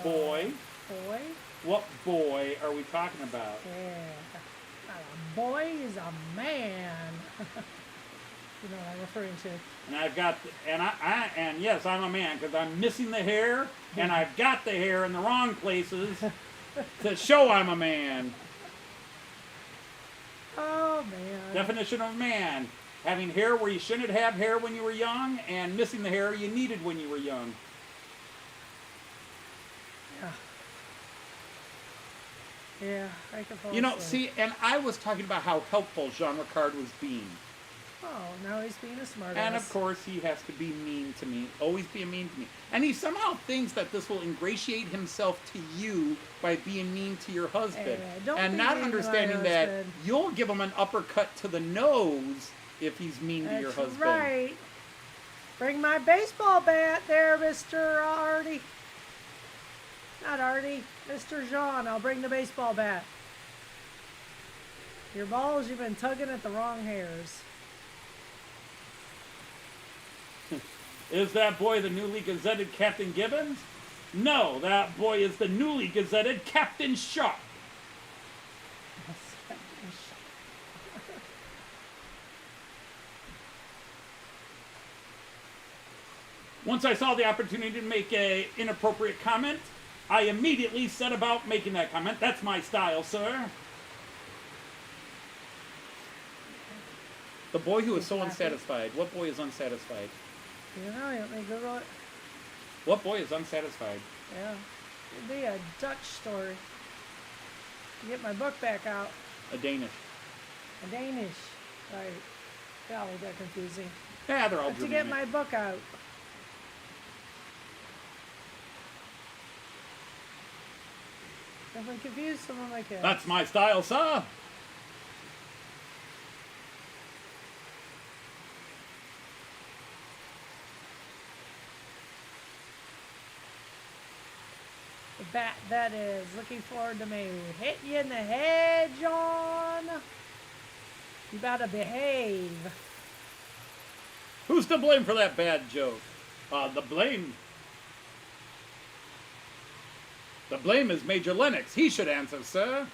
Boy? Boy? What boy are we talking about? Yeah. A boy is a man. You know what I'm referring to. And I've got, and yes, I'm a man because I'm missing the hair, and I've got the hair in the wrong places to show I'm a man. Oh, man. Definition of man: having hair where you shouldn't have hair when you were young, and missing the hair you needed when you were young. Yeah. Yeah, I can follow. You know, see, and I was talking about how helpful Jean Ricard was being. Oh, now he's being a smartass. And of course, he has to be mean to me, always be mean to me. And he somehow thinks that this will ingratiate himself to you by being mean to your husband. Don't and be not mean to my understanding that husband. you'll give him an uppercut to the nose if he's mean to your That's husband. right. Bring my baseball bat there, Mr. Artie. Not Artie, Mr. Jean. I'll bring the baseball bat. Your balls, you've been tugging at the wrong hairs. Is that boy the newly gazetted Captain Gibbons? No, that boy is the newly gazetted Captain Sharp. Once I saw the opportunity to make an inappropriate comment, I immediately set about making that comment. That's my style, sir. The boy who is so unsatisfied. What boy is unsatisfied? You know, let me Google it. What boy is unsatisfied? Yeah. It'd be a Dutch story. Get my book back out. A Danish. A Danish. Right. Golly, that confusing. Yeah, they're all Have to Germanic. get my book out. If I'm confused, some of my kids. That's my style, sir. The bat that is. Looking forward to me. Hit you in the head, John. You better behave. Who's to blame for that bad joke? The blame is Major Lennox. He should answer, sir.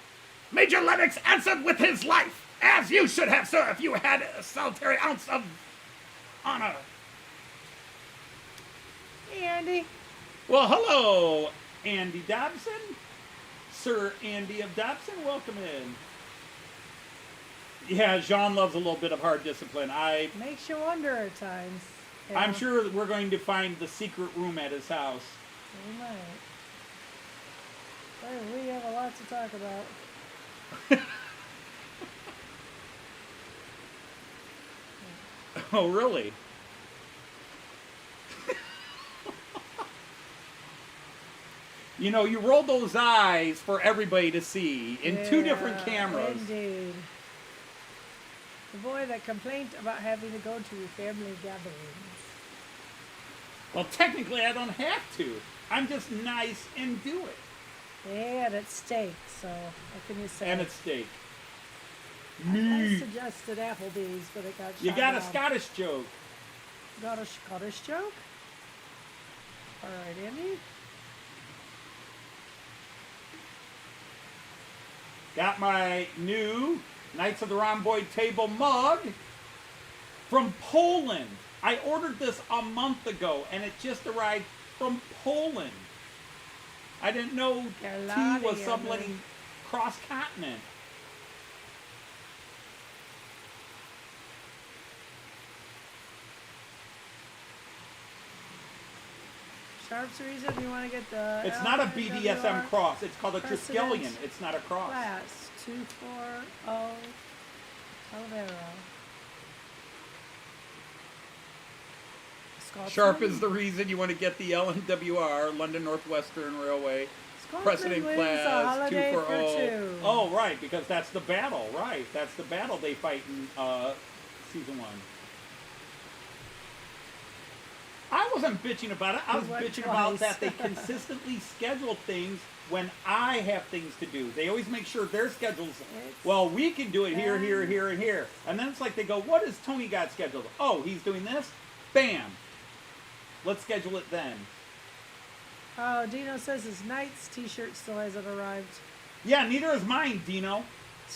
Major Lennox answered with his life, as you should have, sir, if you had a solitary ounce of honor. Hey, Andy. Well, hello, Andy Dobson. Sir Andy of Dobson, welcome in. Yeah, Jean loves a little bit of hard discipline. Makes you wonder at times. Yeah. I'm sure that we're going to find the secret room at his house. We might. Well, we have a lot to talk about. Oh, really? You know, you roll those eyes for everybody to see in two different cameras. Indeed. The boy that complained about having to go to family gatherings. Well, technically, I don't have to. I'm just nice and do it. And it's steak, so what can you say? And it's steak. I suggested Applebee's, but it got shot You got a down. Scottish joke. Got a Scottish joke? All right, Andy. Got my new Knights of the Rhomboid table mug from Poland. I ordered this a month ago, and it just arrived from Poland. I didn't know tea was subletting cross-continent. Sharp's reason you want to get the... It's not a LWR BDSM cross. It's called a precedent Triskelion. It's not a cross. Class 240 Olivero. Sharp is the reason you want to get the LNWR, London Northwestern Railway, precedent class 240. Oh, right, because that's the battle, right. That's the battle they fight in season 1. I wasn't bitching about it. I was bitching about that they consistently schedule things when I have things to do. They always make sure their schedules, well, we can do it here, here, here, and here. And then it's like they go, what has Tony got scheduled? Oh, he's doing this? Bam. Let's schedule it then. Oh, Dino says his Knights t-shirt still hasn't arrived. Yeah, neither is mine, Dino.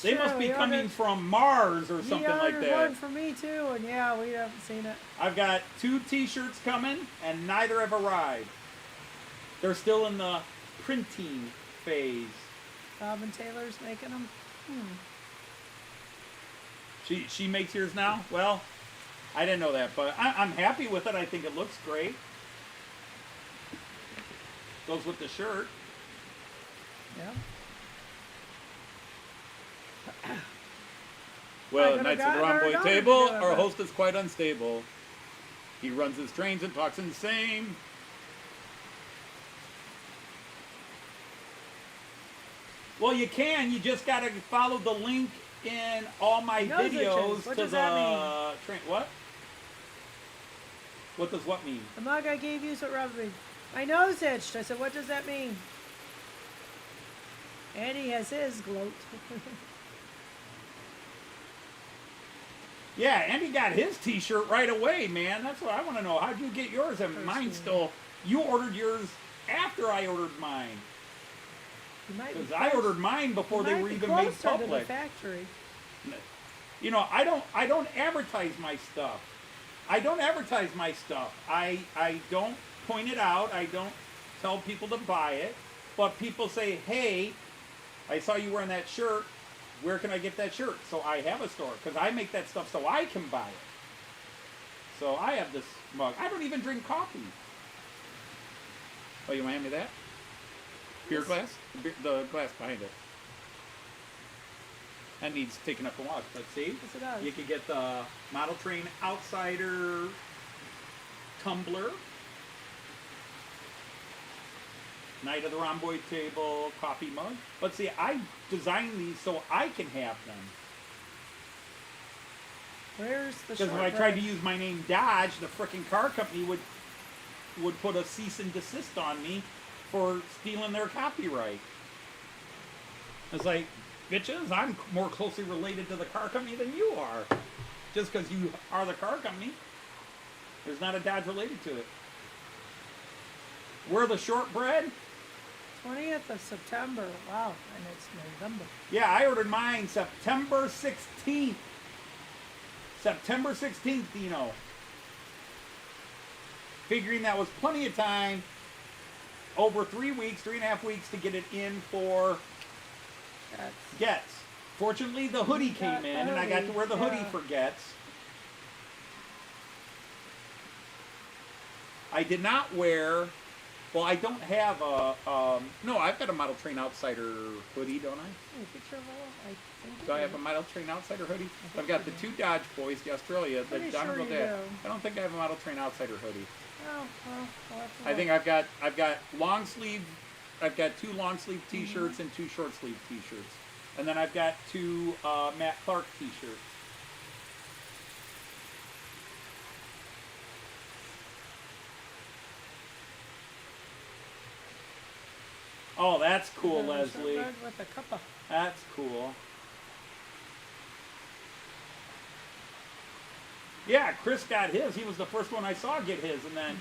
They Sure, must be he coming ordered- from Mars or something like He ordered that. one for me too, and yeah, we haven't seen it. I've got 2 t-shirts coming, and neither have arrived. They're still in the printing phase. Bob and Taylor's making them. She makes yours now? Well, I didn't know that, but I'm happy with it. I think it looks great. Goes with the shirt. Yeah. Well, I could've Knights of the gotten our Rhomboid daughter to table, do it, our but- host is quite unstable. He runs his trains and talks insane. Well, you can. You just got to follow the link in all my Nose videos itches. What to does the that train. What? What does what mean? The mug I gave you is what rubbed me. My nose itched. I said, what does that mean? Andy has his gloat. Yeah, Andy got his t-shirt right away, man. That's what I want to know. How'd you get yours? And mine's still... You ordered yours after I ordered mine. Because I ordered mine before they were even made public. To the factory. You know, I don't advertise my stuff. I don't advertise my stuff. I don't point it out. I don't tell people to buy it. But people say, hey, I saw you wearing that shirt. Where can I get that shirt? So I have a store. Because I make that stuff so I can buy it. So I have this mug. I don't even drink coffee. Oh, you want to hand me that? Beer glass? The glass behind it. That needs taking up a wash. Let's see. Yes, it does. You could get the Model Train Outsider tumbler. Knight of the Rhomboid table, coffee mug. But see, I designed these so I can have them. Where's the Because if I tried to use my name Dodge, the frickin' car company would put a cease and desist on me for stealing their copyright. It's like, bitches, I'm more closely related to the car company than you are. Just because you are the car company, there's not a Dodge related to it. We're the shortbread. 20th of September. Wow, and it's November. Yeah, I ordered mine September 16th. September 16th, Dino. Figuring that was plenty of time, over 3 weeks, 3.5 weeks to get it in for Gets. Fortunately, the hoodie came in, and I got to wear the hoodie for Gets. I did not wear... Well, I don't have a... no, I've got a Model Train Outsider hoodie, don't I? Hey, picture of all, I Do I have a Model Train Outsider hoodie? I've got the 2 Dodge Boys, the Australia, the Pretty Donald sure you Dad. do. I don't think I have a Model Train Outsider hoodie. Oh, well, I'll have to I think look. I've got long sleeve. I've got 2 long sleeve T-shirts and 2 short sleeve T-shirts, and then I've got 2 Matt Clark T-shirts. Oh, that's cool, Leslie. With a cup of That's cool. Yeah, Chris got his. He was the first one I saw get his, and then.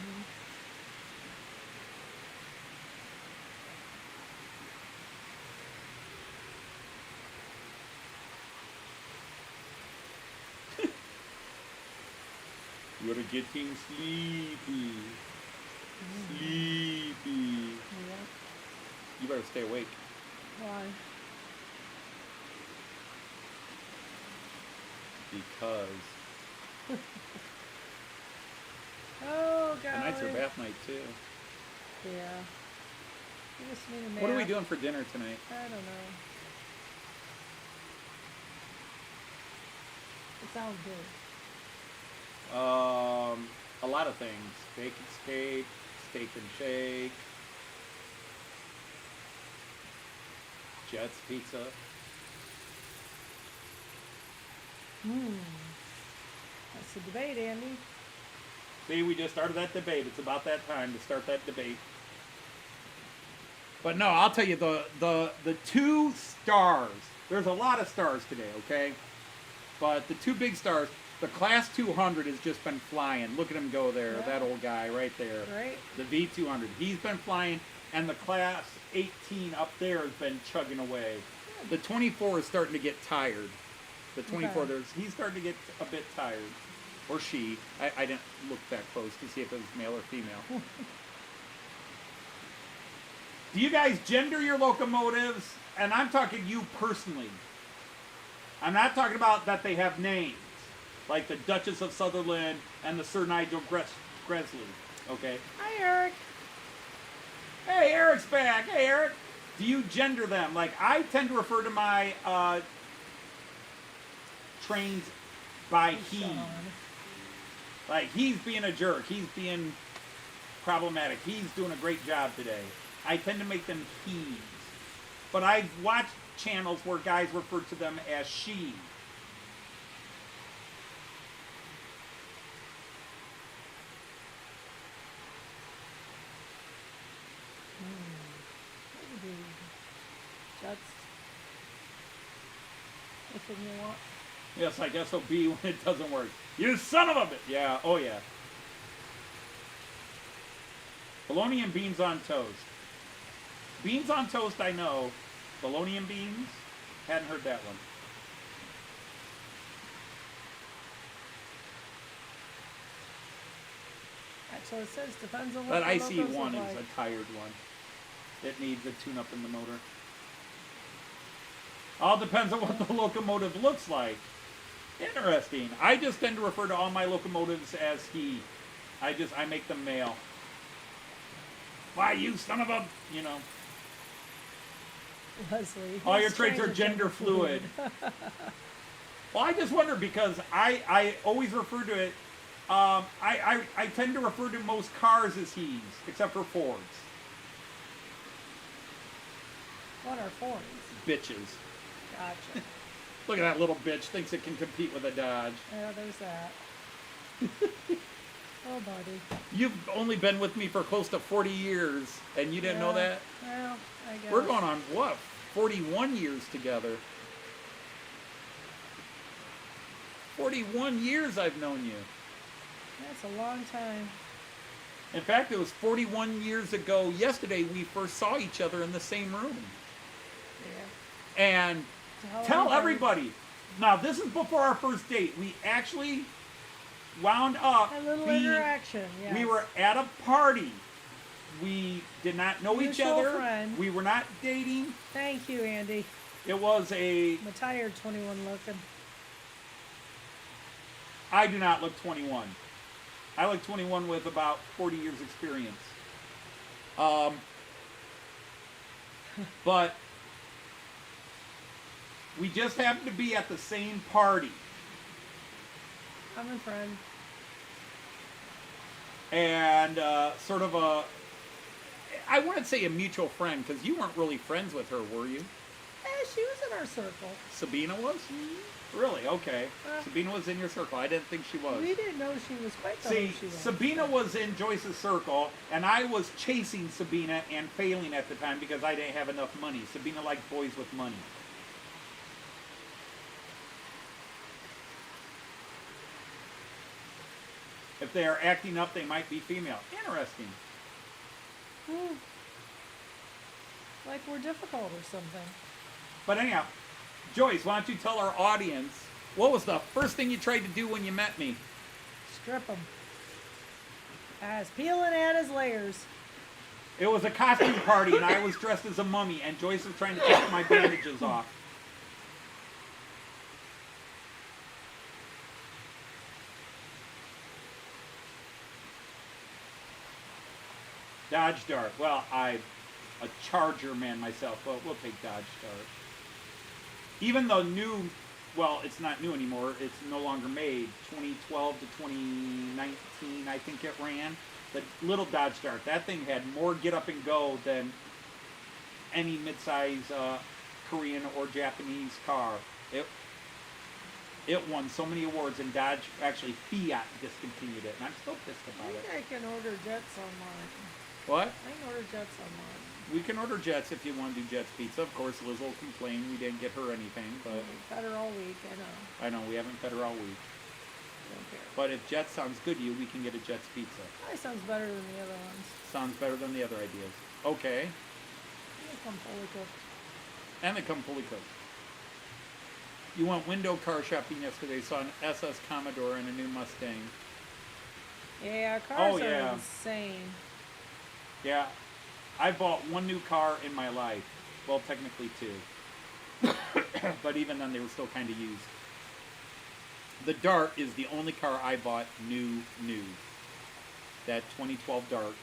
You're getting sleepy. Sleepy. Yeah. You better stay awake. Why? Because Oh, God. tonight's our bath night, too. Yeah. You just need a nap. What are we doing for dinner tonight? I don't know. It sounds good. A lot of things. Bacon steak, steak and shake, Jets pizza. That's the debate, Andy. See, we just started that debate. It's about that time to start that debate. But no, I'll tell you, the 2 stars, there's a lot of stars today, okay? But the 2 big stars, the Class 200 has just been flying. Look at him go there, Yeah. that old guy right there. Right? The V200, he's been flying, and the Class 18 up there has been chugging away. The 24 is starting to get tired. The 24, Okay. he's starting to get a bit tired. Or she. I didn't look that close to see if it was male or female. Do you guys gender your locomotives? And I'm talking you personally. I'm not talking about that they have names, like the Duchess of Sutherland and the Sir Nigel Gresley. Okay? Hi, Eric. Hey, Eric's back. Hey, Eric. Do you gender them? Like, I tend to refer to my trains by he. Sean. Like, he's being a jerk. He's being problematic. He's doing a great job today. I tend to make them he's. But I've watched channels where guys refer to them as she. What do you do? That's anything you want. Yes, I guess so. B when it doesn't work. You son of a bitch! Yeah, oh yeah. Bologna and beans on toast. Beans on toast, I know. Bologna and beans? Hadn't heard that one. Actually, it says depends on what That the IC locos one look is like. a tired one. It needs a tune-up in the motor. All depends on what the locomotive looks like. Interesting. I just tend to refer to all my locomotives as he. I make them male. Why, you son of a, you know. Leslie. All your his traits are trains gender fluid. Well, I just wonder because I always refer to it. I tend to refer to most cars as he's, except for Fords. What are Fords? Bitches. Gotcha. Look at that little bitch. Thinks it can compete with a Dodge. Yeah, there's that. Oh, buddy. You've only been with me for close to 40 years, and you didn't know Yeah, that? Well, I guess. We're going on, what, 41 years together. 41 years I've known you. That's a long time. In fact, it was 41 years ago yesterday we first saw each other in the same room. Yeah. And tell everybody. Now, this is before our first date. We actually wound up A little being, interaction, yes. we were at a party. We did not know each Mutual other. friend. We were not dating. Thank you, Andy. It was a... I'm a tired 21 looking. I do not look 21. I look 21 with about 40 years experience. But We just happened to be at the same party. Common friend. And sort of a, I wouldn't say a mutual friend, because you weren't really friends with her, were you? She was in our circle. Sabina was? Mm-hmm. Really? Okay. Sabina was in your circle. I didn't think she was. We didn't know she was quite the See, way she was. Sabina was in Joyce's circle, and I was chasing Sabina and failing at the time because I didn't have enough money. Sabina liked boys with money. If they are acting up, they might be female. Interesting. Like we're difficult or something. But anyhow, Joyce, why don't you tell our audience, what was the first thing you tried to do when you met me? Strip him. As peeling at his layers. It was a costume party, and I was dressed as a mummy, and Joyce was trying to take my bandages off. Dodge Dart. Well, I'm a Charger man myself, but we'll take Dodge Dart. Even though new, well, it's not new anymore. It's no longer made. 2012 to 2019, I think it ran. The little Dodge Dart. That thing had more get up and go than any midsize Korean or Japanese car. It won so many awards, and Dodge, actually Fiat, discontinued it, and I'm still pissed I about it. think I can order jets online. What? I can order jets online. We can order Jets if you want to do Jets pizza. Of course, Liz will complain we didn't get her anything, but We fed her all week, I know. I know we haven't fed her all week. Don't care. But if Jets sounds good to you, we can get a Jets pizza. Probably sounds better than the other ones. Sounds better than the other ideas. Okay. They come fully cooked. And they come fully cooked. You went window car shopping yesterday, saw an SS Commodore and a new Mustang. Yeah, cars yeah. are insane. Yeah. I bought one new car in my life. Well, technically two. But even then, they were still kind of used. The Dart is the only car I bought new. That 2012 Dart.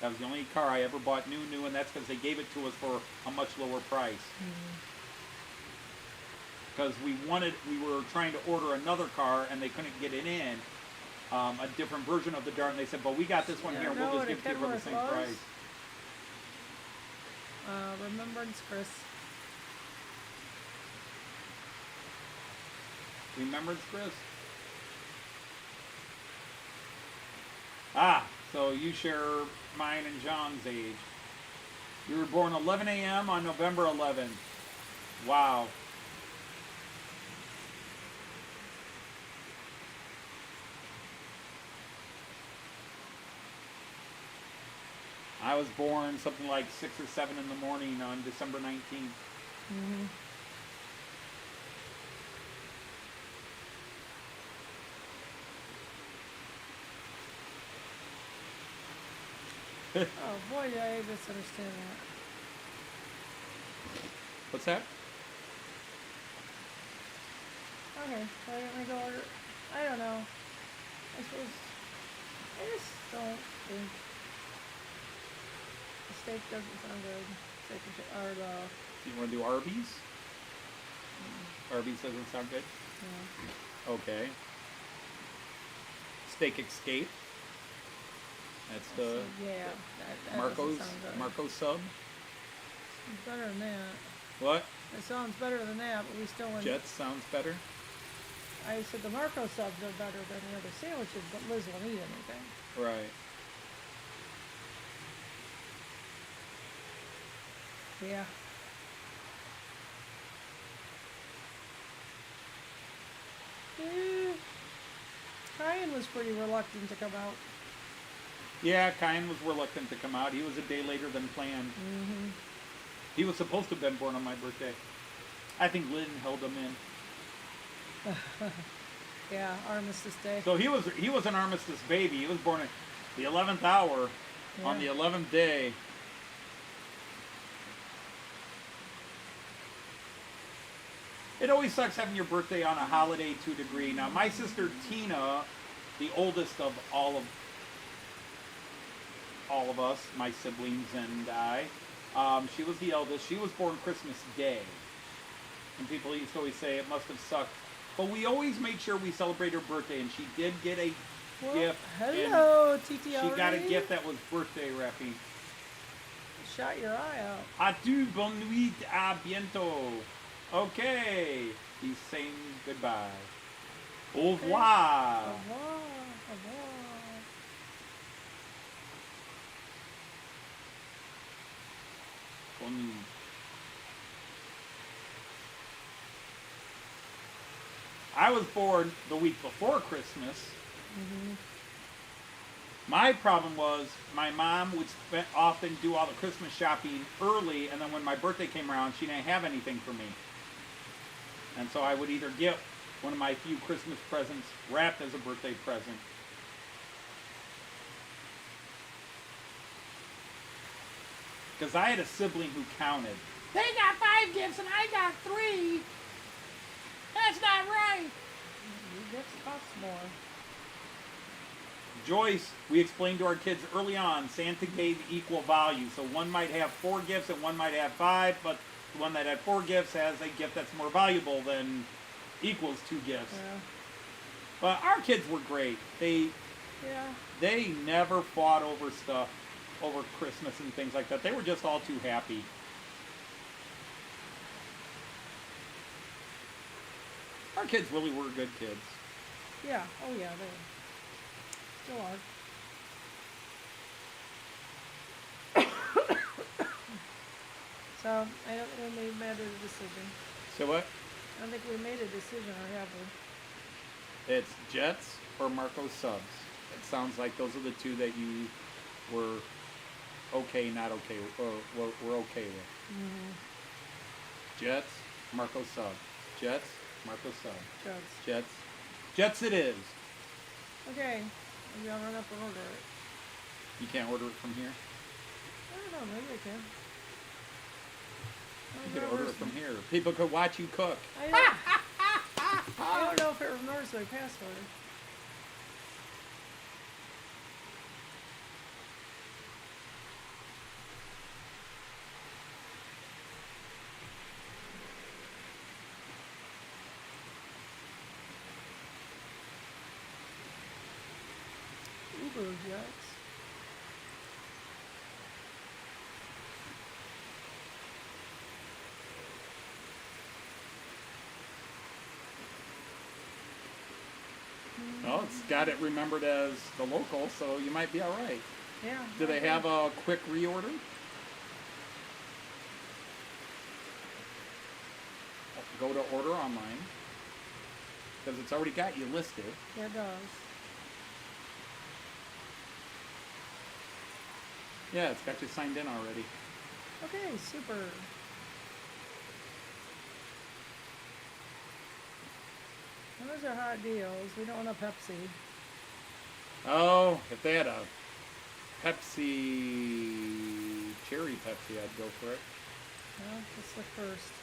That was the only car I ever bought new, and that's because they gave it to us for a much lower price. Because we were trying to order another car, and they couldn't get it in. A different version of the Dart, and they said, "Well, we got this one here. We'll just give it to you for the same price." Remembrance, Chris. Remembrance, Chris? Ah, so you share mine and John's age. You were born 11 a.m. on November 11th. Wow. I was born something like 6 or 7 in the morning on December 19th. Oh boy, did I misunderstand that. What's that? Okay, so I'm gonna go order. I don't know. I suppose. I just don't think. The steak doesn't sound good. Steak and or the. You want to do Arby's? Arby's doesn't sound good? Yeah. Okay. Steak Escape. That's the Yeah. That Marco's doesn't sound good. Marco sub. It's better than that. What? It sounds better than that, but we still wouldn't. Jets sounds better. I said the Marco subs are better than the other sandwiches, but Liz won't eat anything. Right. Yeah. Ryan was pretty reluctant to come out. Yeah, Kyan was reluctant to come out. He was a day later than planned. He was supposed to have been born on my birthday. I think Lynn held him in. Yeah, Armistice Day. So he was an armistice baby. He was born at the 11th hour on the 11th day. It always sucks having your birthday on a holiday to a degree. Now, my sister Tina, the oldest of all of us, my siblings and I, she was the eldest. She was born Christmas Day. And people used to always say it must have sucked. But we always made sure we celebrate her birthday, and she did get a gift. Hello, TTL. She got a gift that was birthday wrapping. Shot your eye out. Adieu, bonne nuit, à bientôt. Okay, he's saying goodbye. Au revoir. Au revoir. Au revoir. Bonne nuit. I was born the week before Christmas. My problem was my mom would often do all the Christmas shopping early, and then when my birthday came around, she didn't have anything for me. And so I would either get one of my few Christmas presents wrapped as a birthday present. Because I had a sibling who counted. They got 5 gifts and I got 3. That's not right. Your gifts cost more. Joyce, we explained to our kids early on, Santa gave equal value. So one might have 4 gifts and one might have 5, but the one that had 4 gifts has a gift that's more valuable than equals 2 gifts. Yeah. But our kids were great. They never fought over stuff, over Christmas and things like that. They were just all too happy. Our kids really were good kids. Yeah. Oh yeah, they still are. So I don't think we made a decision. So what? I don't think we made a decision, or have we? It's Jets or Marco subs. It sounds like those are the two that you were okay, not okay, or were okay with. Jets, Marco sub. Jets, Marco sub. Jets. Jets. Jets it is. Okay. Maybe I'll run up and order it. You can't order it from here? I don't know. Maybe I can. You could order it from here. People could watch you cook. I don't know if it remembers my password. Uber Jets. Well, it's got it remembered as the local, so you might be all right. Yeah. Do they have a quick reorder? Go to order online, because it's already got you listed. Yeah, it does. Yeah, it's got you signed in already. Okay, super. Those are hot deals. We don't want a Pepsi. Oh, if they had a Pepsi, cherry Pepsi, I'd go for it. Well, let's look first.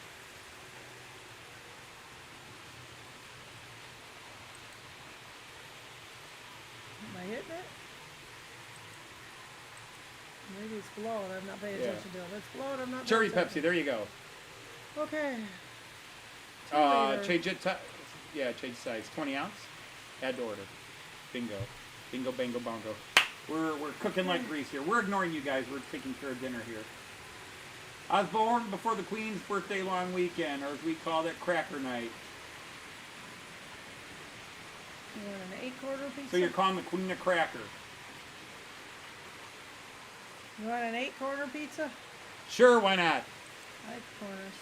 Am I hitting it? Maybe it's below it. I'm not paying attention to it. It's below it. I'm not Cherry paying Pepsi, there you go. attention. Okay. Change it to, change size. 20 ounce. Add to order. Bingo. Bingo, bango, bongo. We're cooking like grease here. We're ignoring you guys. We're taking care of dinner here. I was born before the Queen's birthday long weekend, or as we called it, Cracker Night. You want an 8-quarter pizza? So you're calling the Queen a cracker. You want an 8-quarter pizza? Sure, why not? 8 quarters.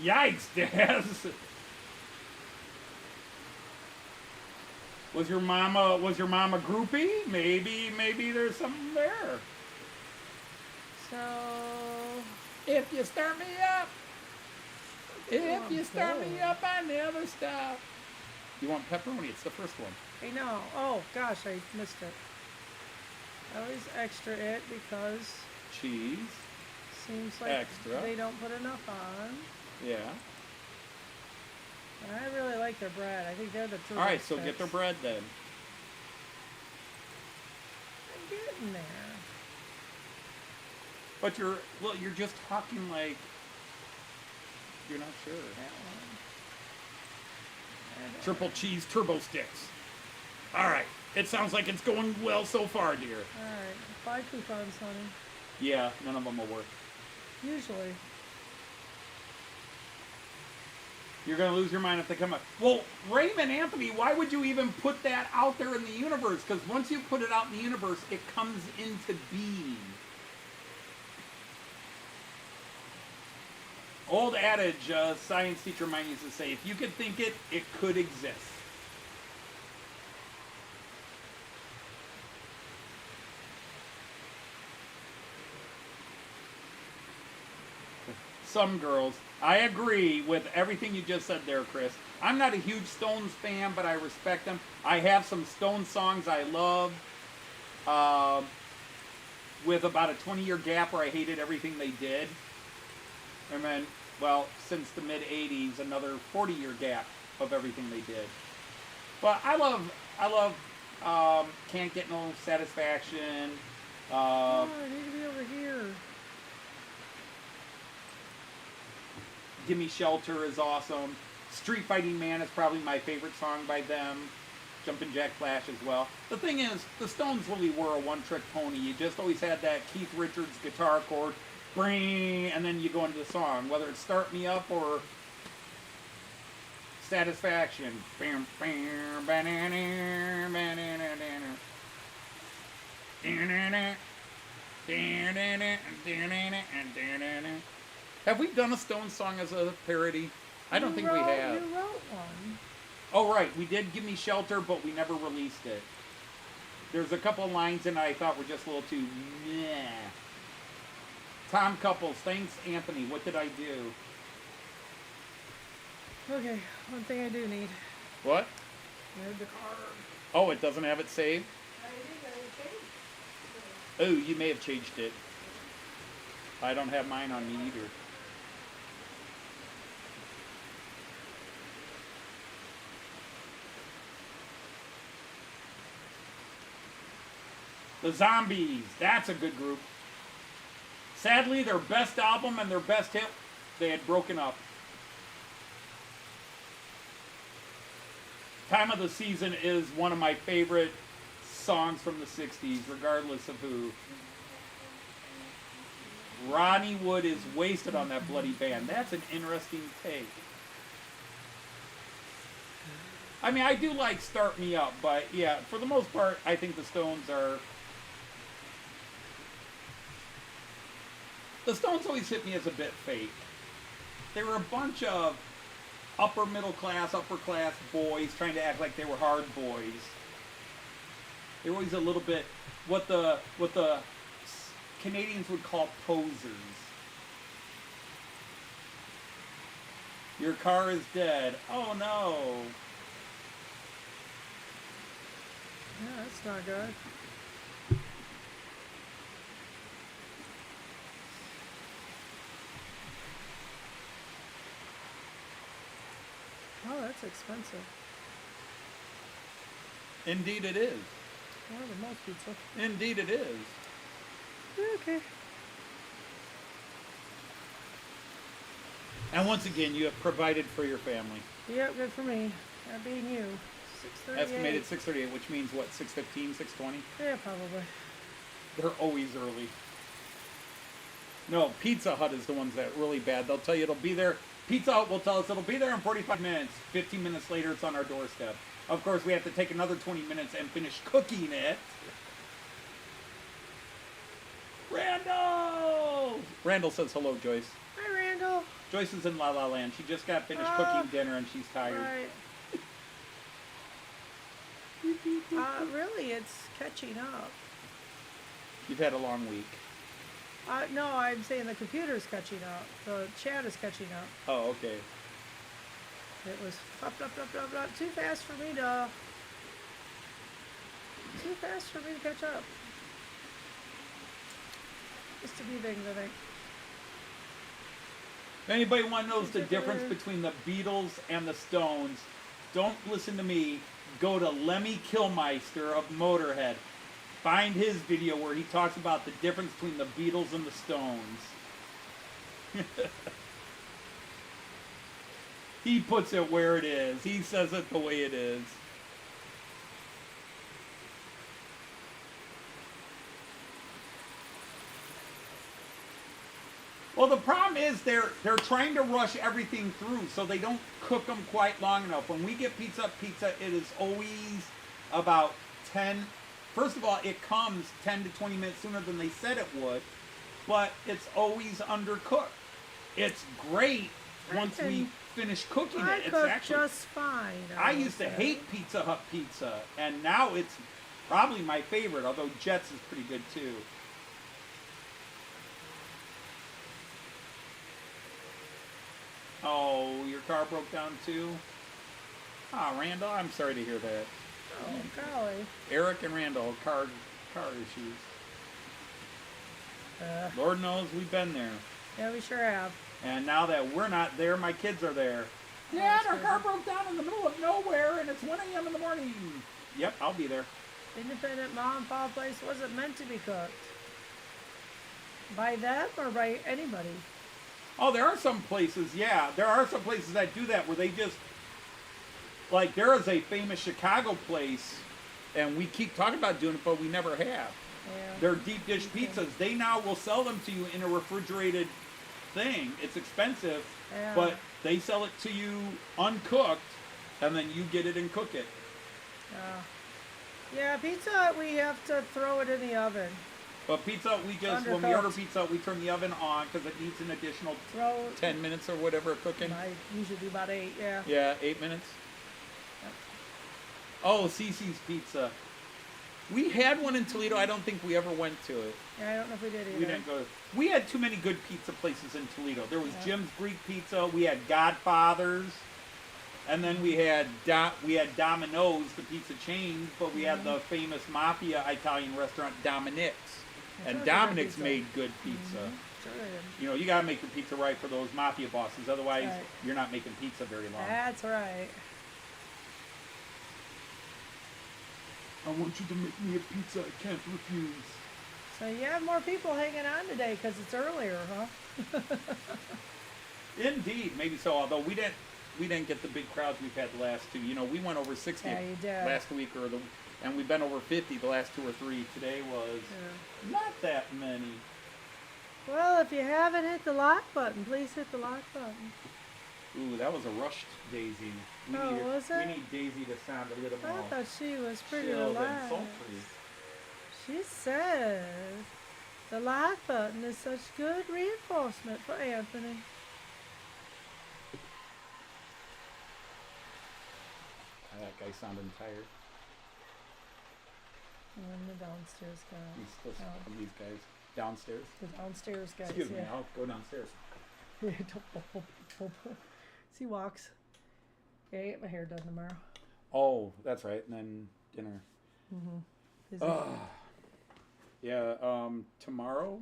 Yikes, Daz. Was your mama groupie? Maybe there's something there. So If you start me up, I never stop. You want pepperoni? It's the first one. I know. Oh gosh, I missed it. I always extra it because Cheese. seems like Extra. they don't put enough on. Yeah. And I really like their bread. I think they're the true. All right, so get their bread then. I'm getting there. But you're just talking like you're not sure. Triple cheese turbo sticks. All right. It sounds like it's going well so far, dear. All right. Buy coupons, honey. Yeah, none of them will work. Usually. You're going to lose your mind if they come up. Well, Raymond Anthony, why would you even put that out there in the universe? Because once you put it out in the universe, it comes into being. Old adage, science teacher mine used to say, if you could think it, it could exist. Some girls. I agree with everything you just said there, Chris. I'm not a huge Stones fan, but I respect them. I have some Stones songs I love. With about a 20-year gap where I hated everything they did. And then, well, since the mid-'80s, another 40-year gap of everything they did. But I love Can't Get No Satisfaction. Oh, I need to be over here. Gimme Shelter is awesome. Street Fighting Man is probably my favorite song by them. Jumpin' Jack Flash as well. The thing is, the Stones really were a one-trick pony. You just always had that Keith Richards guitar chord, bring, and then you go into the song. Whether it's Start Me Up or Satisfaction. Have we done a Stones song as a parody? I don't think we have. You wrote one. Oh, right. We did Give Me Shelter, but we never released it. There's a couple lines in it I thought were just a little too meh. Tom Couples, thanks, Anthony. What did I do? Okay, one thing I do need. What? I need the card. Oh, it doesn't have it saved? Oh, you may have changed it. I don't have mine on me either. The Zombies. That's a good group. Sadly, their best album and their best hit, they had broken up. Time of the Season is one of my favorite songs from the 60s, regardless of who. Ronnie Wood is wasted on that bloody band. That's an interesting take. I mean, I do like Start Me Up, but yeah, for the most part, I think the Stones are... The Stones always hit me as a bit fake. They were a bunch of upper middle class, upper class boys trying to act like they were hard boys. They were always a little bit what the Canadians would call posers. Your car is dead. Oh no. Yeah, that's not good. Oh, that's expensive. Indeed it is. More than most pizza. Indeed it is. Yeah, okay. And once again, you have provided for your family. Yep, good for me. That being you. 6:38. Estimated 6:38, which means what, 6:15, 6:20? Yeah, probably. They're always early. No, Pizza Hut is the ones that are really bad. They'll tell you it'll be there. Pizza Hut will tell us it'll be there in 45 minutes. 15 minutes later, it's on our doorstep. Of course, we have to take another 20 minutes and finish cooking it. Randall! Randall says hello, Joyce. Hi, Randall. Joyce is in La La Land. She just got finished cooking dinner and she's tired. Right. Really, it's catching up. You've had a long week. No, I'm saying the computer's catching up. The chat is catching up. Oh, okay. It was too fast for me to... Too fast for me to catch up. Just a few things, I think. If anybody want to know the difference between the Beatles and the Stones, don't listen to me. Go to Lemmy Kilmister of Motorhead. Find his video where he talks about the difference between the Beatles and the Stones. He puts it where it is. He says it the way it is. Well, the problem is they're trying to rush everything through, so they don't cook them quite long enough. When we get pizza, it is always about 10. First of all, it comes 10 to 20 minutes sooner than they said it would, but it's always undercooked. It's great once we finish cooking it. It's actually just fine. I used to hate Pizza Hut pizza, and now it's probably my favorite, although Jet's is pretty good too. Oh, your car broke down too? Ah, Randall, I'm sorry to hear that. Oh, golly. Eric and Randall, car issues. Lord knows we've been there. Yeah, we sure have. And now that we're not there, my kids are there. Yeah, and our car broke down in the middle of nowhere, and it's 1 a.m. in the morning. Yep, I'll be there. Independent mom and pop place wasn't meant to be cooked. By them or by anybody? Oh, there are some places, yeah. There are some places that do that where they just... Like, there is a famous Chicago place, and we keep talking about doing it, but we never have. Yeah. They're deep dish pizzas. They now will sell them to you in a refrigerated thing. It's expensive, but they sell it to you uncooked, and then you get it and cook it. Yeah, Pizza, we have to throw it in the oven. But pizza, when we order pizza, we turn the oven on because it needs an additional 10 minutes or whatever of cooking. I usually do about 8, yeah. Yeah, 8 minutes. Yep. Oh, Cece's Pizza. We had one in Toledo. I don't think we ever went to it. Yeah, I don't know if we did either. We didn't go. We had too many good pizza places in Toledo. There was Jim's Greek Pizza. We had Godfather's. And then we had Domino's, the pizza chain, but we had the famous mafia Italian restaurant Dominic's. And Dominic's made good pizza. Sure. You know, you got to make your pizza right for those mafia bosses. Otherwise, you're not making pizza very long. That's right. I want you to make me a pizza I can't refuse. So you have more people hanging on today because it's earlier, huh? Indeed, maybe so. Although we didn't get the big crowds we've had the last two. You know, we went over 60 last week, and we've been over 50 the last 2 or 3. Today was not that many. Well, if you haven't hit the like button, please hit the like button. Ooh, that was a rushed Daisy. Was it? We need Daisy to sound a little more. I thought she was pretty chilled relaxed. and sultry. She says the like button is such good reinforcement for Anthony. That guy sounding tired. And the downstairs guy. He's supposed to come these guys downstairs. The downstairs guys. Excuse me, I'll go downstairs. He walks. Yeah, I get my hair done tomorrow. Oh, that's right. And then dinner. Tomorrow?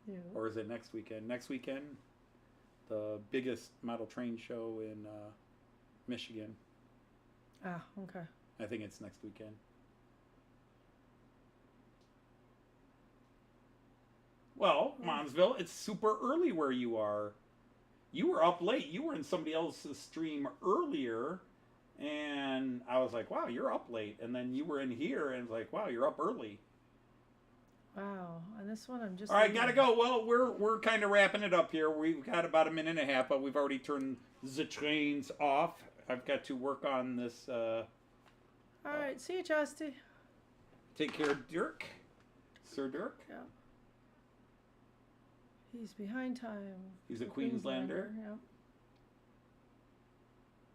Yeah. Or is it next weekend? Next weekend, the biggest model train show in Michigan. Ah, okay. I think it's next weekend. Well, Monsville, it's super early where you are. You were up late. You were in somebody else's stream earlier, and I was like, wow, you're up late. And then you were in here, and it's like, wow, you're up early. Wow. And this one, I'm just... All right, gotta go. Well, we're kind of wrapping it up here. We've got about a minute and a half, but we've already turned the trains off. I've got to work on this. All right, see you, Justy. Take care, Dirk. Sir Dirk. Yeah. He's behind time. He's a Queenslander. Yep.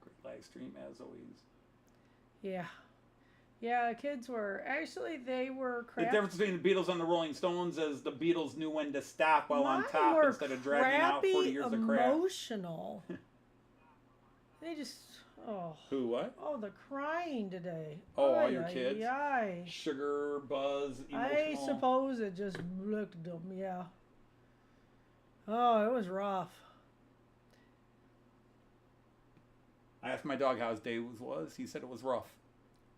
Great live stream, as always. Yeah. Yeah, kids were... Actually, they were crap. The difference between the Beatles and the Rolling Stones is the Beatles knew when to stop while on Mine top were instead of dragging out 40 years of crap. Emotional. They just... Oh. Who, what? Oh, the crying today. Oh, all your kids? Aye. Sugar, buzz, emotional. I suppose it just looked at them, yeah. Oh, it was rough. I asked my dog how his day was. He said it was rough.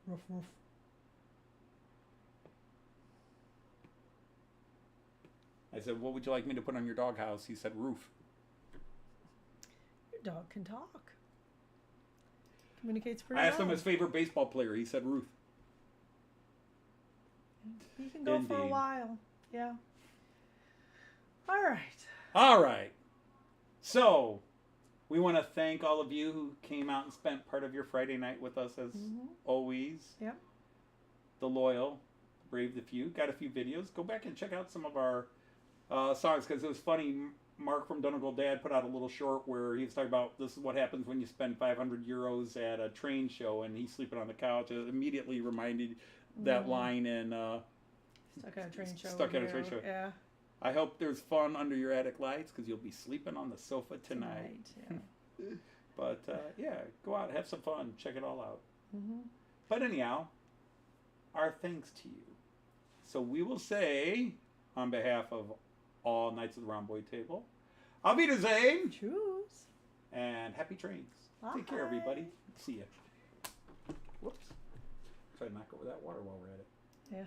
Rough, rough. said, what would you like me to put on your doghouse? He said, roof. Your dog can talk. Communicates pretty I asked him well. his favorite baseball player. He said, roof. He can go for a Indeed. while. Yeah. All right. All right. So, we want to thank all of you who came out and spent part of your Friday night with us as always. Yep. The loyal, brave the few. Got a few videos. Go back and check out some of our songs because it was funny. Mark from Donegal Dad put out a little short where he was talking about this is what happens when you spend 500 euros at a train show and he's sleeping on the couch. It immediately reminded that line in Stuck at a train show. Stuck at a train show. Yeah. I hope there's fun under your attic lights because you'll be sleeping on the sofa tonight. Yeah. But yeah, go out, have some fun, check it all out. Mm-hmm. But anyhow, our thanks to you. So we will say, on behalf of all Knights of the Round Boy Table, Auf Wiedersehen Choose. and happy trains. Take care, everybody. See ya. Whoops. Try to knock over that water while we're at it. Yeah.